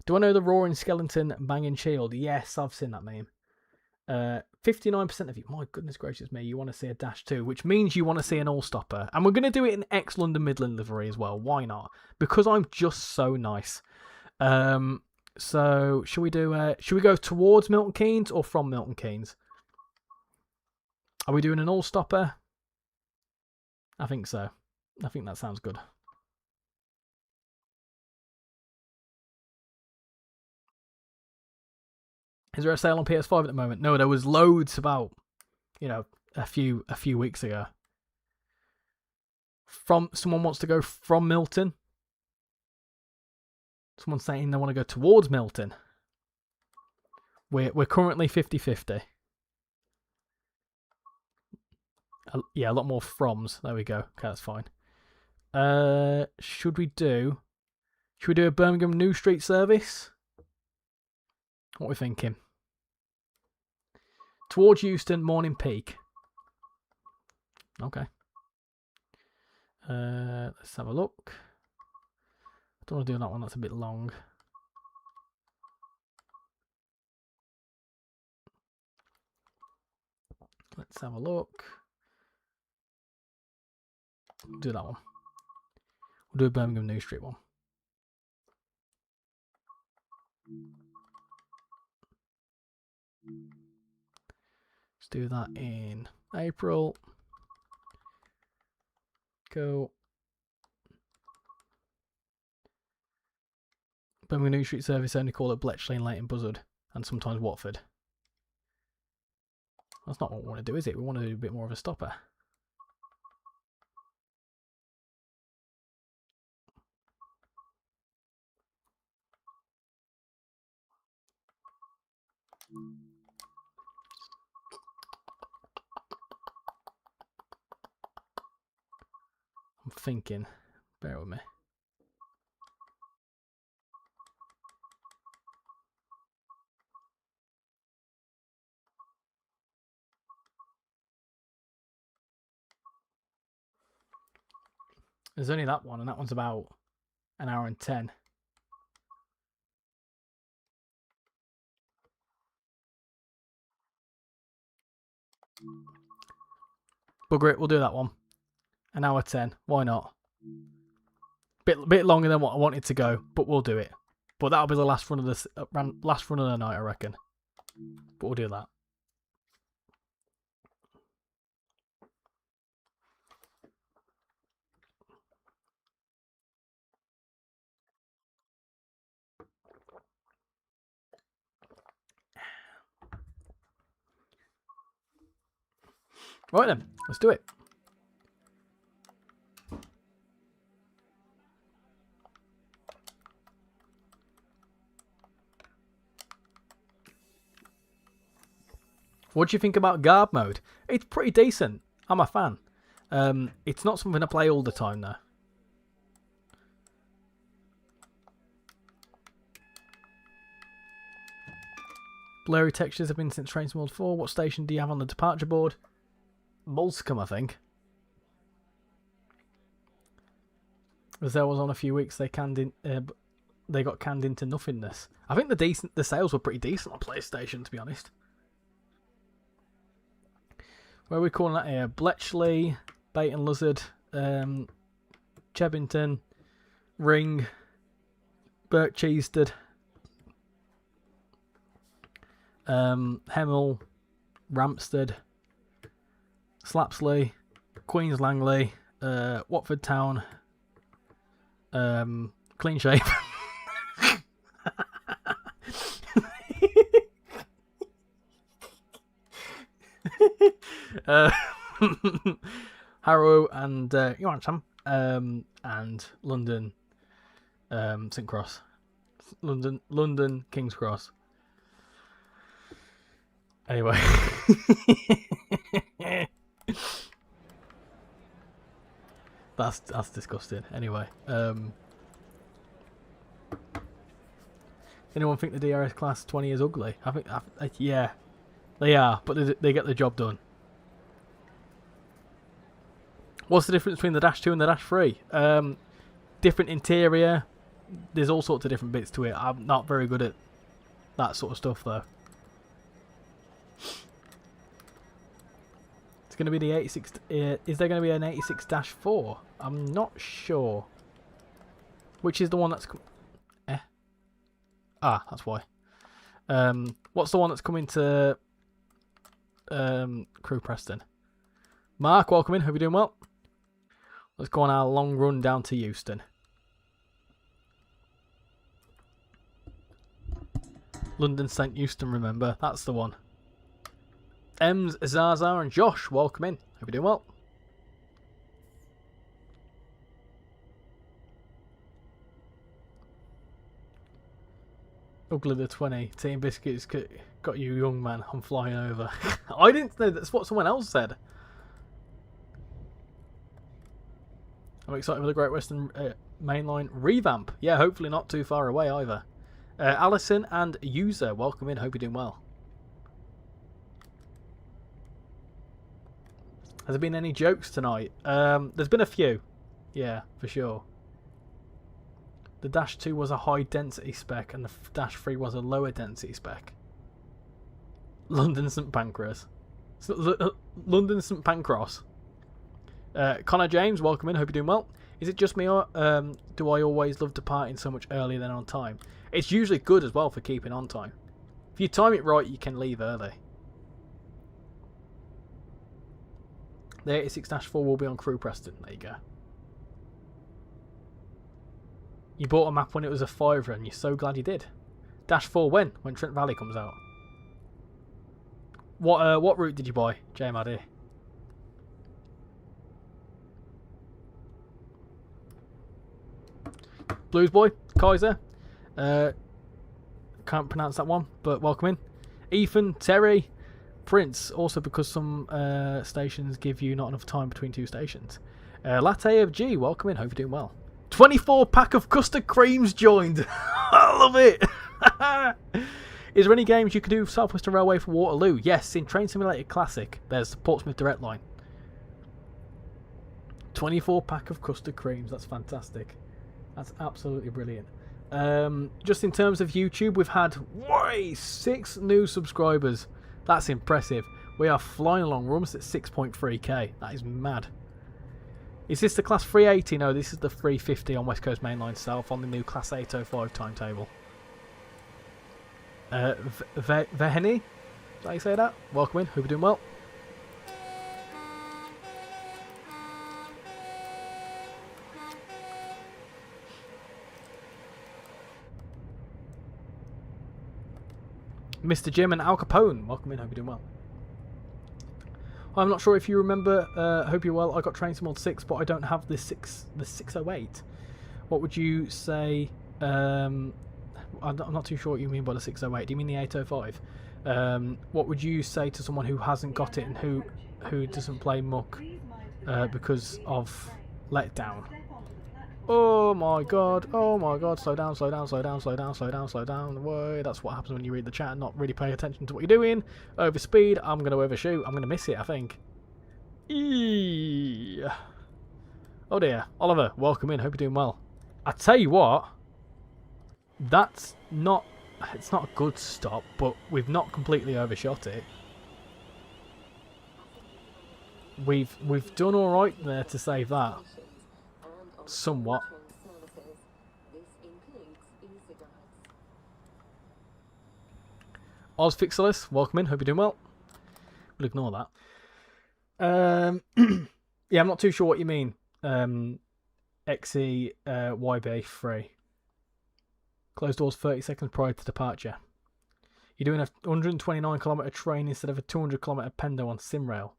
Do I know the Roaring Skeleton Banging Shield? Yes, I've seen that meme. 59% of you, my goodness gracious me, you want to see a Dash 2, which means you want to see an all-stopper. And we're going to do it in ex-London Midland livery as well. Why not? Because I'm just so nice. So, should we go towards Milton Keynes or from Milton Keynes? Are we doing an all-stopper? I think so. I think that sounds good. Is there a sale on PS5 at the moment? No, there was loads about, a few weeks ago. Someone wants to go from Milton. Someone's saying they want to go towards Milton. We're currently 50-50. Yeah, a lot more froms. There we go. Okay, that's fine. Should we do a Birmingham New Street service? What are we thinking? Towards Euston, morning peak. Okay. Let's have a look. I don't want to do that one, that's a bit long. Let's have a look. Do that one. We'll do a Birmingham New Street one. Let's do that in April. Go. Birmingham New Street service only call at Bletchley and Leighton Buzzard, and sometimes Watford. That's not what we want to do, is it? We want to do a bit more of a stopper. I'm thinking. Bear with me. There's only that one, and that one's about an hour and 10. Bugger it, we'll do that one. An hour 10. Why not? Bit longer than what I wanted to go, but we'll do it. But that'll be the last run of the night, I reckon. But we'll do that. Right then, let's do it. What do you think about guard mode? It's pretty decent. I'm a fan. It's not something I play all the time though. Blurry textures have been since Train World 4. What station do you have on the departure board? Mulscombe, I think. As there was on a few weeks, they got canned into nothingness. I think the sales were pretty decent on PlayStation, to be honest. Where are we calling that here? Bletchley, Bait and Lizard, Chebington, Ring, Bircheasted, Hemel, Rampstead, Slapsley, Queens Langley, Watford Town, Clean Shape. Harrow and you want some? And London, St Cross, London, King's Cross. Anyway, that's disgusting. Anyway, Anyone think the DRS Class 20 is ugly? Yeah, they are, but they get the job done. What's the difference between the Dash 2 and the Dash 3? Different interior. There's all sorts of different bits to it. I'm not very good at that sort of stuff, though. It's going to be the 86... is there going to be an 86-4? I'm not sure. Which is the one that's... Ah, that's why. What's the one that's coming to Crew Preston? Mark, welcome in. Hope you're doing well. Let's go on our long run down to Euston. London St Euston, remember? That's the one. Ems, Zaza and Josh, welcome in. Hope you're doing well. Ugly the 20. Team Biscuits got you, young man. I'm flying over. I didn't know that's what someone else said. I'm excited for the Great Western Mainline revamp. Yeah, hopefully not too far away either. Alison and User, welcome in. Hope you're doing well. Has there been any jokes tonight? There's been a few. Yeah, for sure. The Dash 2 was a high density spec and the Dash 3 was a lower density spec. London St Pancras. London St Pancras. Connor James, welcome in. Hope you're doing well. Is it just me or do I always love departing so much earlier than on time? It's usually good as well for keeping on time. If you time it right, you can leave early. The 86-4 will be on Crew Preston. There you go. You bought a map when it was a £5 and you're so glad you did. Dash 4 when? When Trent Valley comes out. What route did you buy, JMAD? Blues Boy, Kaiser. Can't pronounce that one, but welcome in. Ethan, Terry, Prince. Also because some stations give you not enough time between two stations. Latte of G, welcome in. Hope you're doing well. 24 pack of custard creams joined. I love it. Is there any games you could do South Western Railway for Waterloo? Yes, in Train Simulator Classic, there's the Portsmouth Direct Line. 24 pack of custard creams. That's fantastic. That's absolutely brilliant. Just in terms of YouTube, we've had 6 new subscribers. That's impressive. We are flying along. We're almost at 6.3k. That is mad. Is this the Class 380? No, this is the 350 on West Coast Mainline South on the new Class 805 timetable. Veheni? Is that how you say that? Welcome in. Hope you're doing well. Mr. Jim and Al Capone, welcome in. Hope you're doing well. I'm not sure if you remember. Hope you're well. I got Train Sim Mod 6, but I don't have the 608. What would you say? I'm not too sure what you mean by the 608. Do you mean the 805? What would you say to someone who hasn't got it and who doesn't play muck because of letdown? Oh my god, oh my god, slow down, slow down, slow down, slow down, slow down, slow down. Whoa, that's what happens when you read the chat and not really pay attention to what you're doing. Overspeed, I'm going to overshoot, I'm going to miss it, I think. Eee. Oh dear, Oliver, welcome in, hope you're doing well. I tell you what, it's not a good stop, but we've not completely overshot it. We've done alright there to save that. Somewhat. Ozfixilus, welcome in. Hope you're doing well. We'll ignore that. Yeah, I'm not too sure what you mean. XE YB3. Closed doors 30 seconds prior to departure. You're doing a 129km train instead of a 200km Pendo on SimRail.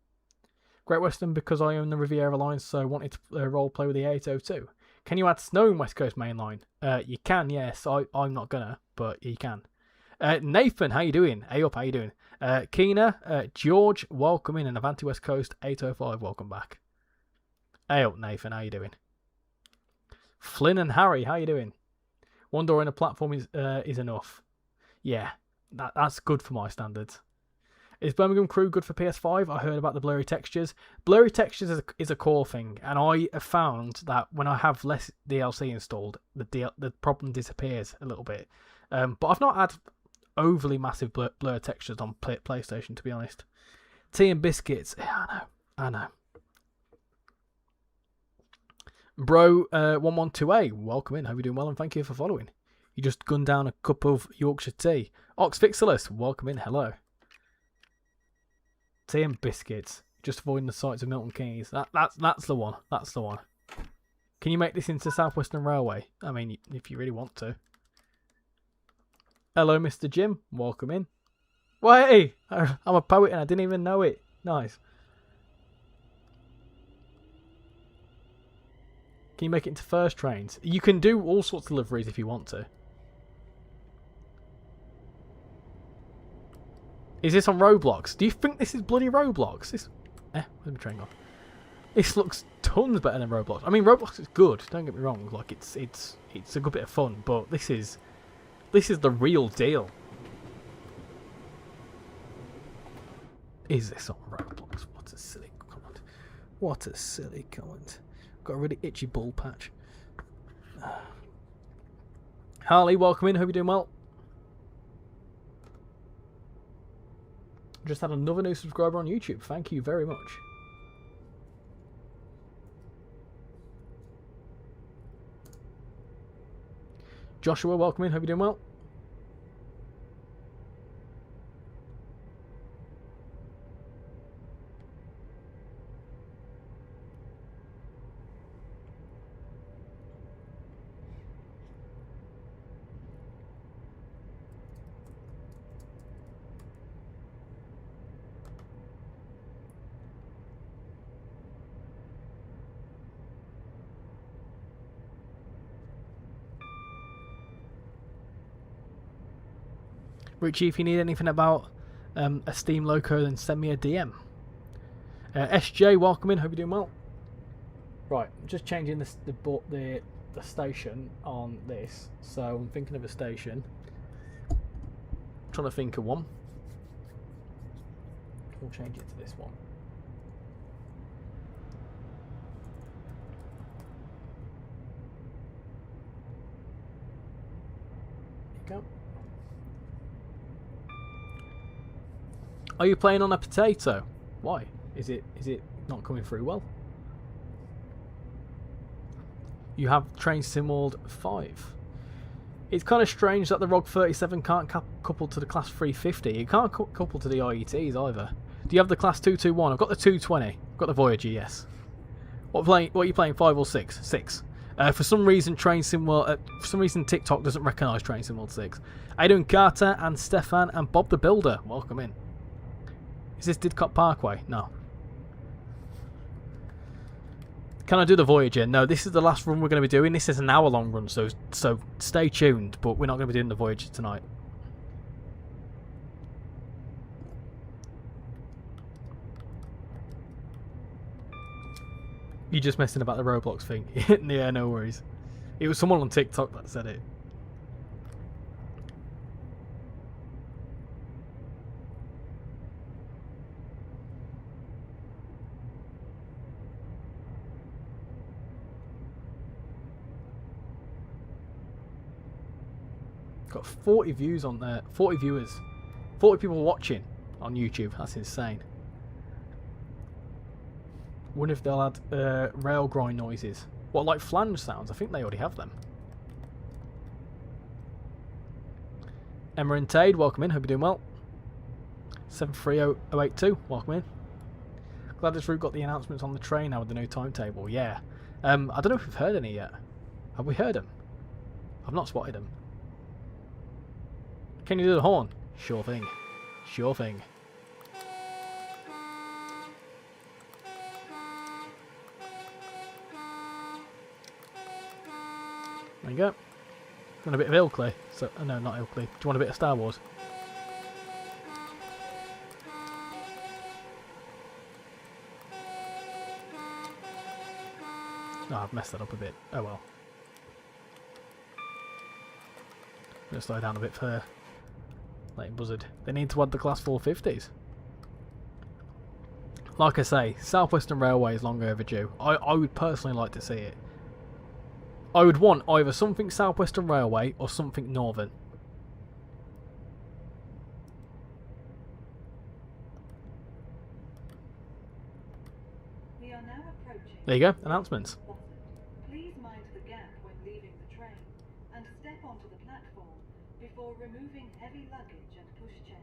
Great Western because I own the Riviera line, so I wanted to roleplay with the 802. Can you add snow in West Coast Main Line? You can, yes. I'm not gonna, but you can. Nathan, how you doing? Hey up, how you doing? Keena, George, welcome in, and Avanti West Coast 805, welcome back. Hey up, Nathan, how you doing? Flynn and Harry, how you doing? One door in a platform is enough. Yeah, that's good for my standards. Is Birmingham Crew good for PS5? I heard about the blurry textures. Blurry textures is a core thing, and I have found that when I have less DLC installed, the problem disappears a little bit. But I've not had overly massive blur textures on PlayStation, to be honest. Tea and biscuits. Yeah, I know. Bro, 112A, welcome in. Hope you're doing well, and thank you for following. You just gunned down a cup of Yorkshire tea. Oxfixilus, welcome in. Hello. Tea and biscuits. Just avoiding the sights of Milton Keynes. That's the one. That's the one. Can you make this into South Western Railway? I mean, if you really want to. Hello, Mr. Jim. Welcome in. Well, hey, I'm a poet and I didn't even know it. Nice. Can you make it into first trains? You can do all sorts of deliveries if you want to. Is this on Roblox? Do you think this is bloody Roblox? Where's my train gone? This looks tons better than Roblox. I mean, Roblox is good. Don't get me wrong. Like it's a good bit of fun, but this is the real deal. Is this on Roblox? What a silly comment. What a silly comment. Got a really itchy ball patch. Harley, welcome in. Hope you're doing well. Just had another new subscriber on YouTube. Thank you very much. Joshua, welcome in. Hope you're doing well. Richie, if you need anything about a Steam loco, then send me a DM. SJ, welcome in. Hope you're doing well. Right, I'm just changing the station on this. So I'm thinking of a station. I'm trying to think of one. We'll change it to this one. There you go. Are you playing on a potato? Why? Is it not coming through well? You have Train Sim World 5. It's kind of strange that the ROG 37 can't couple to the Class 350. It can't couple to the IETs either. Do you have the Class 221? I've got the 220. I've got the Voyager, yes. What are you playing? 5 or 6? 6. For some reason, TikTok doesn't recognise Train Sim World 6. Aidan Carter and Stefan and Bob the Builder, welcome in. Is this Didcot Parkway? No. Can I do the Voyager? No, this is the last run we're going to be doing. This is an hour-long run, so stay tuned. But we're not going to be doing the Voyager tonight. You're just messing about the Roblox thing. Yeah, no worries. It was someone on TikTok that said it. Got 40 views on there, 40 viewers, 40 people watching on YouTube. That's insane. Wonder if they'll add rail grind noises. What, like flange sounds? I think they already have them. Emma and Tade, welcome in. Hope you're doing well. 730082, welcome in. Glad this route got the announcements on the train now with the new timetable. Yeah. I don't know if we've heard any yet. Have we heard them? I've not spotted them. Can you do the horn? Sure thing. Sure thing. There you go. Want a bit of Ilkley? So, no, not Ilkley. Do you want a bit of Star Wars? Oh, I've messed that up a bit. Oh well. Gonna slow down a bit for Leighton Buzzard. They need to add the Class 450s. Like I say, South Western Railway is long overdue. I would personally like to see it. I would want either something South Western Railway or something Northern. We are now approaching. There you go, announcements. Please mind the gap when leaving the train and step onto the platform before removing heavy luggage and pushchairs.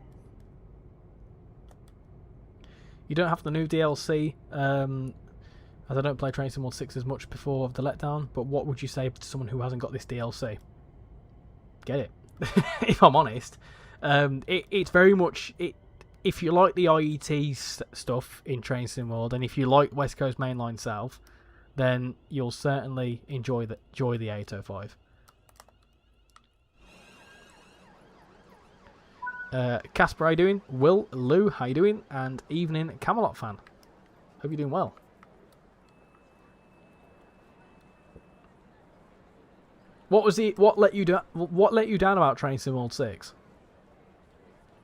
You don't have the new DLC, as I don't play Train Sim World 6 as much before the letdown, but what would you say to someone who hasn't got this DLC? Get it. If I'm honest. It's very much... If you like the IET stuff in Train Sim World, and if you like West Coast Mainline South, then you'll certainly enjoy the 805. Casper, how you doing? Will, Lou, how you doing? And evening, Camelot fan. Hope you're doing well. What let you down about Train Sim World 6?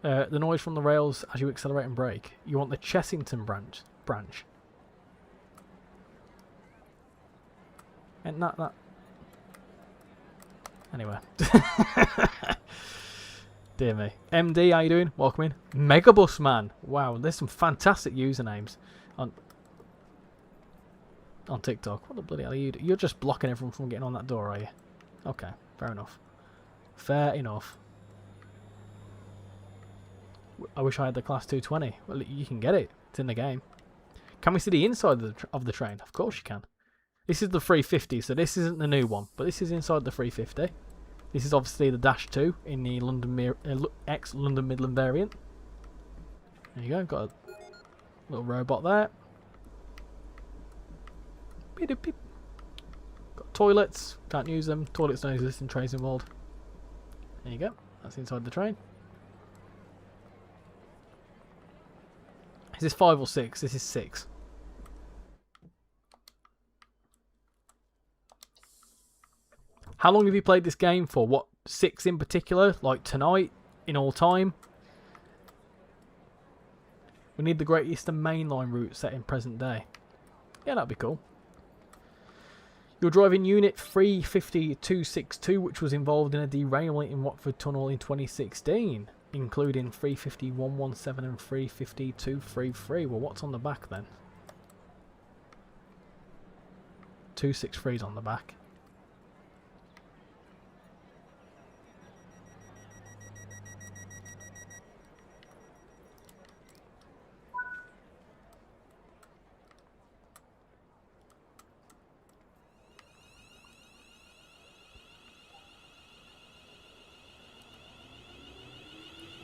The noise from the rails as you accelerate and brake. You want the Chessington branch. And that. Anyway. Dear me. MD, how you doing? Welcome in. Megabus Man. Wow, there's some fantastic usernames on TikTok. What the bloody hell are you doing? You're just blocking everyone from getting on that door, are you? Okay, fair enough. Fair enough. I wish I had the Class 220. Well, you can get it. It's in the game. Can we see the inside of the train? Of course you can. This is the 350, so this isn't the new one, but this is inside the 350. This is obviously the Dash 2 in the ex-London Midland variant. There you go, got a little robot there. Beep, beep. Got toilets, can't use them. Toilets don't exist in Train Sim World. There you go, that's inside the train. Is this 5 or 6? This is 6. How long have you played this game for? What, 6 in particular? Like tonight? In all time? We need the Great Eastern Main Line route set in present day. Yeah, that'd be cool. You're driving Unit 350-262, which was involved in a derailment in Watford Tunnel in 2016, including 350-117 and 350-233. Well, what's on the back then? 263's on the back.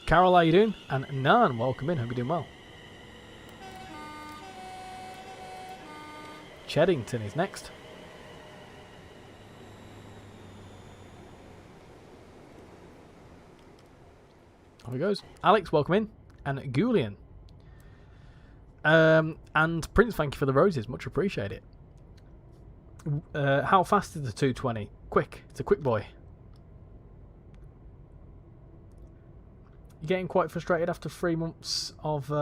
Carol, how you doing? And Nan, welcome in. Hope you're doing well. Cheddington is next. Off he goes. Alex, welcome in. And Gulian. And Prince, thank you for the roses. Much appreciate it. How fast is the 220? Quick. It's a quick boy. You're getting quite frustrated after 3 months of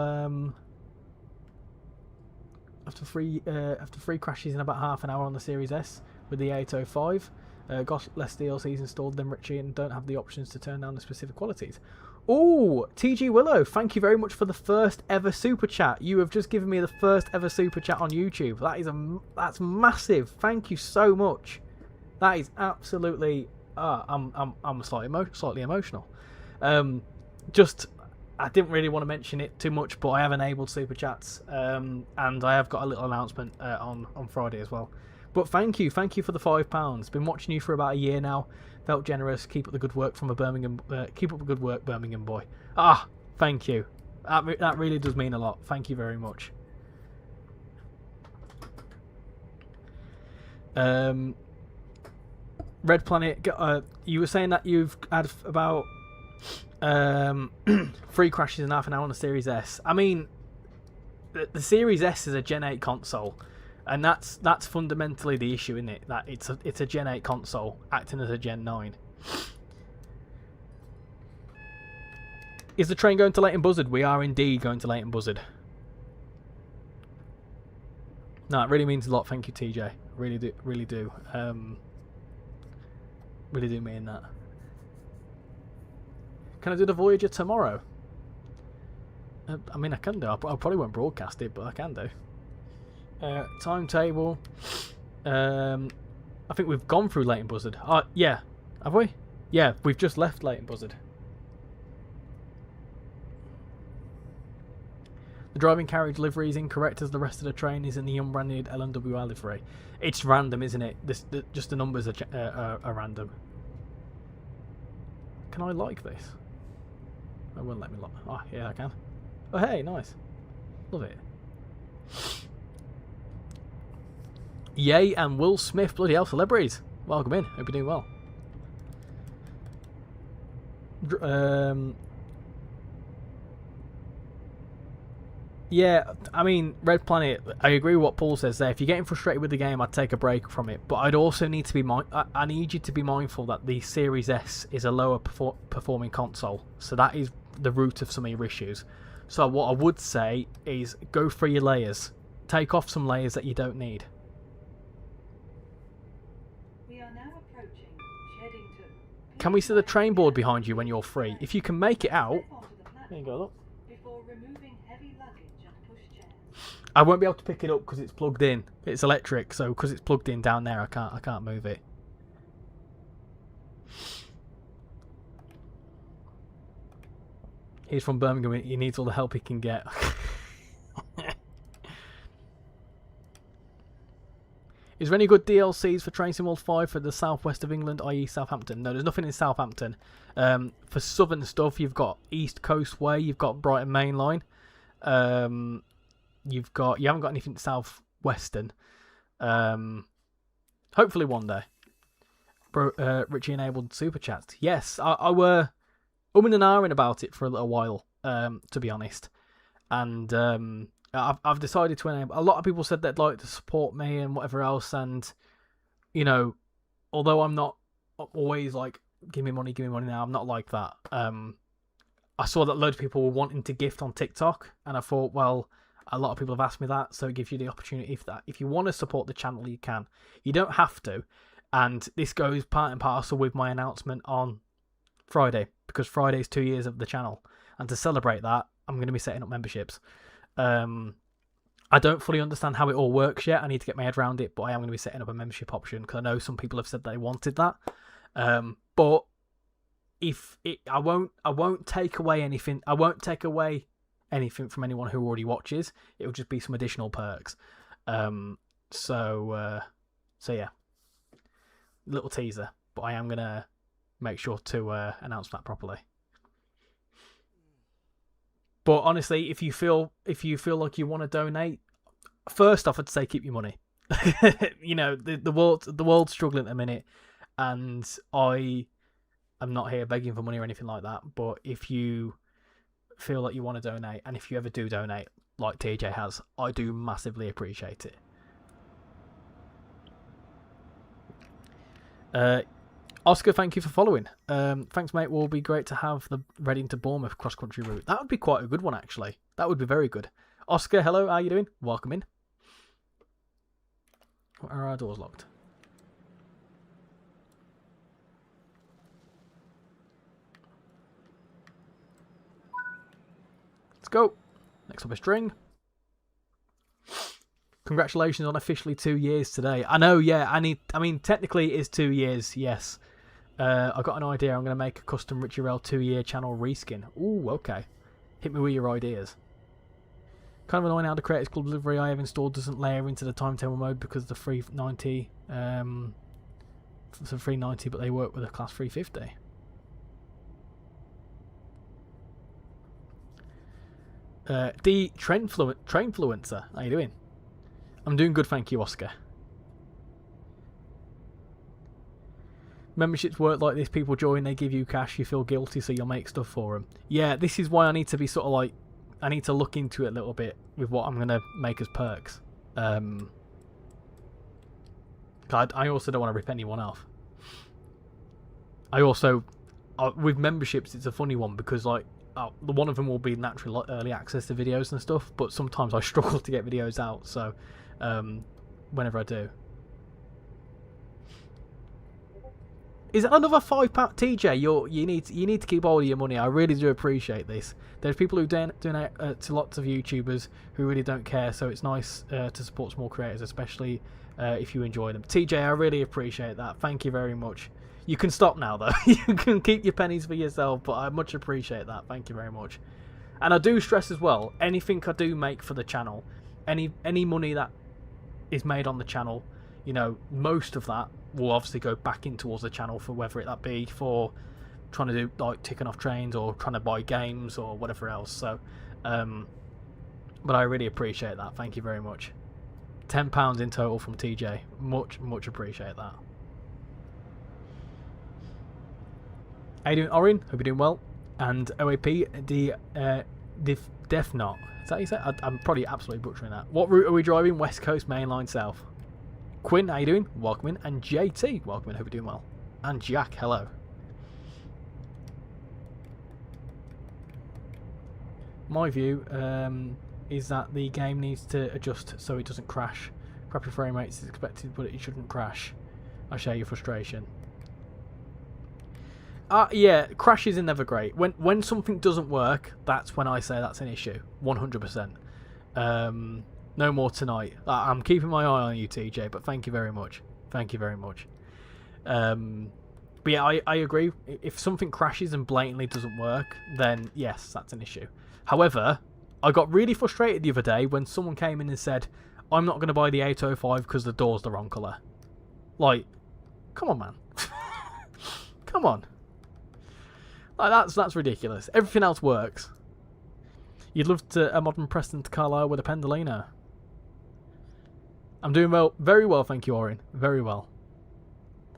after three crashes in about half an hour on the Series S with the 805. Got less DLCs installed than Richie and don't have the options to turn down the specific qualities. Oh, TG Willow, thank you very much for the first ever super chat. You have just given me the first ever super chat on YouTube. That's massive. Thank you so much. That is absolutely. I'm slightly emotional. I didn't really want to mention it too much, but I have enabled super chats, and I have got a little announcement on Friday as well. But thank you for the £5. Been watching you for about a year now. Felt generous. Keep up the good work from a Birmingham. Keep up the good work, Birmingham boy. Thank you. That really does mean a lot. Thank you very much. Red Planet. You were saying that you've had about 3 crashes in half an hour on the Series S. I mean, the Series S is a Gen 8 console, and that's fundamentally the issue, isn't it? That it's a Gen 8 console acting as a Gen 9. Is the train going to Leighton Buzzard? We are indeed going to Leighton Buzzard. No, it really means a lot. Thank you, TJ. Really do. Really do. Really do mean that. Can I do the Voyager tomorrow? I mean, I can do. I probably won't broadcast it, but I can do. Timetable. I think we've gone through Leighton Buzzard. Yeah. Have we? Yeah, we've just left Leighton Buzzard. The driving carriage livery is incorrect as the rest of the train is in the unbranded LNWR livery. It's random, isn't it? Just the numbers are random. Can I like this? It won't let me like. Oh, yeah, I can. Oh, hey, nice. Love it. Yay and Will Smith, bloody hell, celebrities. Welcome in. Hope you're doing well. Yeah, I mean, Red Planet, I agree with what Paul says there. If you're getting frustrated with the game, I'd take a break from it. But I'd also need to be I need you to be mindful that the Series S is a lower performing console. So that is the root of some of your issues. So what I would say is go through your layers. Take off some layers that you don't need. We are now approaching Sheddington. Can we see the train board behind you when you're free? If you can make it out... There you go, look. Before removing heavy luggage and pushchairs. I won't be able to pick it up because it's plugged in. It's electric, so because it's plugged in down there, I can't move it. He's from Birmingham. He needs all the help he can get. Is there any good DLCs for Train Sim World 5 for the southwest of England, i.e. Southampton? No, there's nothing in Southampton. For southern stuff, you've got East Coast Way, you've got Brighton Main Line. You haven't got anything southwestern. Hopefully one day. Richie enabled super chats. Yes, I were and ahhing about it for a little while, to be honest. And I've decided to enable. A lot of people said they'd like to support me and whatever else, and you know, although I'm not always like give me money now, I'm not like that. I saw that loads of people were wanting to gift on TikTok, and I thought, well, a lot of people have asked me that, so it gives you the opportunity if you want to support the channel, you can. You don't have to, and this goes part and parcel with my announcement on Friday, because Friday is 2 years of the channel, and to celebrate that, I'm going to be setting up memberships. I don't fully understand how it all works yet. I need to get my head around it, but I am going to be setting up a membership option because I know some people have said they wanted that. But I won't take away anything. I won't take away anything from anyone who already watches. It will just be some additional perks. So yeah, little teaser. But I am gonna make sure to announce that properly. But honestly, if you feel like you want to donate, first off, I'd say keep your money. You know, the world's struggling at the minute, and I am not here begging for money or anything like that. But if you feel like you want to donate, and if you ever do donate, like TJ has, I do massively appreciate it. Oscar, thank you for following. Thanks, mate. Will be great to have the Reading to Bournemouth cross-country route. That would be quite a good one, actually. That would be very good. Oscar, hello. How are you doing? Welcome in. Are our doors locked? Let's go. Next up is string. Congratulations on officially 2 years today. I know, yeah. I mean, technically it is 2 years, yes. I got an idea. I'm going to make a custom RichyRail 2-year channel reskin. Ooh, okay. Hit me with your ideas. Kind of annoying how the Creators Club livery I have installed doesn't layer into the timetable mode because the 390. It's a 390, but they work with a class 350. The Trainfluencer. How you doing? I'm doing good, thank you, Oscar. Memberships work like this. People join, they give you cash, you feel guilty, so you'll make stuff for them. Yeah, this is why I need to be sort of like... I need to look into it a little bit with what I'm going to make as perks. I also don't want to rip anyone off. I also... with memberships, it's a funny one because, like, one of them will be naturally early access to videos and stuff, but sometimes I struggle to get videos out, so whenever I do. Is it another £5? TJ, you need to keep hold of your money. I really do appreciate this. There's people who donate to lots of YouTubers who really don't care, so it's nice to support small creators, especially if you enjoy them. TJ, I really appreciate that. Thank you very much. You can stop now, though. You can keep your pennies for yourself, but I much appreciate that. Thank you very much. And I do stress as well, anything I do make for the channel, any money that is made on the channel, you know, most of that will obviously go back in towards the channel, for whether that be for trying to do like ticking off trains or trying to buy games or whatever else. So but I really appreciate that. Thank you very much. £10 in total from TJ. Much appreciate that. How you doing, Orin? Hope you're doing well. And OAP, Def Not. Is that what you said? I'm probably absolutely butchering that. What route are we driving? West Coast, Mainline, South. Quinn, how you doing? Welcome in. And JT, welcome in. Hope you're doing well. And Jack, hello. My view is that the game needs to adjust so it doesn't crash. Crappy frame rates is expected, but it shouldn't crash. I share your frustration. Yeah, crashes are never great. When something doesn't work, that's when I say that's an issue. 100%. No more tonight. I'm keeping my eye on you, TJ, but thank you very much. Thank you very much. But yeah, I agree. If something crashes and blatantly doesn't work, then yes, that's an issue. However, I got really frustrated the other day when someone came in and said, I'm not going to buy the 805 because the door's the wrong colour. Like, come on, man. Come on. Like, that's ridiculous. Everything else works. You'd love to a modern Preston to Carlisle with a Pendolino. I'm doing well, very well, thank you, Orin. Very well.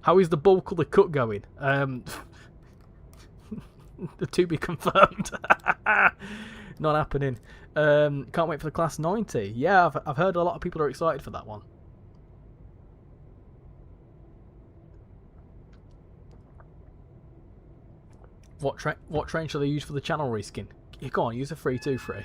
How is the bulk of the cut going? To be confirmed. Not happening. Can't wait for the Class 90. Yeah, I've heard a lot of people are excited for that one. What train shall they use for the channel reskin? Go on, use a 323.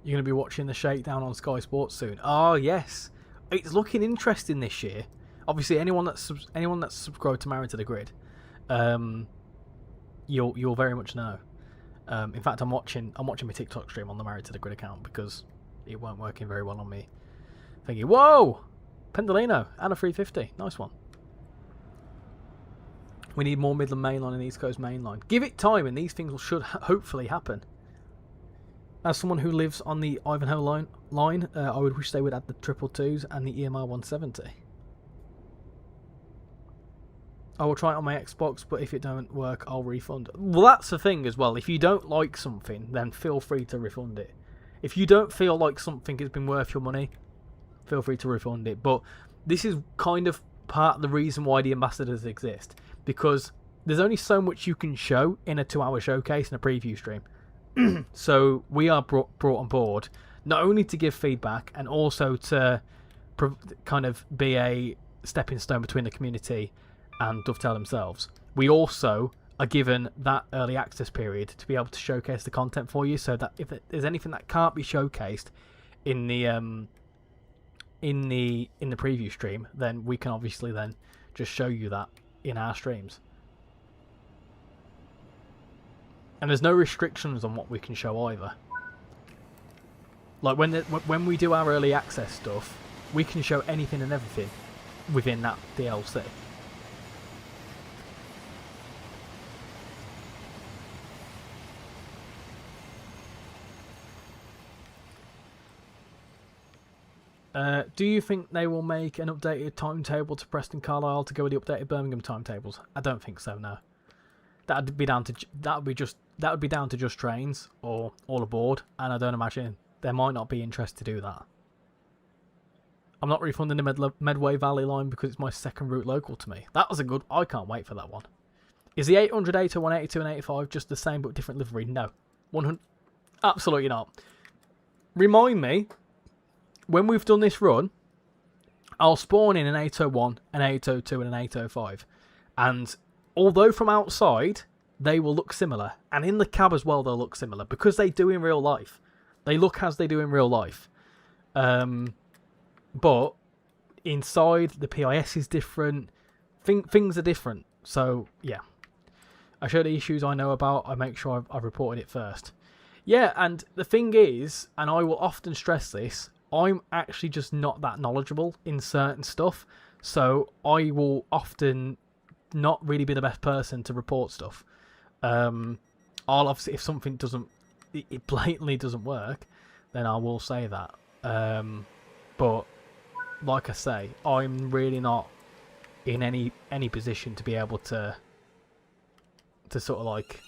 You're going to be watching the shakedown on Sky Sports soon. Oh yes, it's looking interesting this year. Obviously, anyone that's subscribed to Married to the Grid, you'll very much know. In fact, I'm watching my TikTok stream on the Married to the Grid account because it weren't working very well on me. Thinking, whoa, Pendolino and a 350, nice one. We need more Midland Mainline and East Coast Mainline. Give it time, and these things should hopefully happen. As someone who lives on the Ivanhoe line, I would wish they would add the 222s and the EMR 170. I will try it on my Xbox, but if it don't work, I'll refund. Well, that's the thing as well. If you don't like something, then feel free to refund it. If you don't feel like something has been worth your money, feel free to refund it. But this is kind of part of the reason why the ambassadors exist, because there's only so much you can show in a 2-hour showcase and a preview stream. So we are brought on board not only to give feedback and also to kind of be a stepping stone between the community and Dovetail themselves. We also are given that early access period to be able to showcase the content for you, so that if there's anything that can't be showcased in the preview stream, then we can obviously then just show you that in our streams. And there's no restrictions on what we can show either. Like when we do our early access stuff, we can show anything and everything within that DLC. Do you think they will make an updated timetable to Preston Carlisle to go with the updated Birmingham timetables? I don't think so. No, that would be down to just trains or all aboard, and I don't imagine there might not be interest to do that. I'm not refunding the Medway Valley line because it's my second route local to me. That was a good. I can't wait for that one. Is the 800, 801, 182, and 85 just the same but different livery? No, 100. Absolutely not. Remind me. When we've done this run, I'll spawn in an 801, an 802 and an 805. And although from outside they will look similar, and in the cab as well they'll look similar because they do in real life. They look as they do in real life. But inside the PIS is different. Things are different. So yeah, I show the issues I know about. I make sure I've reported it first. Yeah, and the thing is, and I will often stress this, I'm actually just not that knowledgeable in certain stuff. So I will often not really be the best person to report stuff. I'll obviously, if something it blatantly doesn't work, then I will say that. But like I say, I'm really not in any position to be able to sort of like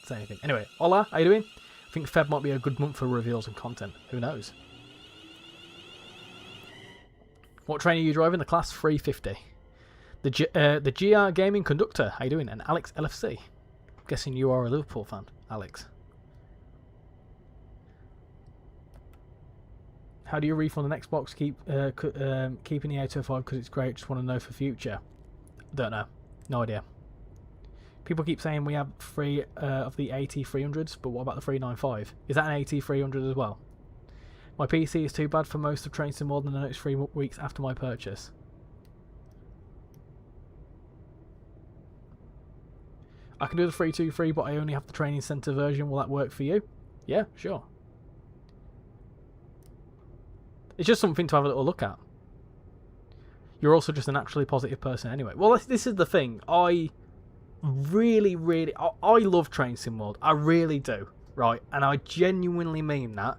say anything. Anyway, hola, how you doing? I think Feb might be a good month for reveals and content. Who knows? What train are you driving? The class 350. The GR Gaming Conductor. How you doing? And Alex LFC. Guessing you are a Liverpool fan, Alex. How do you refund an Xbox? Keeping the 805 because it's great. Just want to know for future. Don't know. No idea. People keep saying we have 3 of the AT300s, but what about the 395? Is that an AT300 as well? My PC is too bad for most of Train Sim more than I noticed 3 weeks after my purchase. I can do the 323, but I only have the training centre version. Will that work for you? Yeah, sure. It's just something to have a little look at. You're also just a naturally positive person anyway. Well, this is the thing. I love Train Sim World. I really do, right? And I genuinely mean that.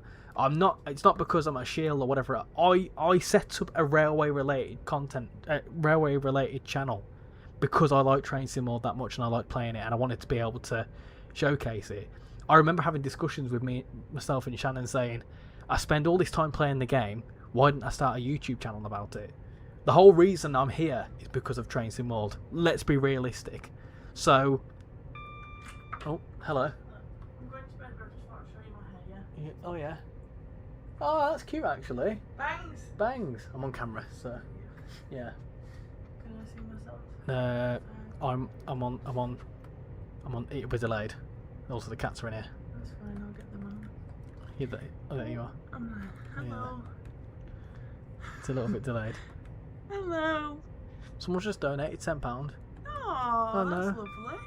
It's not because I'm a shield or whatever. I set up a railway related content, railway related channel because I like Train Sim World that much and I like playing it and I wanted to be able to showcase it. I remember having discussions with myself and Shannon saying, I spend all this time playing the game, why didn't I start a YouTube channel about it? The whole reason I'm here is because of Train Sim World. Let's be realistic. So, oh, hello. I'm going to bed, but I just want to show you my hair, yeah? Oh, yeah. Oh, that's cute, actually. Bangs! Bangs. I'm on camera, so, yeah. Can I see myself? I'm on, it was delayed. Also, the cats are in here. That's fine, I'll get them out. Oh, there you are. Hello. Yeah. It's a little bit delayed. Hello. Someone's just donated £10. Oh, no. that's lovely.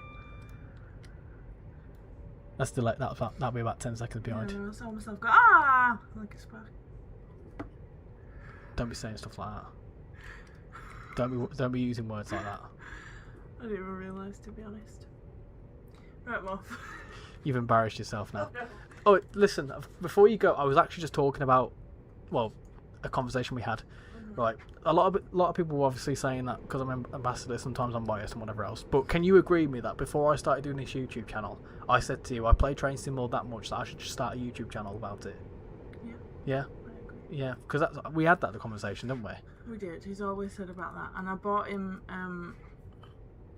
That's delayed. That'll be about 10 seconds behind. Yeah, I saw myself go, like a spark. Don't be saying stuff like that. Don't be using words like that. I didn't even realise, to be honest. Right, I'm off. You've embarrassed yourself now. Oh, listen, before you go, I was actually just talking about, well, a conversation we had. Right, a lot of people were obviously saying that because I'm an ambassador, sometimes I'm biased and whatever else. But can you agree with me that before I started doing this YouTube channel, I said to you, I play Train Sim World that much that I should just start a YouTube channel about it? Yeah. Yeah? I agree. Yeah, because we had that conversation, didn't we? We did. He's always said about that. And I bought him,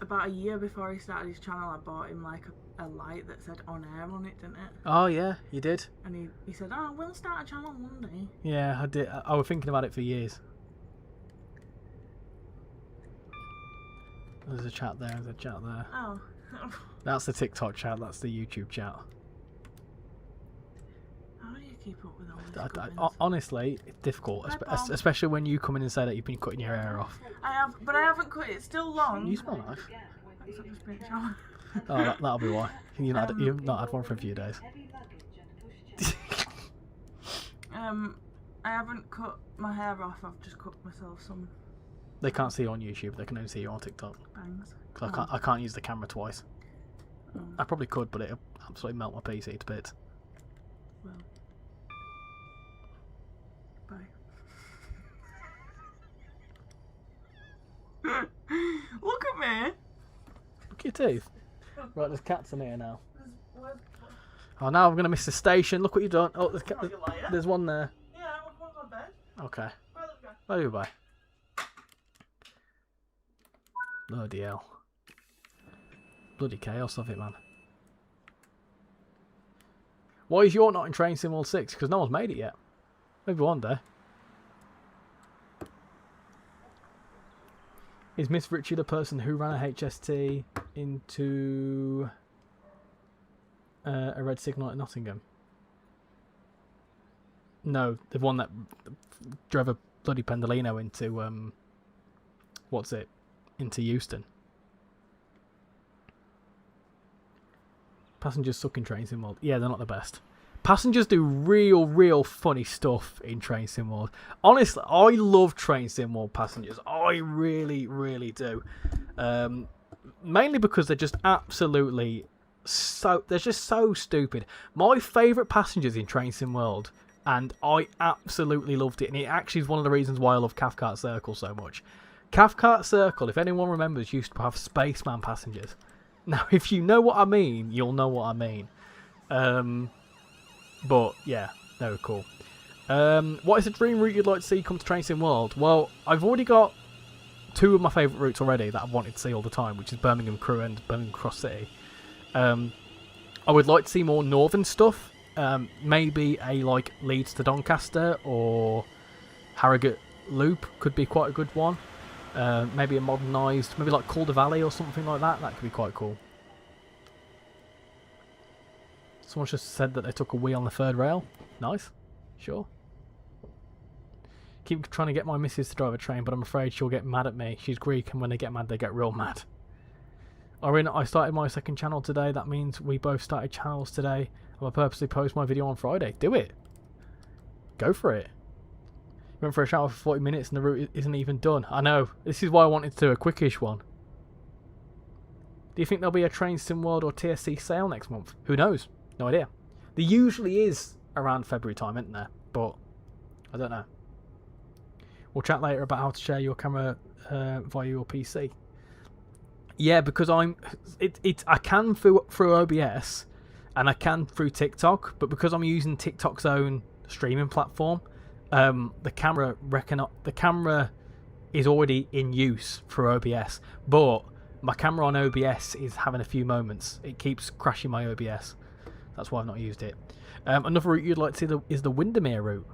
about a year before he started his channel, I bought him like a light that said on air on it, didn't it? Oh, yeah, you did. And he said, we'll start a channel one day. Yeah, I did. I was thinking about it for years. There's a chat there, there's a chat there. Oh. That's the TikTok chat, that's the YouTube chat. How do you keep up with all this? Honestly, it's difficult, especially when you come in and say that you've been cutting your hair off. I have, but I haven't cut it. It's still long. You smell nice. That's just been a shower. Oh, that'll be why. You've not had one for a few days. I haven't cut my hair off. I've just cut myself some They can't see you on YouTube. They can only see you on TikTok. bangs. Cause I can't use the camera twice. Oh. I probably could, but it'll absolutely melt my PC to bits. Well. Bye. Look at me. Look at your teeth. Right, there's cats in here now. Oh, now I'm going to miss the station. Look what you've done. Oh, there's one there. Yeah, one's on bed. Okay. Bye, little guy. Bye. Bloody hell. Bloody chaos of it, man. Why is your not in Train Sim World 6? Because no one's made it yet. Maybe one day. Is Miss Richie the person who ran a HST into a red signal at Nottingham? No, the one that drove a bloody Pendolino into into Euston. Passengers suck in Train Sim World. Yeah, they're not the best. Passengers do real funny stuff in Train Sim World. Honestly, I love Train Sim World passengers. I really do. Mainly because they're just absolutely they're just so stupid. My favourite passengers in Train Sim World, and I absolutely loved it, and it actually is one of the reasons why I love Cathcart Circle so much. Cathcart Circle, if anyone remembers, used to have spaceman passengers. Now, if you know what I mean, you'll know what I mean. But yeah, they were cool. What is a dream route you'd like to see come to Train Sim World? Well, I've already got 2 of my favourite routes already that I've wanted to see all the time, which is Birmingham Crewe and Birmingham Cross City. I would like to see more northern stuff. Maybe a like Leeds to Doncaster or Harrogate Loop could be quite a good one. Maybe a modernised, maybe like Calder Valley or something like that. That could be quite cool. Someone just said that they took a wee on the 3rd rail. Nice. Sure. Keep trying to get my missus to drive a train, but I'm afraid she'll get mad at me. She's Greek, and when they get mad, they get real mad. Orin, I started my 2nd channel today. That means we both started channels today. I'm going to purposely post my video on Friday. Do it. Go for it. Went for a shower for 40 minutes and the route isn't even done. I know. This is why I wanted to do a quickish one. Do you think there'll be a Train Sim World or TSC sale next month? Who knows? No idea. There usually is around February time, isn't there? But I don't know. We'll chat later about how to share your camera via your PC. Yeah, because I can through OBS and I can through TikTok, but because I'm using TikTok's own streaming platform, the camera is already in use for OBS, but my camera on OBS is having a few moments. It keeps crashing my OBS. That's why I've not used it. Another route you'd like to see is the Windermere route.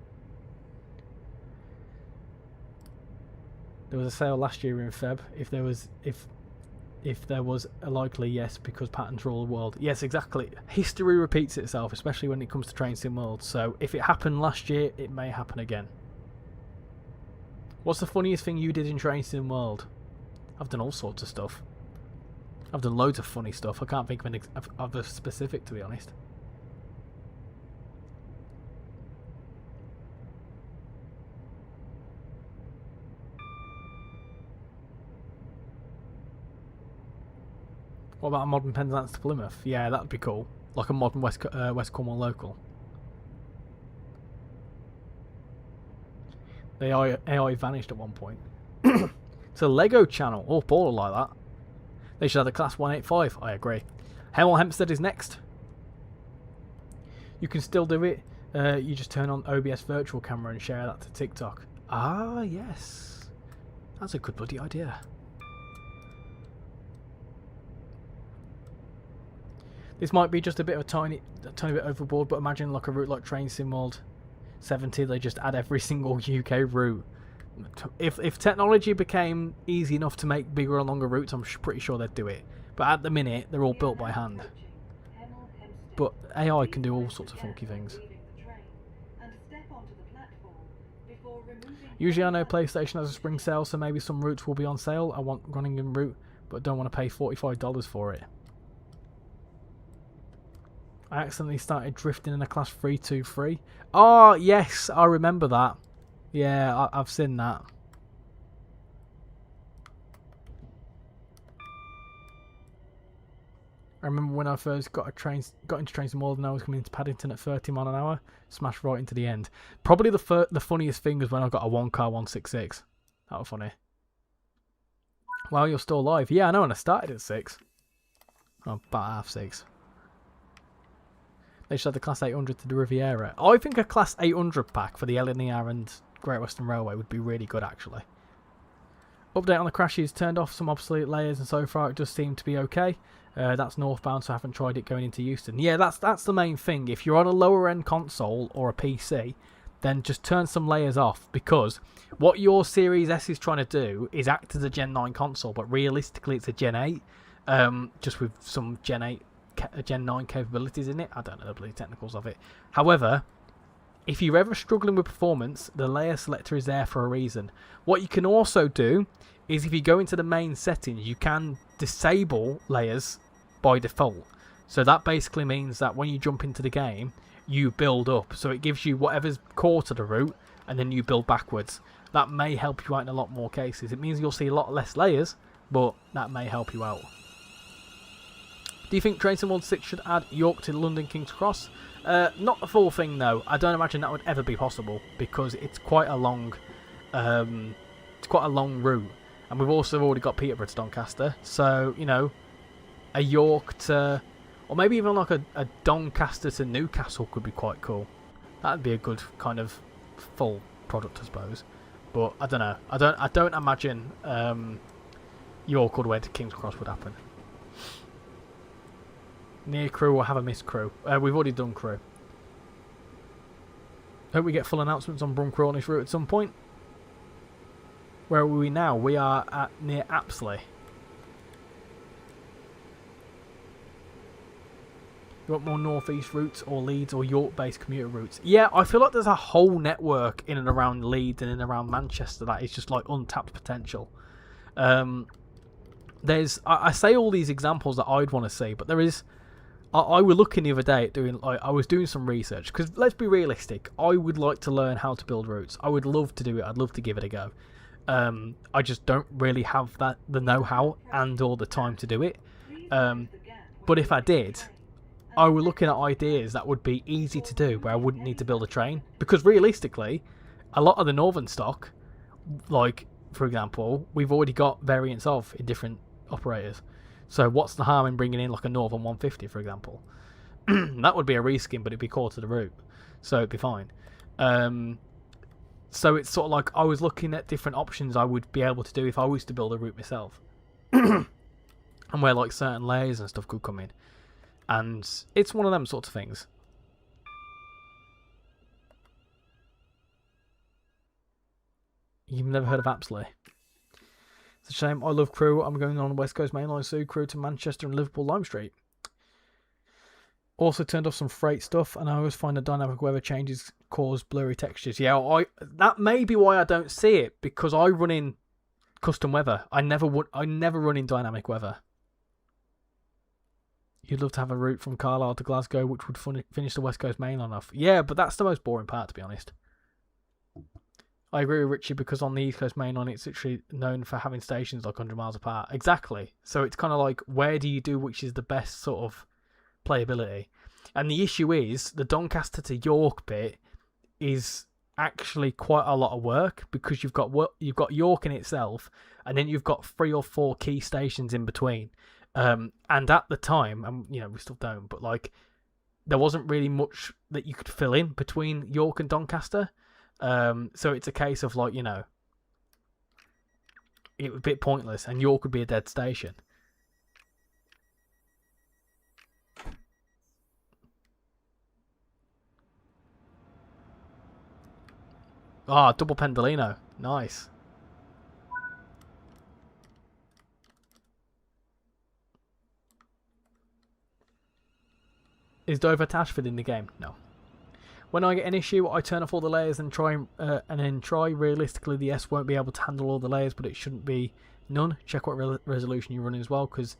There was a sale last year in Feb. If there was a likely yes, because patterns rule the world. Yes, exactly. History repeats itself, especially when it comes to Train Sim World. So if it happened last year, it may happen again. What's the funniest thing you did in Train Sim World? I've done all sorts of stuff. I've done loads of funny stuff. I can't think of a specific, to be honest. What about a modern Penzance to Plymouth? Yeah, that'd be cool. Like a modern West Cornwall local. The AI vanished at one point. It's a Lego channel. Oh, Paul will like that. They should have the Class 185. I agree. Hemel Hempstead is next. You can still do it. You just turn on OBS virtual camera and share that to TikTok. Ah, yes. That's a good bloody idea. This might be just a bit of a tiny bit overboard, but imagine like a route like Train Sim World 70, they just add every single UK route. If technology became easy enough to make bigger and longer routes, I'm pretty sure they'd do it. But at the minute, they're all built by hand. But AI can do all sorts of funky things. Usually I know PlayStation has a spring sale, so maybe some routes will be on sale. I want Groningen route, but don't want to pay $45 for it. I accidentally started drifting in a class 323. Oh, yes, I remember that. Yeah, I've seen that. I remember when I first got into Train Sim World and I was coming into Paddington at 30 miles an hour, smashed right into the end. Probably the funniest thing was when I got a 1-car 166. That was funny. Wow, you're still alive. Yeah, I know, and I started at 6. Oh, about 6:30. They should have the Class 800 to the Riviera. I think a Class 800 pack for the LNER and Great Western Railway would be really good, actually. Update on the crashes. Turned off some obsolete layers, and so far it does seem to be okay. That's northbound, so I haven't tried it going into Euston. Yeah, that's the main thing. If you're on a lower end console or a PC, then just turn some layers off, because what your Series S is trying to do is act as a Gen 9 console, but realistically it's a Gen 8. just with some Gen 8, Gen 9 capabilities in it. I don't know the bloody technicals of it. However, if you're ever struggling with performance, the layer selector is there for a reason. What you can also do is if you go into the main settings, you can disable layers by default. So that basically means that when you jump into the game, you build up. So it gives you whatever's core to the route, and then you build backwards. That may help you out in a lot more cases. It means you'll see a lot less layers, but that may help you out. Do you think Train Sim World 6 should add York to London King's Cross? Not the full thing, though. I don't imagine that would ever be possible because it's quite a long, route, and we've also already got Peterborough to Doncaster. So you know, a York to, or maybe even like a Doncaster to Newcastle could be quite cool. That'd be a good kind of full product, I suppose. But I don't know. I don't imagine York all the way to King's Cross would happen. Near crew or have a missed crew? We've already done crew. Hope we get full announcements on Brun Crew on this route at some point. Where are we now? We are at near Apsley. You want more northeast routes or Leeds or York-based commuter routes? Yeah, I feel like there's a whole network in and around Leeds and in and around Manchester that is just like untapped potential. I say all these examples that I'd want to see, but there is. I was looking the other day at doing. I was doing some research because let's be realistic. I would like to learn how to build routes. I would love to do it. I'd love to give it a go. I just don't really have the know-how and or the time to do it. But if I did, I was looking at ideas that would be easy to do where I wouldn't need to build a train. Because realistically, a lot of the northern stock, like for example, we've already got variants of in different operators. So what's the harm in bringing in like a Northern 150, for example? That would be a reskin, but it'd be core to the route, so it'd be fine. So it's sort of like I was looking at different options I would be able to do if I was to build a route myself, and where like certain layers and stuff could come in, and it's one of them sorts of things. You've never heard of Apsley? It's a shame. I love crew. I'm going on the West Coast Main Line soon. Crew to Manchester and Liverpool Lime Street. Also turned off some freight stuff, and I always find the dynamic weather changes cause blurry textures. Yeah, that may be why I don't see it, because I run in custom weather. I never run in dynamic weather. You'd love to have a route from Carlisle to Glasgow, which would finish the West Coast Main Line off. Yeah, but that's the most boring part, to be honest. I agree with Richie, because on the East Coast Main Line, it's literally known for having stations like 100 miles apart. Exactly. So it's kind of like, where do you do which is the best sort of playability? And the issue is, the Doncaster to York bit is actually quite a lot of work, because you've got York in itself, and then you've got 3 or 4 key stations in between. And at the time, and you know, we still don't, but like, there wasn't really much that you could fill in between York and Doncaster. So it's a case of like, you know, it was a bit pointless, and York would be a dead station. Ah, double Pendolino. Nice. Is Dover to Ashford in the game? No. When I get an issue, I turn off all the layers and try. Realistically, the S won't be able to handle all the layers, but it shouldn't be none. Check what resolution you're running as well, because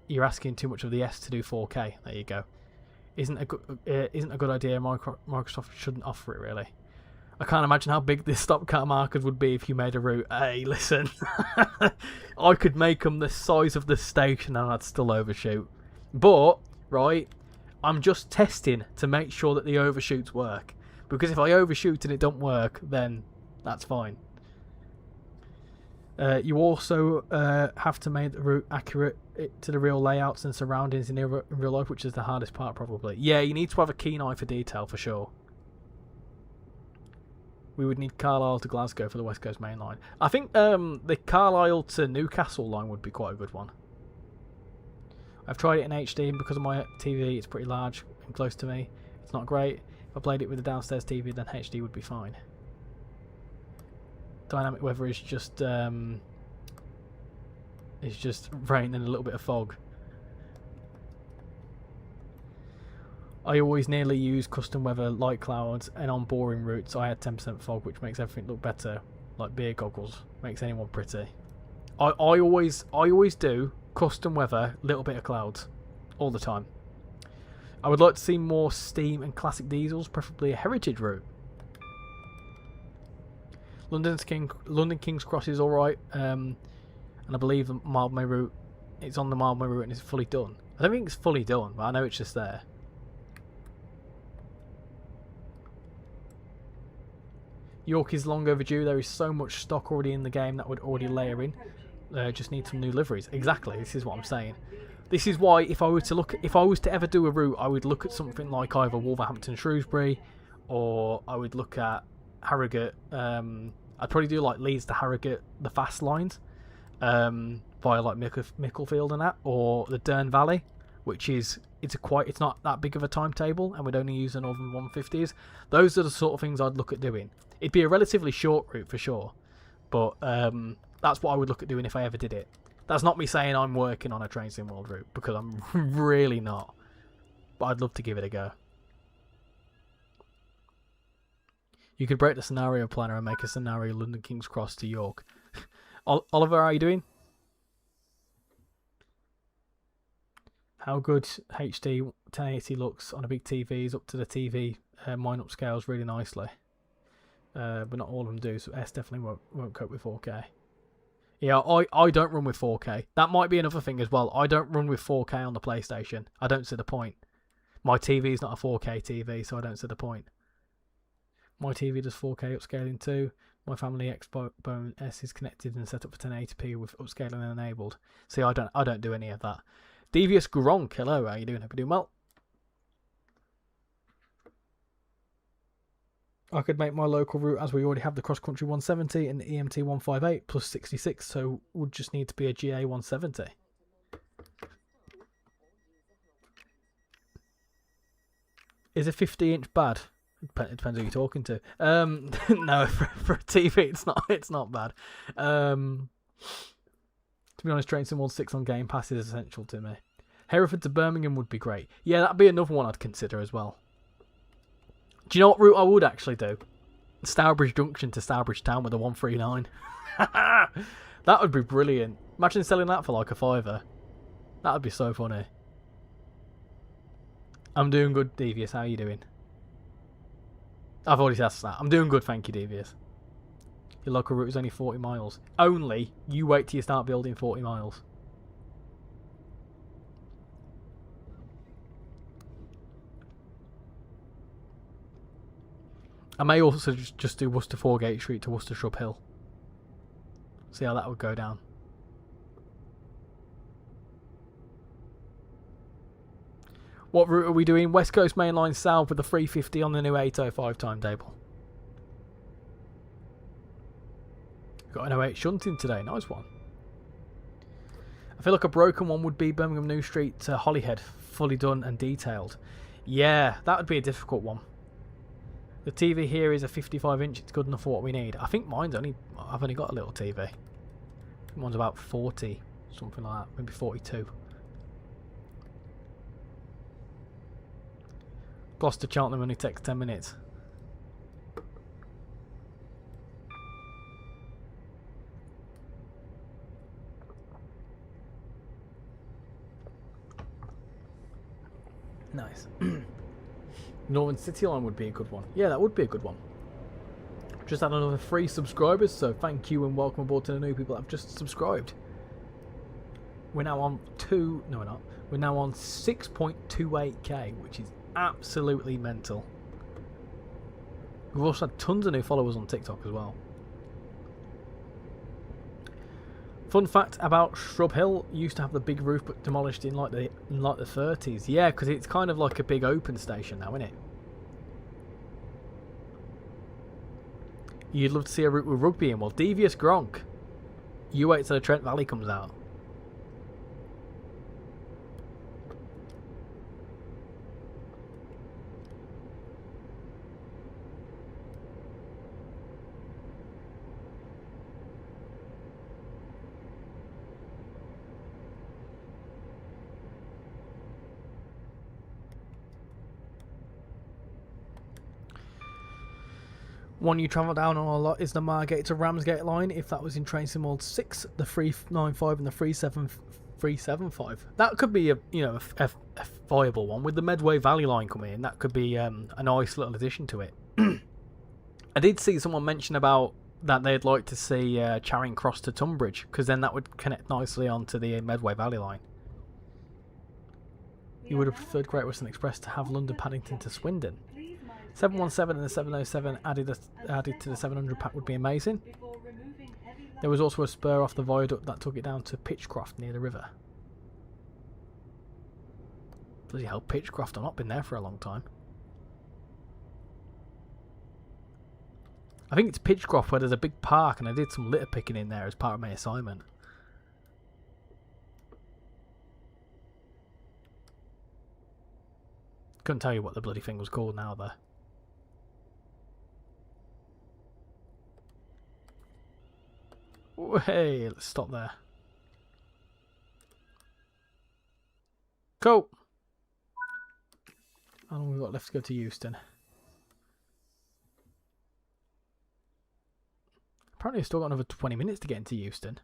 you're asking too much of the S to do 4K. There you go. Isn't a good idea. Microsoft shouldn't offer it, really. I can't imagine how big this stop car markers would be if you made a route. Hey, listen, I could make them the size of the station and I'd still overshoot. But right, I'm just testing to make sure that the overshoots work. Because if I overshoot and it don't work, then that's fine. You also have to make the route accurate to the real layouts and surroundings in real life, which is the hardest part, probably. Yeah, you need to have a keen eye for detail, for sure. We would need Carlisle to Glasgow for the West Coast Main Line. I think the Carlisle to Newcastle line would be quite a good one. I've tried it in HD, and because of my TV, it's pretty large and close to me. It's not great. If I played it with a downstairs TV, then HD would be fine. Dynamic weather is just It's just rain and a little bit of fog. I always nearly use custom weather light clouds, and on boring routes I had 10% fog, which makes everything look better. Like beer goggles, makes anyone pretty. I always do custom weather, little bit of clouds, all the time. I would like to see more steam and classic diesels, preferably a heritage route. London King's Cross is alright, and I believe the Mildmay route, it's on the Mildmay route and it's fully done. I don't think it's fully done, but I know it's just there. York is long overdue. There is so much stock already in the game that would already layer in. Just need some new liveries. Exactly. This is what I'm saying. This is why if I was to ever do a route, I would look at something like either Wolverhampton, Shrewsbury, or I would look at Harrogate. I'd probably do like Leeds to Harrogate, the fast lines, via like Micklefield and that, or the Dearne Valley, which is it's not that big of a timetable, and we'd only use the Northern 150s. Those are the sort of things I'd look at doing. It'd be a relatively short route for sure, but that's what I would look at doing if I ever did it. That's not me saying I'm working on a Train Sim World route, because I'm really not. But I'd love to give it a go. You could break the scenario planner and make a scenario London King's Cross to York. Oliver, how are you doing? How good HD 1080 looks on a big TV is up to the TV. Mine upscales really nicely. But not all of them do, so S definitely won't cope with 4K. Yeah, I don't run with 4K. That might be another thing as well. I don't run with 4K on the PlayStation. I don't see the point. My TV is not a 4K TV, so I don't see the point. My TV does 4K upscaling too. My family Xbone S is connected and set up for 1080p with upscaling enabled. See, I don't do any of that. Devious Gronk, hello, how you doing? Hope you're doing well. I could make my local route as we already have the cross country 170 and the EMT 158 plus 66, so would just need to be a GA 170. Is a 50-inch bad? It depends who you're talking to. No, for a TV, it's not bad. To be honest, Train Sim World 6 on Game Pass is essential to me. Hereford to Birmingham would be great. Yeah, that'd be another one I'd consider as well. Do you know what route I would actually do? Stourbridge Junction to Stourbridge Town with a 139. That would be brilliant. Imagine selling that for like a £5. That would be so funny. I'm doing good, Devious. How are you doing? I've already asked that. I'm doing good, thank you, Devious. Your local route is only 40 miles. Only? You wait till you start building 40 miles. I may also just do Worcester Foregate Street to Worcester Shrub Hill. See how that would go down. What route are we doing? West Coast Main Line South with the 350 on the new 805 timetable. Got an 08 shunting today. Nice one. I feel like a broken one would be Birmingham New Street to Holyhead. Fully done and detailed. Yeah, that would be a difficult one. The TV here is a 55-inch. It's good enough for what we need. I think I've only got a little TV. Mine's about 40, something like that. Maybe 42. Gloucester Cheltenham only takes 10 minutes. Nice. Northern City Line would be a good one. Yeah, that would be a good one. Just had another 3 subscribers, so thank you and welcome aboard to the new people that have just subscribed. We're now on We're now on 6.28k, which is absolutely mental. We've also had tons of new followers on TikTok as well. Fun fact about Shrub Hill, used to have the big roof but demolished in like the 30s. Yeah, because it's kind of like a big open station now, isn't it? You'd love to see a route with rugby in. Well, Devious Gronk. You wait till the Trent Valley comes out. One you travel down on a lot is the Margate to Ramsgate line. If that was in Train Sim World 6, the 395 and the 375. That could be a viable one. With the Medway Valley line coming in, that could be a nice little addition to it. I did see someone mention about that they'd like to see Charing Cross to Tunbridge, because then that would connect nicely onto the Medway Valley line. You would have preferred Great Western Express to have London Paddington to Swindon. 717 and the 707 added to the 700 pack would be amazing. There was also a spur off the viaduct that took it down to Pitchcroft near the river. Bloody hell, Pitchcroft, I've not been there for a long time. I think it's Pitchcroft where there's a big park, and I did some litter picking in there as part of my assignment. Couldn't tell you what the bloody thing was called now though. Hey, let's stop there. Cool. How long have we got left to go to Euston? Apparently I've still got another 20 minutes to get into Euston.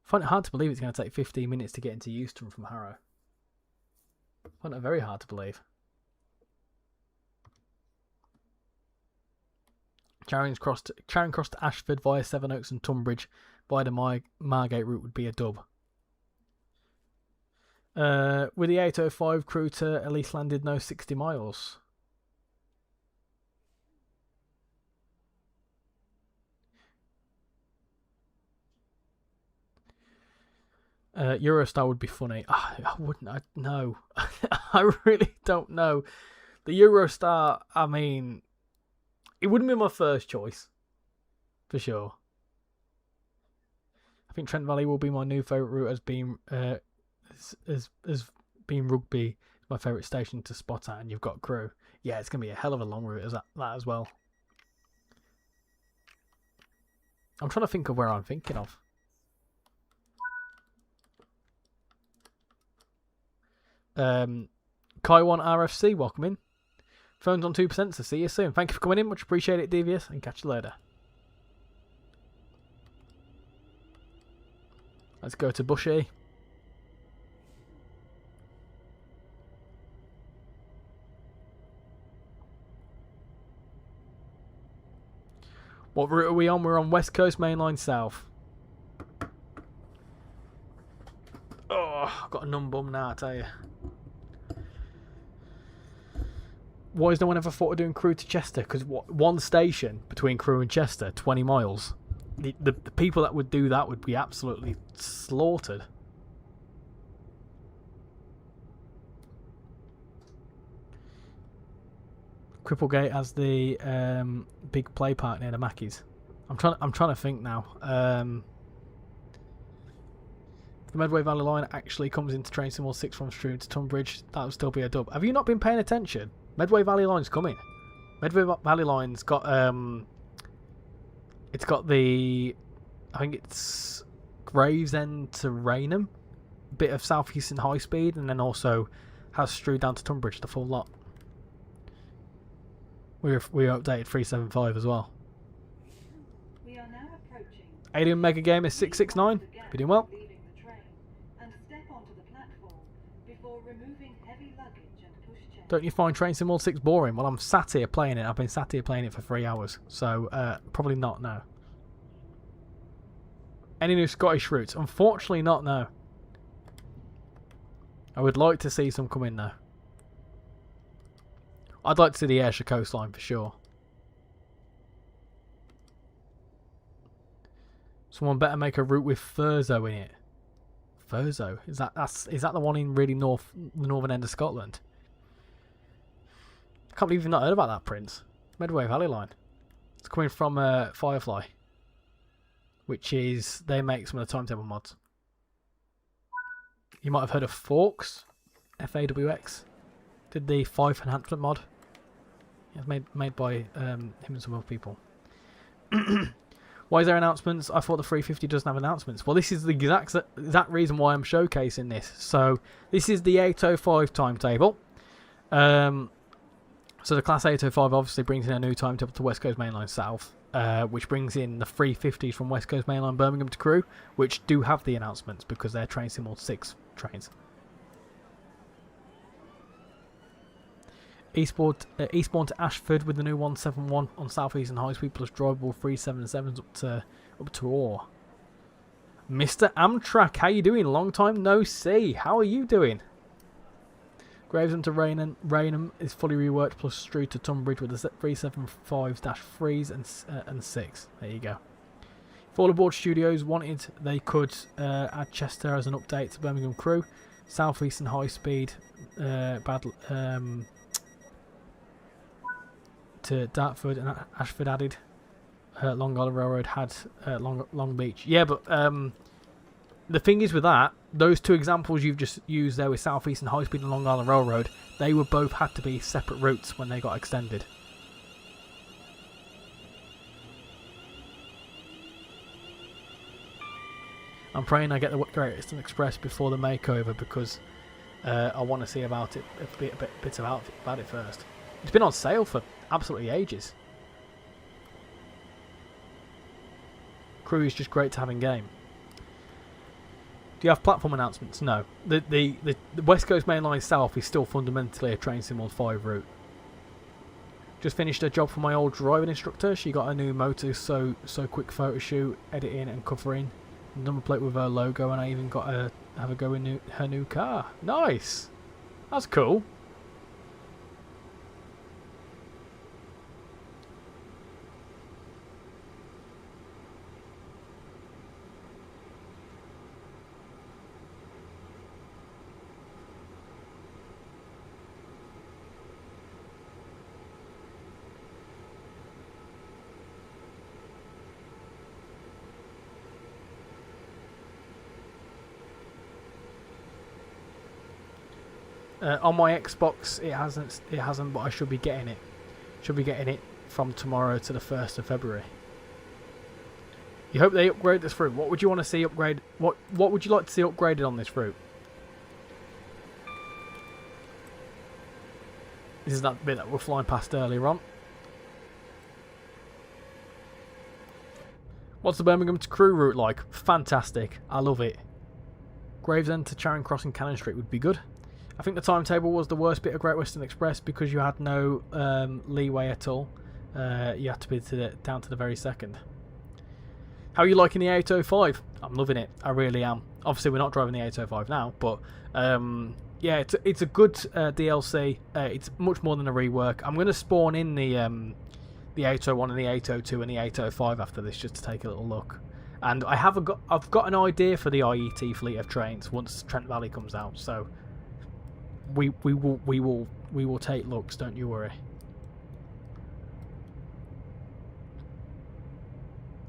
I find it hard to believe it's going to take 15 minutes to get into Euston from Harrow. I find it very hard to believe. Charing Cross to Ashford via Sevenoaks and Tunbridge by the Margate route would be a dub. With the 805 crew to at least landed no 60 miles. Eurostar would be funny. I wouldn't. No. I really don't know. The Eurostar, I mean, it wouldn't be my first choice, for sure. I think Trent Valley will be my new favourite route, as being Rugby my favourite station to spot at, and you've got crew. Yeah, it's gonna be a hell of a long route as that as well. I'm trying to think of where I'm thinking of. Kaiwan RFC, welcome in. Phone's on 2%, so see you soon. Thank you for coming in, much appreciate it, Devious, and catch you later. Let's go to Bushy. What route are we on? We're on West Coast Main Line South. Oh, I've got a numb bum now, I tell you. Why has no one ever thought of doing Crewe to Chester? Because one station between Crewe and Chester, 20 miles. The people that would do that would be absolutely slaughtered. Cripplegate has the big play park near the Mackies. I'm trying to think now. The Medway Valley line actually comes into Train Sim 6 from Stroud to Tunbridge. That would still be a dub. Have you not been paying attention? Medway Valley line's coming. Medway Valley line's got it's got the, I think it's Gravesend to Rainham, a bit of South Eastern high speed, and then also has Stroud down to Tunbridge, the full lot. We updated 375 as well. We are now approaching Alien Mega Game is 669. You're doing well. leaving the train and step onto the platform before removing heavy luggage and pushchair. Don't you find Train Sim 6 boring? Well, I'm sat here playing it. I've been sat here playing it for 3 hours. So, probably not, no. Any new Scottish routes? Unfortunately not, no. I would like to see some come in, though. I'd like to see the Ayrshire coastline for sure. Someone better make a route with Thurso in it. Thurso? Is that the one in really the northern end of Scotland? I can't believe you've not heard about that, Prince. Medway Valley line. It's coming from Firefly, which is, they make some of the timetable mods. You might have heard of Forks, FAWX. Did the Fife enhancement mod. It's made by him and some other people. Why is there announcements? I thought the 350 doesn't have announcements. Well, this is the exact reason why I'm showcasing this. So this is the 805 timetable. So the Class 805 obviously brings in a new timetable to West Coast Mainline South, which brings in the 350s from West Coast Mainline Birmingham to Crewe, which do have the announcements because they're Train Sim 6 trains. Eastbourne to Ashford with the new 171 on South Eastern High Speed plus drivable 377s up to Orr. Mr. Amtrak, how you doing? Long time no see. How are you doing? Gravesend to Raynham is fully reworked plus Strood to Tunbridge with the 375-3s and 6. There you go. Fallerboard Studios wanted they could add Chester as an update to Birmingham Crewe. South Eastern High Speed to Dartford and Ashford added. Long Island Railroad had Long Beach. Yeah, but the thing is with that, those two examples you've just used there with South Eastern High Speed and Long Island Railroad, they were both had to be separate routes when they got extended. I'm praying I get the Great Eastern Express before the makeover because I want to see about it a bit about it first. It's been on sale for absolutely ages. Crewe is just great to have in game. Do you have platform announcements? No. The West Coast Main Line South is still fundamentally a Train Sim 5 route. Just finished a job for my old driving instructor. She got a new motor, so quick photo shoot, editing and covering. Number plate with her logo, and I even got to have a go in her new car. Nice! That's cool. On my Xbox, it hasn't, but I should be getting it. Should be getting it from tomorrow to the 1st of February. You hope they upgrade this route. What would you want to see upgrade? What would you like to see upgraded on this route? This is that bit that we're flying past earlier on. What's the Birmingham to Crewe route like? Fantastic. I love it. Gravesend to Charing Cross and Cannon Street would be good. I think the timetable was the worst bit of Great Western Express because you had no leeway at all. You had to be down to the very second. How are you liking the 805? I'm loving it. I really am. Obviously, we're not driving the 805 now, but yeah, it's a good DLC. It's much more than a rework. I'm going to spawn in the 801 and the 802 and the 805 after this just to take a little look. And I've got an idea for the IET fleet of trains once Trent Valley comes out. So we will take looks. Don't you worry.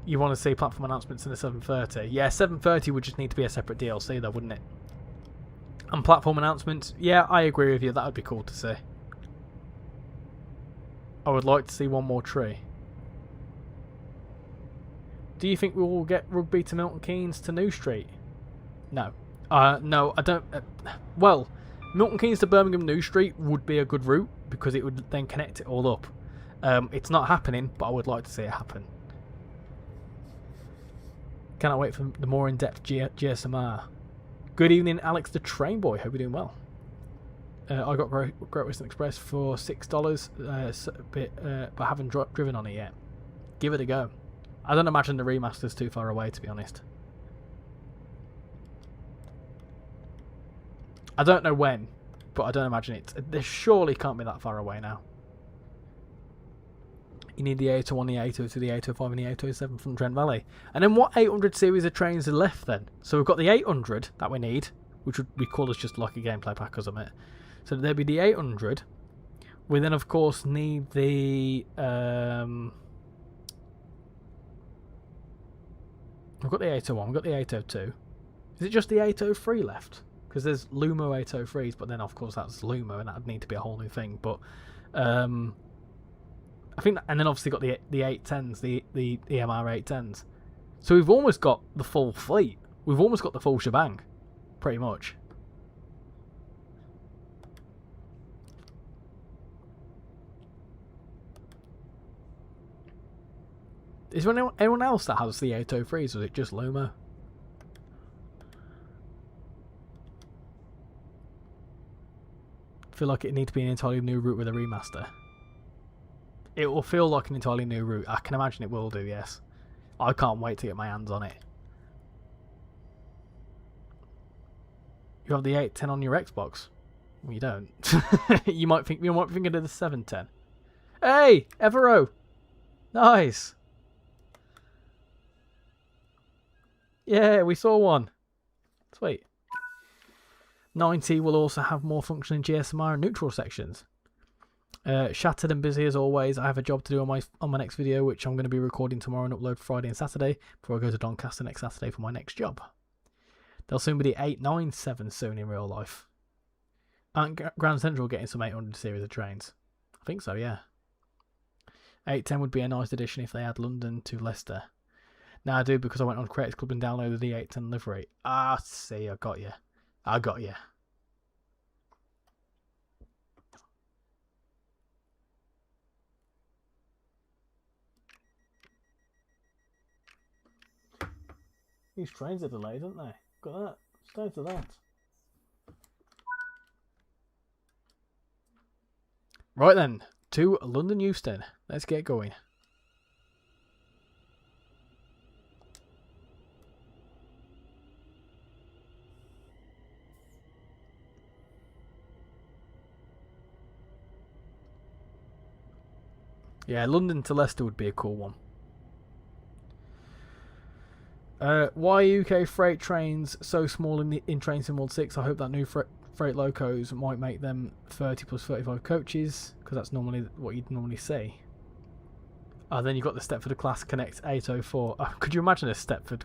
You want to see platform announcements in the 730? Yeah, 730 would just need to be a separate DLC though, wouldn't it? And platform announcements, yeah, I agree with you. That would be cool to see. I would like to see one more tree. Do you think we will get Rugby to Milton Keynes to New Street? No. No, I don't. Well, Milton Keynes to Birmingham New Street would be a good route because it would then connect it all up. It's not happening, but I would like to see it happen. Cannot wait for the more in-depth GSMR. Good evening, Alex the Train Boy. Hope you're doing well. I got Great Western Express for $6, but haven't driven on it yet. Give it a go. I don't imagine the remaster's too far away, to be honest. I don't know when, but I don't imagine it. There surely can't be that far away now. You need the 801, the 802, the 805 and the 807 from Trent Valley. And then what 800 series of trains are left then? So we've got the 800 that we need, which would be called as just like a gameplay pack or something. So there'd be the 800. We then of course need the... We've got the 801, we've got the 802. Is it just the 803 left? Because there's Lumo 803s, but then of course that's Lumo and that would need to be a whole new thing. But I think, and then obviously got the 810s, the EMR 810s. So we've almost got the full fleet. We've almost got the full shebang, pretty much. Is there anyone else that has the 803s, or is it just Lumo? I feel like it needs to be an entirely new route with a remaster. It will feel like an entirely new route. I can imagine it will do, yes. I can't wait to get my hands on it. You have the 810 on your Xbox? Well, you don't. you might think of the 710. Hey, Evero! Nice! Yeah, we saw one. Sweet. 90 will also have more functioning GSMR and neutral sections. Shattered and busy as always. I have a job to do on my next video, which I'm going to be recording tomorrow and upload Friday and Saturday before I go to Doncaster next Saturday for my next job. There'll soon be the 897 soon in real life. And Grand Central getting some 800 series of trains. I think so, yeah. 810 would be a nice addition if they add London to Leicester. Now I do, because I went on Creators Club and downloaded the 810 livery. Ah, see, I got you. I got you. These trains are delayed, aren't they? Look at that. Stay to that. Right then, to London Euston. Let's get going. Yeah, London to Leicester would be a cool one. Why UK freight trains so small in Train Sim World 6? I hope that new freight locos might make them 30 plus 35 coaches, because that's normally what you'd normally see. Then you've got the Stepford Class Connect 804. Could you imagine a Stepford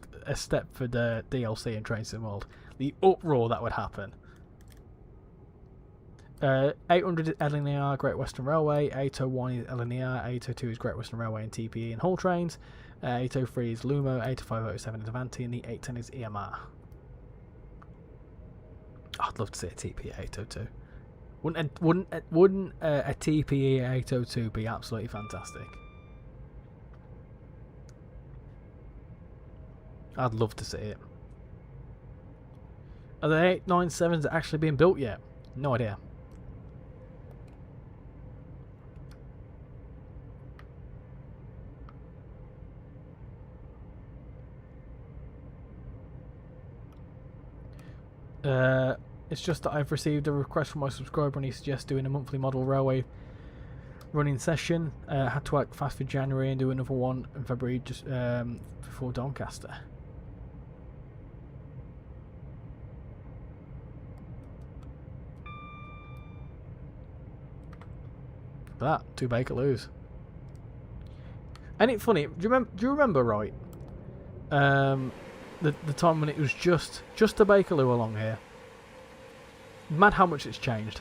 DLC in Train Sim World? The uproar that would happen. 800 is LNER, Great Western Railway. 801 is LNER. 802 is Great Western Railway and TPE and Hull trains. 803 is Lumo. 805 is Avanti, and the 810 is EMR. I'd love to see a TPE 802. Wouldn't a TPE 802 be absolutely fantastic? I'd love to see it. Are the 897s actually being built yet? No idea. It's just that I've received a request from my subscriber and he suggests doing a monthly model railway running session. Had to act fast for January and do another one in February just before Doncaster. That 2 Bakerloos. And it's funny. Do you remember right? The time when it was just a Bakerloo along here. Mad how much it's changed.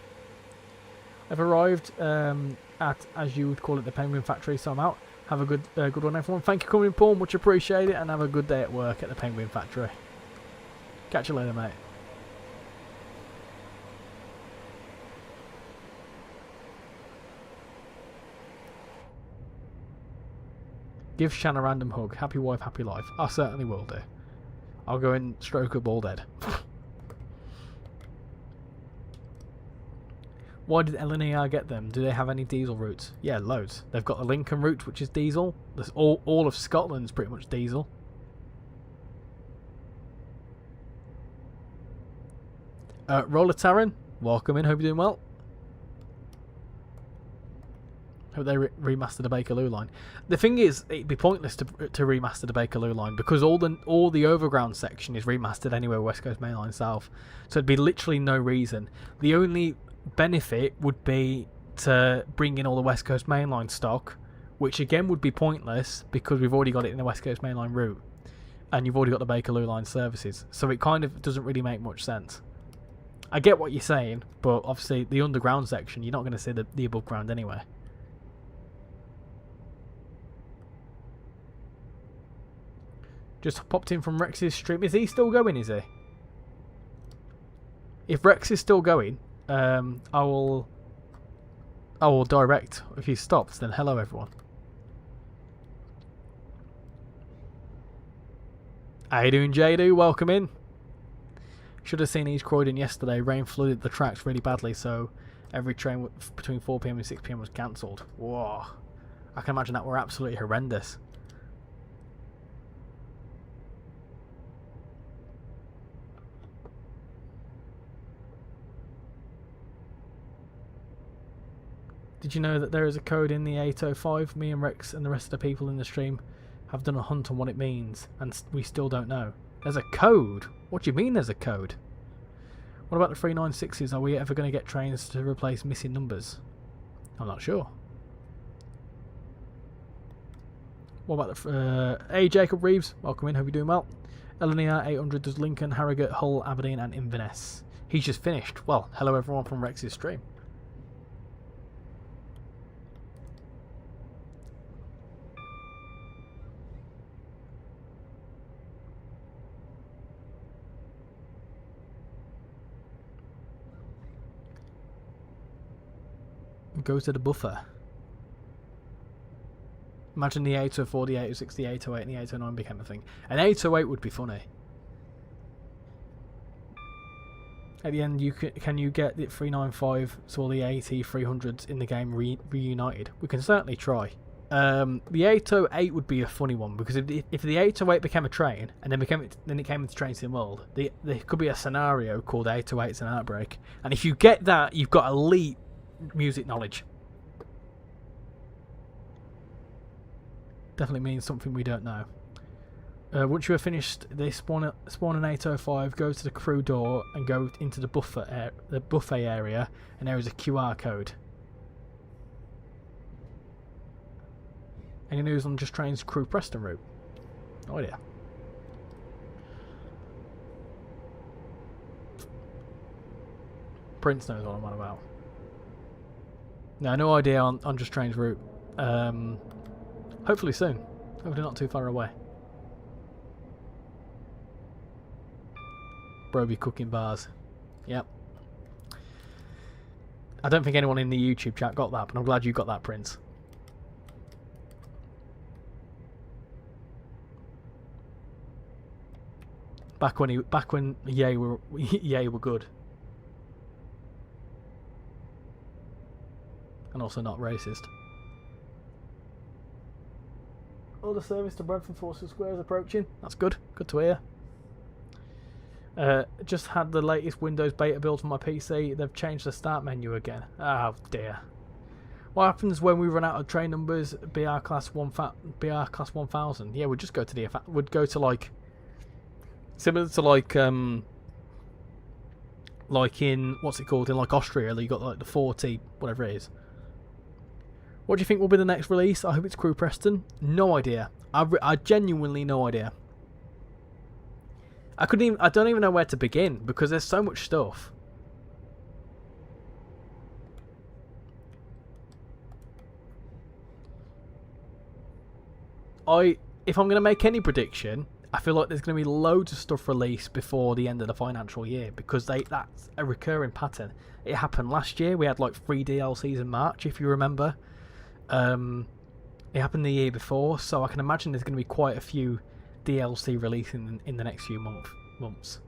I've arrived at, as you would call it, the Penguin Factory, so I'm out. Have a good one, everyone. Thank you for coming, Paul. Much appreciated, and have a good day at work at the Penguin Factory. Catch you later, mate. Give Shan a random hug. Happy wife, happy life. I certainly will do. I'll go and stroke her bald head. Why did LNER get them? Do they have any diesel routes? Yeah, loads. They've got the Lincoln route, which is diesel. There's all of Scotland's pretty much diesel. Roller Taran, welcome in. Hope you're doing well. Hope they remastered the Bakerloo line. The thing is, it'd be pointless to remaster the Bakerloo line because all the overground section is remastered anyway, West Coast Main Line South. So it'd be literally no reason. The only benefit would be to bring in all the West Coast Main Line stock, which again would be pointless because we've already got it in the West Coast Main Line route, and you've already got the Bakerloo line services. So it kind of doesn't really make much sense. I get what you're saying, but obviously the underground section, you're not going to see the above ground anyway. Just popped in from Rex's stream. Is he still going, is he? If Rex is still going, I will direct. If he stops, then hello everyone. How you doing, JDo? Welcome in. Should have seen East Croydon yesterday. Rain flooded the tracks really badly, so every train between 4 PM and 6 PM was cancelled. Whoa. I can imagine that were absolutely horrendous. Did you know that there is a code in the 805? Me and Rex and the rest of the people in the stream have done a hunt on what it means, and we still don't know. There's a code? What do you mean there's a code? What about the 396s? Are we ever going to get trains to replace missing numbers? I'm not sure. What about the... hey, Jacob Reeves. Welcome in. Hope you're doing well. LNER 800 does Lincoln, Harrogate, Hull, Aberdeen and Inverness. He's just finished. Well, hello everyone from Rex's stream. Go to the buffer. Imagine the 804, the 806, the 808 and the 809 became a thing. An 808 would be funny. At the end, can you get the 395 so all the 80 300s in the game reunited? We can certainly try. The 808 would be a funny one, because if the 808 became a train and then it came into Train Sim World, there could be a scenario called 808's an Outbreak, and if you get that, you've got elite music knowledge. Definitely means something we don't know. Once you have finished this, spawn an 805, go to the crew door and go into the buffet area, and there is a QR code. Any news on Just Train's Crew Preston route? No idea. Prince knows what I'm on about. No idea on Just Train's route. Hopefully soon. Hopefully not too far away. Broby cooking bars. Yep. I don't think anyone in the YouTube chat got that, but I'm glad you got that, Prince. Back when Yay were good. And also not racist. Order service to Bradford Forces Square is approaching. That's good. Good to hear. Just had the latest Windows beta build for my PC. They've changed the start menu again. Oh dear. What happens when we run out of train numbers? BR class 1000. Yeah, we'd just go to like similar to like in what's it called in like Austria. You got like the 40 whatever it is. What do you think will be the next release? I hope it's Crew Preston. No idea. I genuinely no idea. I don't even know where to begin because there's so much stuff. If I'm going to make any prediction, I feel like there's going to be loads of stuff released before the end of the financial year because that's a recurring pattern. It happened last year. We had like 3 DLCs in March, if you remember. It happened the year before, so I can imagine there's going to be quite a few DLC releasing in the next few months.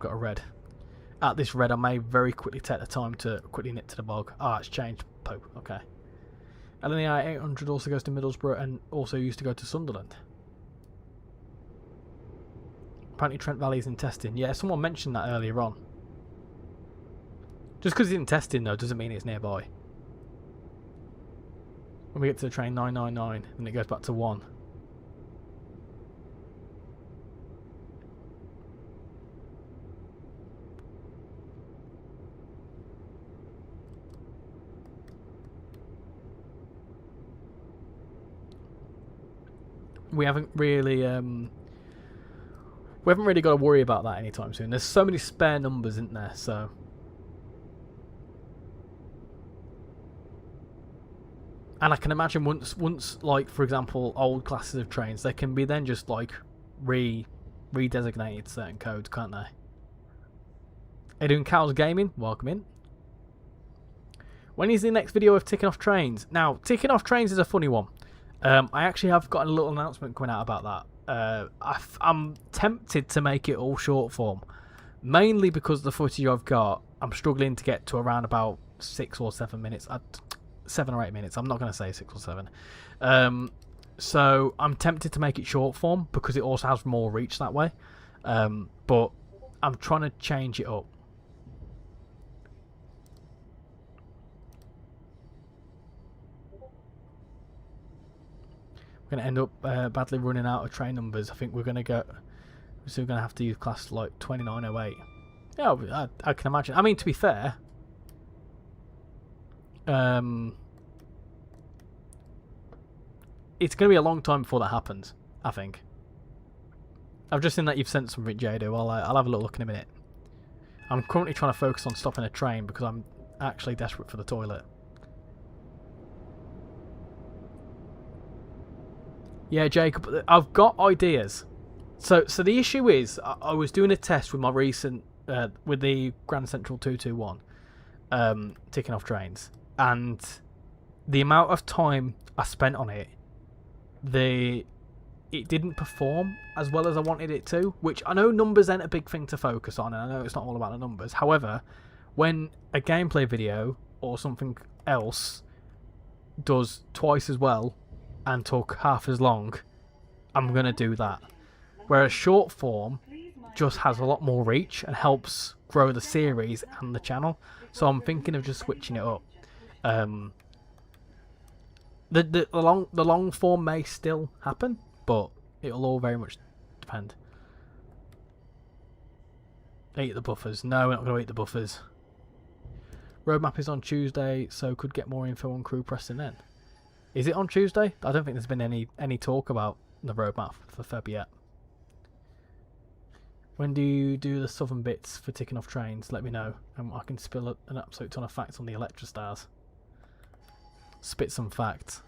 Got a red. At this red, I may very quickly take the time to quickly nip to the bog. Ah, it's changed. Pope. Okay. LNEI 800 also goes to Middlesbrough and also used to go to Sunderland. Apparently Trent Valley is in testing. Yeah, someone mentioned that earlier on. Just because it's in testing, though, doesn't mean it's nearby. When we get to the train 999, then it goes back to 1. We haven't really got to worry about that anytime soon. There's so many spare numbers, isn't there? So. And I can imagine once like for example old classes of trains, they can be then just like redesignated certain codes, can't they? Are you doing Cows Gaming? Welcome in. When is the next video of ticking off trains? Now, ticking off trains is a funny one. I actually have got a little announcement coming out about that. I'm tempted to make it all short form, mainly because the footage I've got, I'm struggling to get to around about 6 or 7 minutes. 7 or 8 minutes. I'm not going to say 6 or 7. So I'm tempted to make it short form because it also has more reach that way. But I'm trying to change it up. We're going to end up badly running out of train numbers. I think we're going to go. So we're going to have to use class like 2908. Yeah, I can imagine. I mean, to be fair, it's going to be a long time before that happens, I think. I've just seen that you've sent something, Jado. I'll have a little look in a minute. I'm currently trying to focus on stopping a train because I'm actually desperate for the toilet. Yeah, Jacob, I've got ideas. So the issue is, I was doing a test with my recent, with the Grand Central 221, ticking off trains, and the amount of time I spent on it, it didn't perform as well as I wanted it to, which I know numbers ain't a big thing to focus on, and I know it's not all about the numbers. However, when a gameplay video or something else does twice as well and took half as long, I'm going to do that. Whereas short form just has a lot more reach and helps grow the series and the channel. So I'm thinking of just switching it up. The long form may still happen, but it'll all very much depend. Eat the buffers. No, we're not going to eat the buffers. Roadmap is on Tuesday, so could get more info on crew pressing then. Is it on Tuesday? I don't think there's been any talk about the roadmap for Feb yet. When do you do the southern bits for ticking off trains? Let me know, and I can spill an absolute ton of facts on the Electrostars. Spit some facts.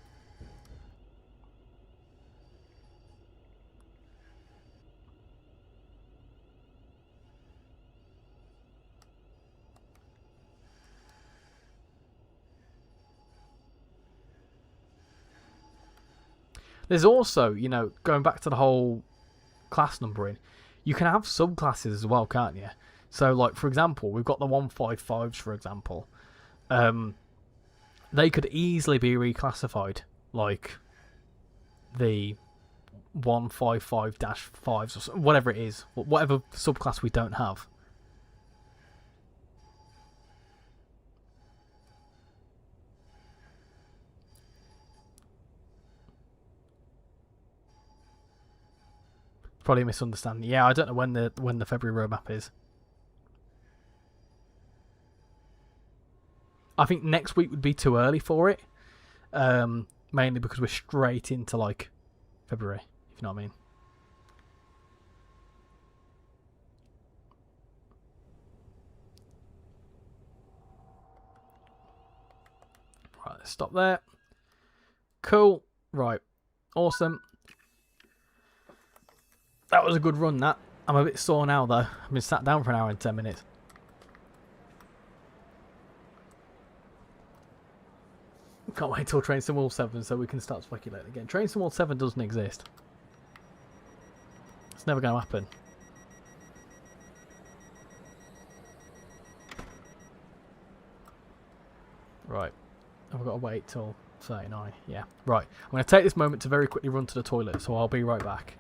There's also, going back to the whole class numbering, you can have subclasses as well, can't you? So, like, for example, we've got the 155s, for example. They could easily be reclassified, like the 155-5s, or whatever it is, whatever subclass we don't have. Probably a misunderstanding. Yeah, I don't know when the February roadmap is. I think next week would be too early for it. Mainly because we're straight into like February, if you know what I mean. Right, let's stop there. Cool. Right. Awesome. That was a good run, that. I'm a bit sore now, though. I've been sat down for an hour and 10 minutes. Can't wait till Train Sim World 7 so we can start speculating again. Train Sim World 7 doesn't exist. It's never going to happen. Right. I've got to wait till 39. Yeah. Right. I'm going to take this moment to very quickly run to the toilet, so I'll be right back.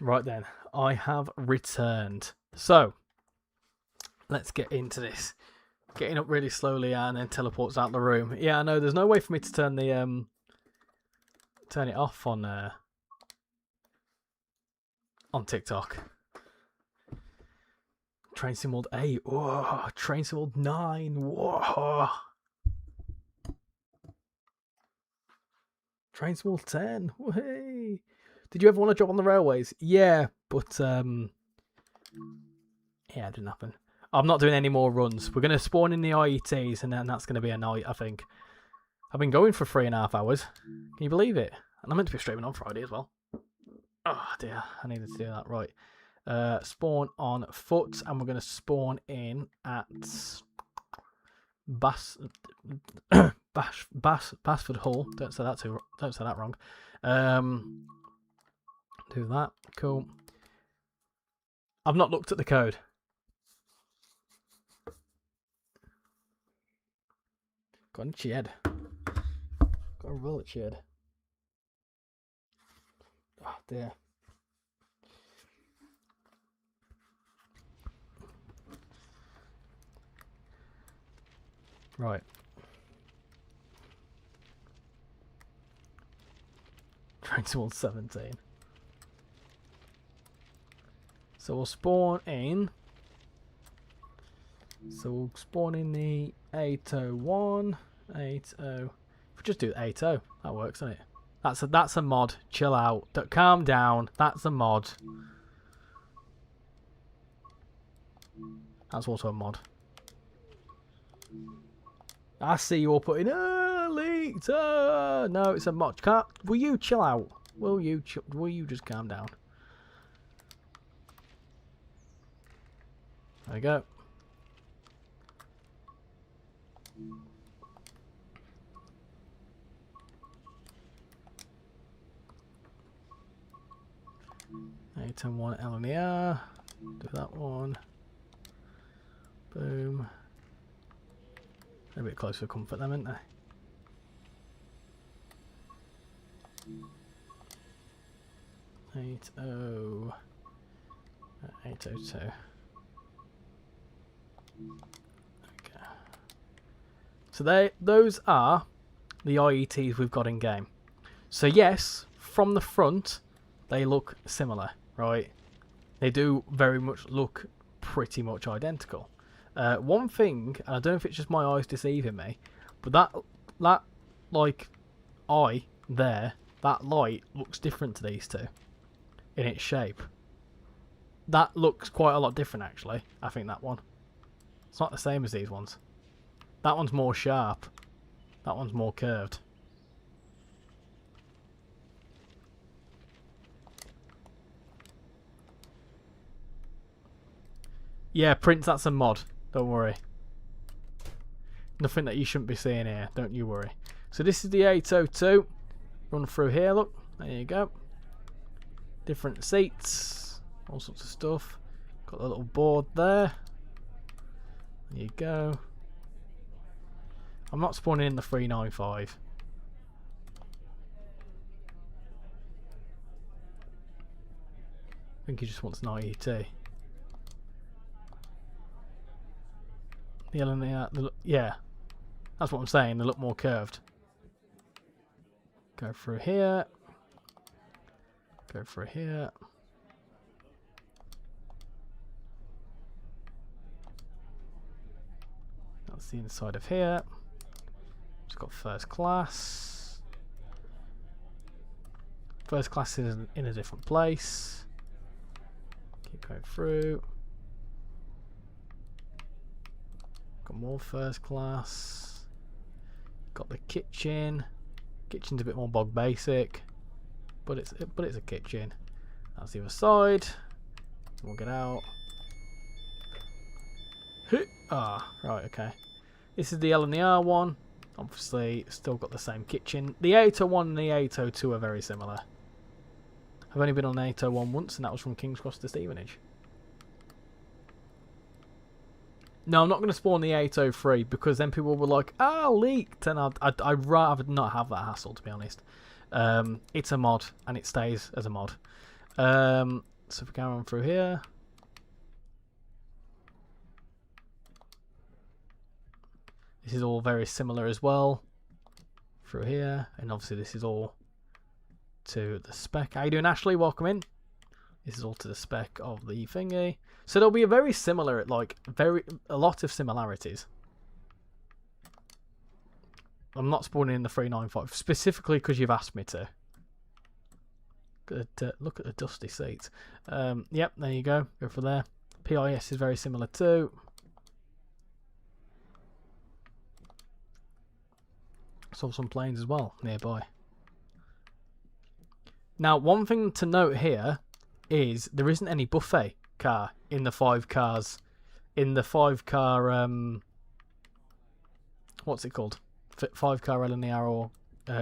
Right then, I have returned. So, let's get into this. Getting up really slowly and then teleports out the room. Yeah, I know, there's no way for me to turn the turn it off on TikTok. Train Sim World 8. Whoa, Train Sim World 9. Whoa. Train Sim World 10. Hey. Did you ever want to jump on the railways? Yeah, but yeah, it didn't happen. I'm not doing any more runs. We're going to spawn in the IETs and then that's going to be a night, I think. I've been going for 3.5 hours. Can you believe it? And I'm meant to be streaming on Friday as well. Oh dear, I needed to do that. Right. Spawn on foot, and we're going to spawn in at Basford Hall. Don't say that wrong. Do that. Cool. I've not looked at the code. Got a ched. Got a roll at ched. Oh dear. Right. Trying towards 17. So we'll spawn in. So we'll spawn in the 801. 80. If we just do 80, that works, doesn't it? That's a mod. Chill out. Calm down. That's a mod. That's also a mod. I see you all putting leaked. No, it's a mod. Will you chill out? Will you just calm down? There we go. Item 1 L in the air. Do that one. Boom. A bit closer for comfort them, aren't they? 802. Okay. So those are the IETs we've got in game. So yes, from the front, they look similar, right? They do very much look pretty much identical. One thing, and I don't know if it's just my eyes deceiving me, but that like eye there, that light looks different to these two in its shape. That looks quite a lot different actually. I think that one. It's not the same as these ones. That one's more sharp. That one's more curved. Yeah, Prince, that's a mod. Don't worry. Nothing that you shouldn't be seeing here. Don't you worry. So this is the 802. Run through here, look. There you go. Different seats. All sorts of stuff. Got the little board there. There you go. I'm not spawning in the 395. I think he just wants an IET. Yeah, that's what I'm saying. They look more curved. Go through here. Go through here. That's the inside of here. It's got first class. First class is in a different place. Keep going through. Got more first class. Got the kitchen. Kitchen's a bit more bog basic, but it's a kitchen. That's the other side. We'll get out. Ah, right, okay. This is the L and the R one. Obviously, still got the same kitchen. The 801 and the 802 are very similar. I've only been on 801 once, and that was from King's Cross to Stevenage. No, I'm not going to spawn the 803 because then people were like, leaked, and I'd rather not have that hassle, to be honest. It's a mod, and it stays as a mod. So if we go on through here. This is all very similar as well. Through here. And obviously this is all to the spec. How you doing, Ashley? Welcome in. This is all to the spec of the thingy. So there'll be a very similar, like, a lot of similarities. I'm not spawning in the 395, specifically because you've asked me to. Look at the dusty seats. Yep, there you go. Go for there. PIS is very similar too. Saw some planes as well nearby. Now, one thing to note here is there isn't any buffet car in the 5 cars. In the 5-car, what's it called? 5-car LNER or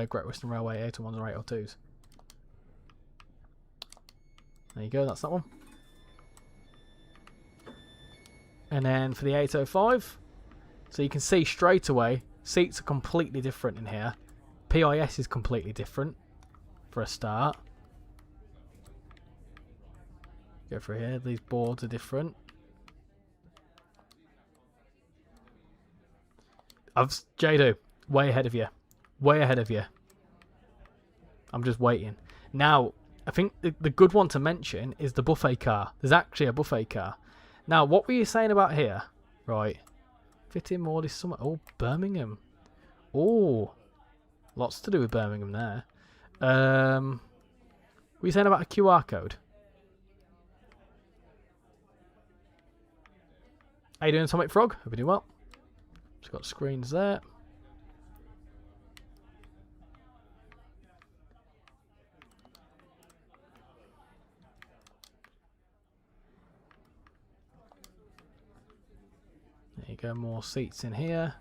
Great Western Railway 801s or 802s. There you go, that's that one. And then for the 805, so you can see straight away, seats are completely different in here. PIS is completely different for a start. Go through here, these boards are different. Jado, way ahead of you. Way ahead of you. I'm just waiting. Now, I think the good one to mention is the buffet car. There's actually a buffet car. Now, what were you saying about here? Right. Fit in more this summer. Oh, Birmingham. Oh. Lots to do with Birmingham there. What were you saying about a QR code? How you doing, Atomic Frog? Hope you doing well. Just got screens there. There you go, more seats in here.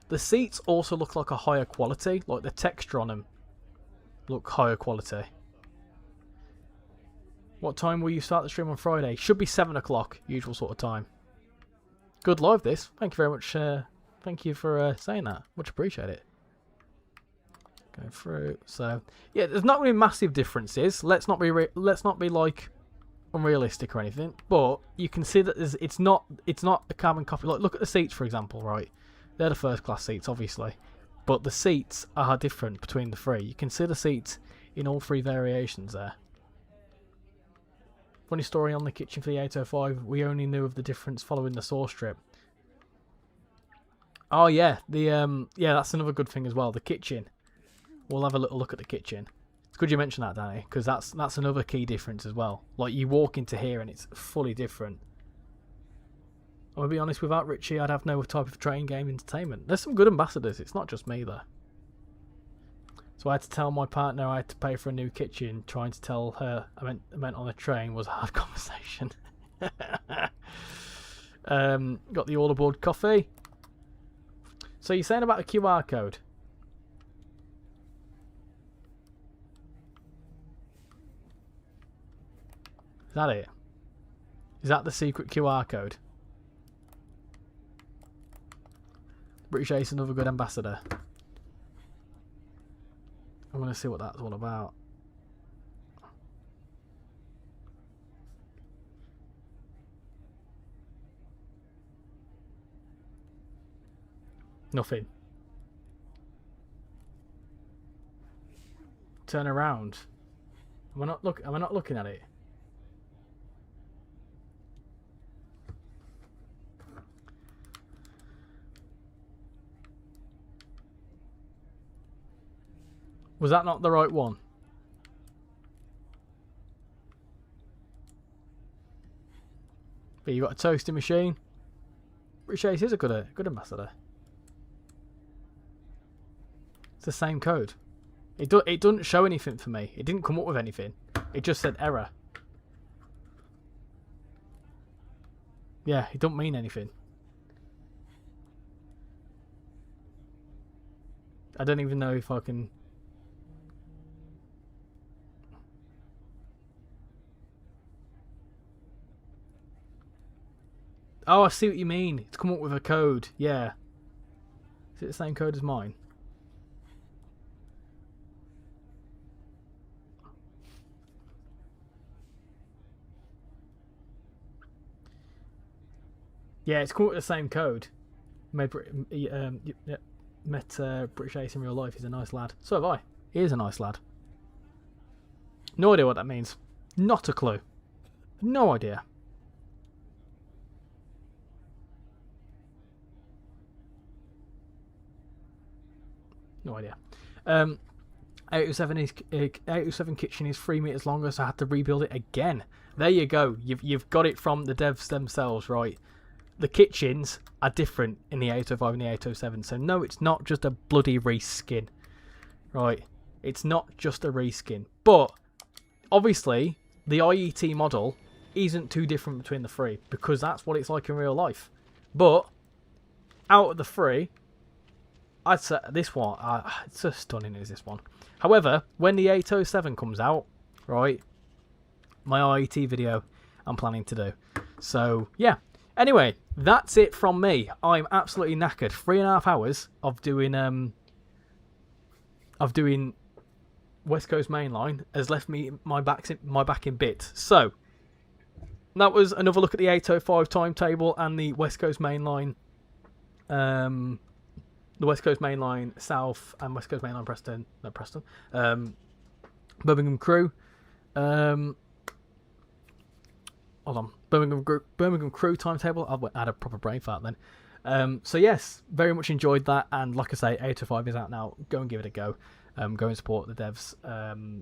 The seats also look like a higher quality, like the texture on them look higher quality. What time will you start the stream on Friday? Should be 7 o'clock, usual sort of time. Good live this. Thank you very much. Thank you for saying that. Much appreciate it. Go through. So yeah, there's not really massive differences. Let's not be like unrealistic or anything. But you can see that it's not a carbon copy. Like, look at the seats, for example. Right, they're the first class seats, obviously, but the seats are different between the 3. You can see the seats in all 3 variations there. Funny story on the kitchen for the 805. We only knew of the difference following the sauce strip. Oh yeah, yeah, that's another good thing as well. The kitchen. We'll have a little look at the kitchen. It's good you mentioned that, Danny, because that's another key difference as well. Like, you walk into here and it's fully different. I'm gonna be honest, without Richie, I'd have no type of train game entertainment. There's some good ambassadors. It's not just me though. So I had to tell my partner I had to pay for a new kitchen. Trying to tell her I meant on a train was a hard conversation. Got the all aboard coffee. So you're saying about a QR code? Is that it? Is that the secret QR code? British Ace, another good ambassador. I'm going to see what that's all about. Nothing. Turn around. Am I not looking at it? Was that not the right one? But you got a toasting machine. Rich Ace is a good ambassador. It's the same code. It doesn't show anything for me. It didn't come up with anything. It just said error. Yeah, it don't mean anything. I don't even know if I can... Oh, I see what you mean. It's come up with a code. Yeah. Is it the same code as mine? Yeah, it's called the same code. Met British Ace in real life. He's a nice lad. So have I. He is a nice lad. No idea what that means. Not a clue. No idea. No idea. 807 kitchen is 3 meters longer, so I had to rebuild it again. There you go. You've got it from the devs themselves, right? The kitchens are different in the 805 and the 807, so no, it's not just a bloody reskin, right? It's not just a reskin, but obviously the IET model isn't too different between the three because that's what it's like in real life. But out of the three, I'd say this one, it's so stunning is this one. However, when the 807 comes out, right, my IET video I'm planning to do. So, yeah. Anyway, that's it from me. I'm absolutely knackered. 3.5 hours of doing West Coast Mainline has left me my back in bits. So, that was another look at the 805 timetable and the West Coast Mainline the West Coast Mainline South and West Coast Mainline Birmingham Crew. Hold on. Birmingham Crew timetable. I had a proper brain fart then. So yes, very much enjoyed that. And like I say, 805 is out now. Go and give it a go. Go and support the devs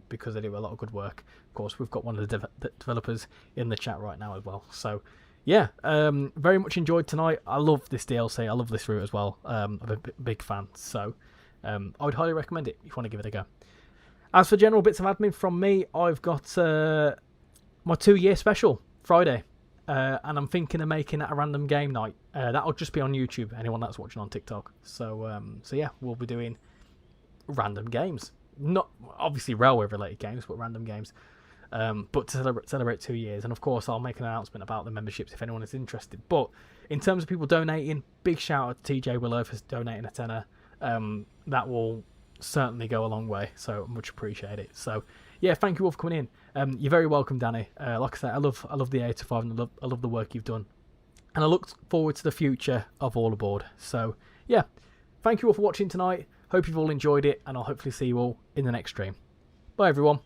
because they do a lot of good work. Of course, we've got one of the developers in the chat right now as well. So yeah, very much enjoyed tonight. I love this DLC. I love this route as well. I'm a big fan. So I would highly recommend it if you want to give it a go. As for general bits of admin from me, I've got my 2-year special Friday. And I'm thinking of making it a random game night. That'll just be on YouTube, anyone that's watching on TikTok. So yeah, we'll be doing random games. Not obviously railway related games, but random games. But to celebrate 2 years. And of course, I'll make an announcement about the memberships if anyone is interested. But in terms of people donating, big shout out to TJ Willow for donating a tenner. That will certainly go a long way. So much appreciate it. So yeah, thank you all for coming in. You're very welcome, Danny. Like I said, I love the 805 and I love the work you've done. And I look forward to the future of All Aboard. So yeah, thank you all for watching tonight. Hope you've all enjoyed it, and I'll hopefully see you all in the next stream. Bye everyone.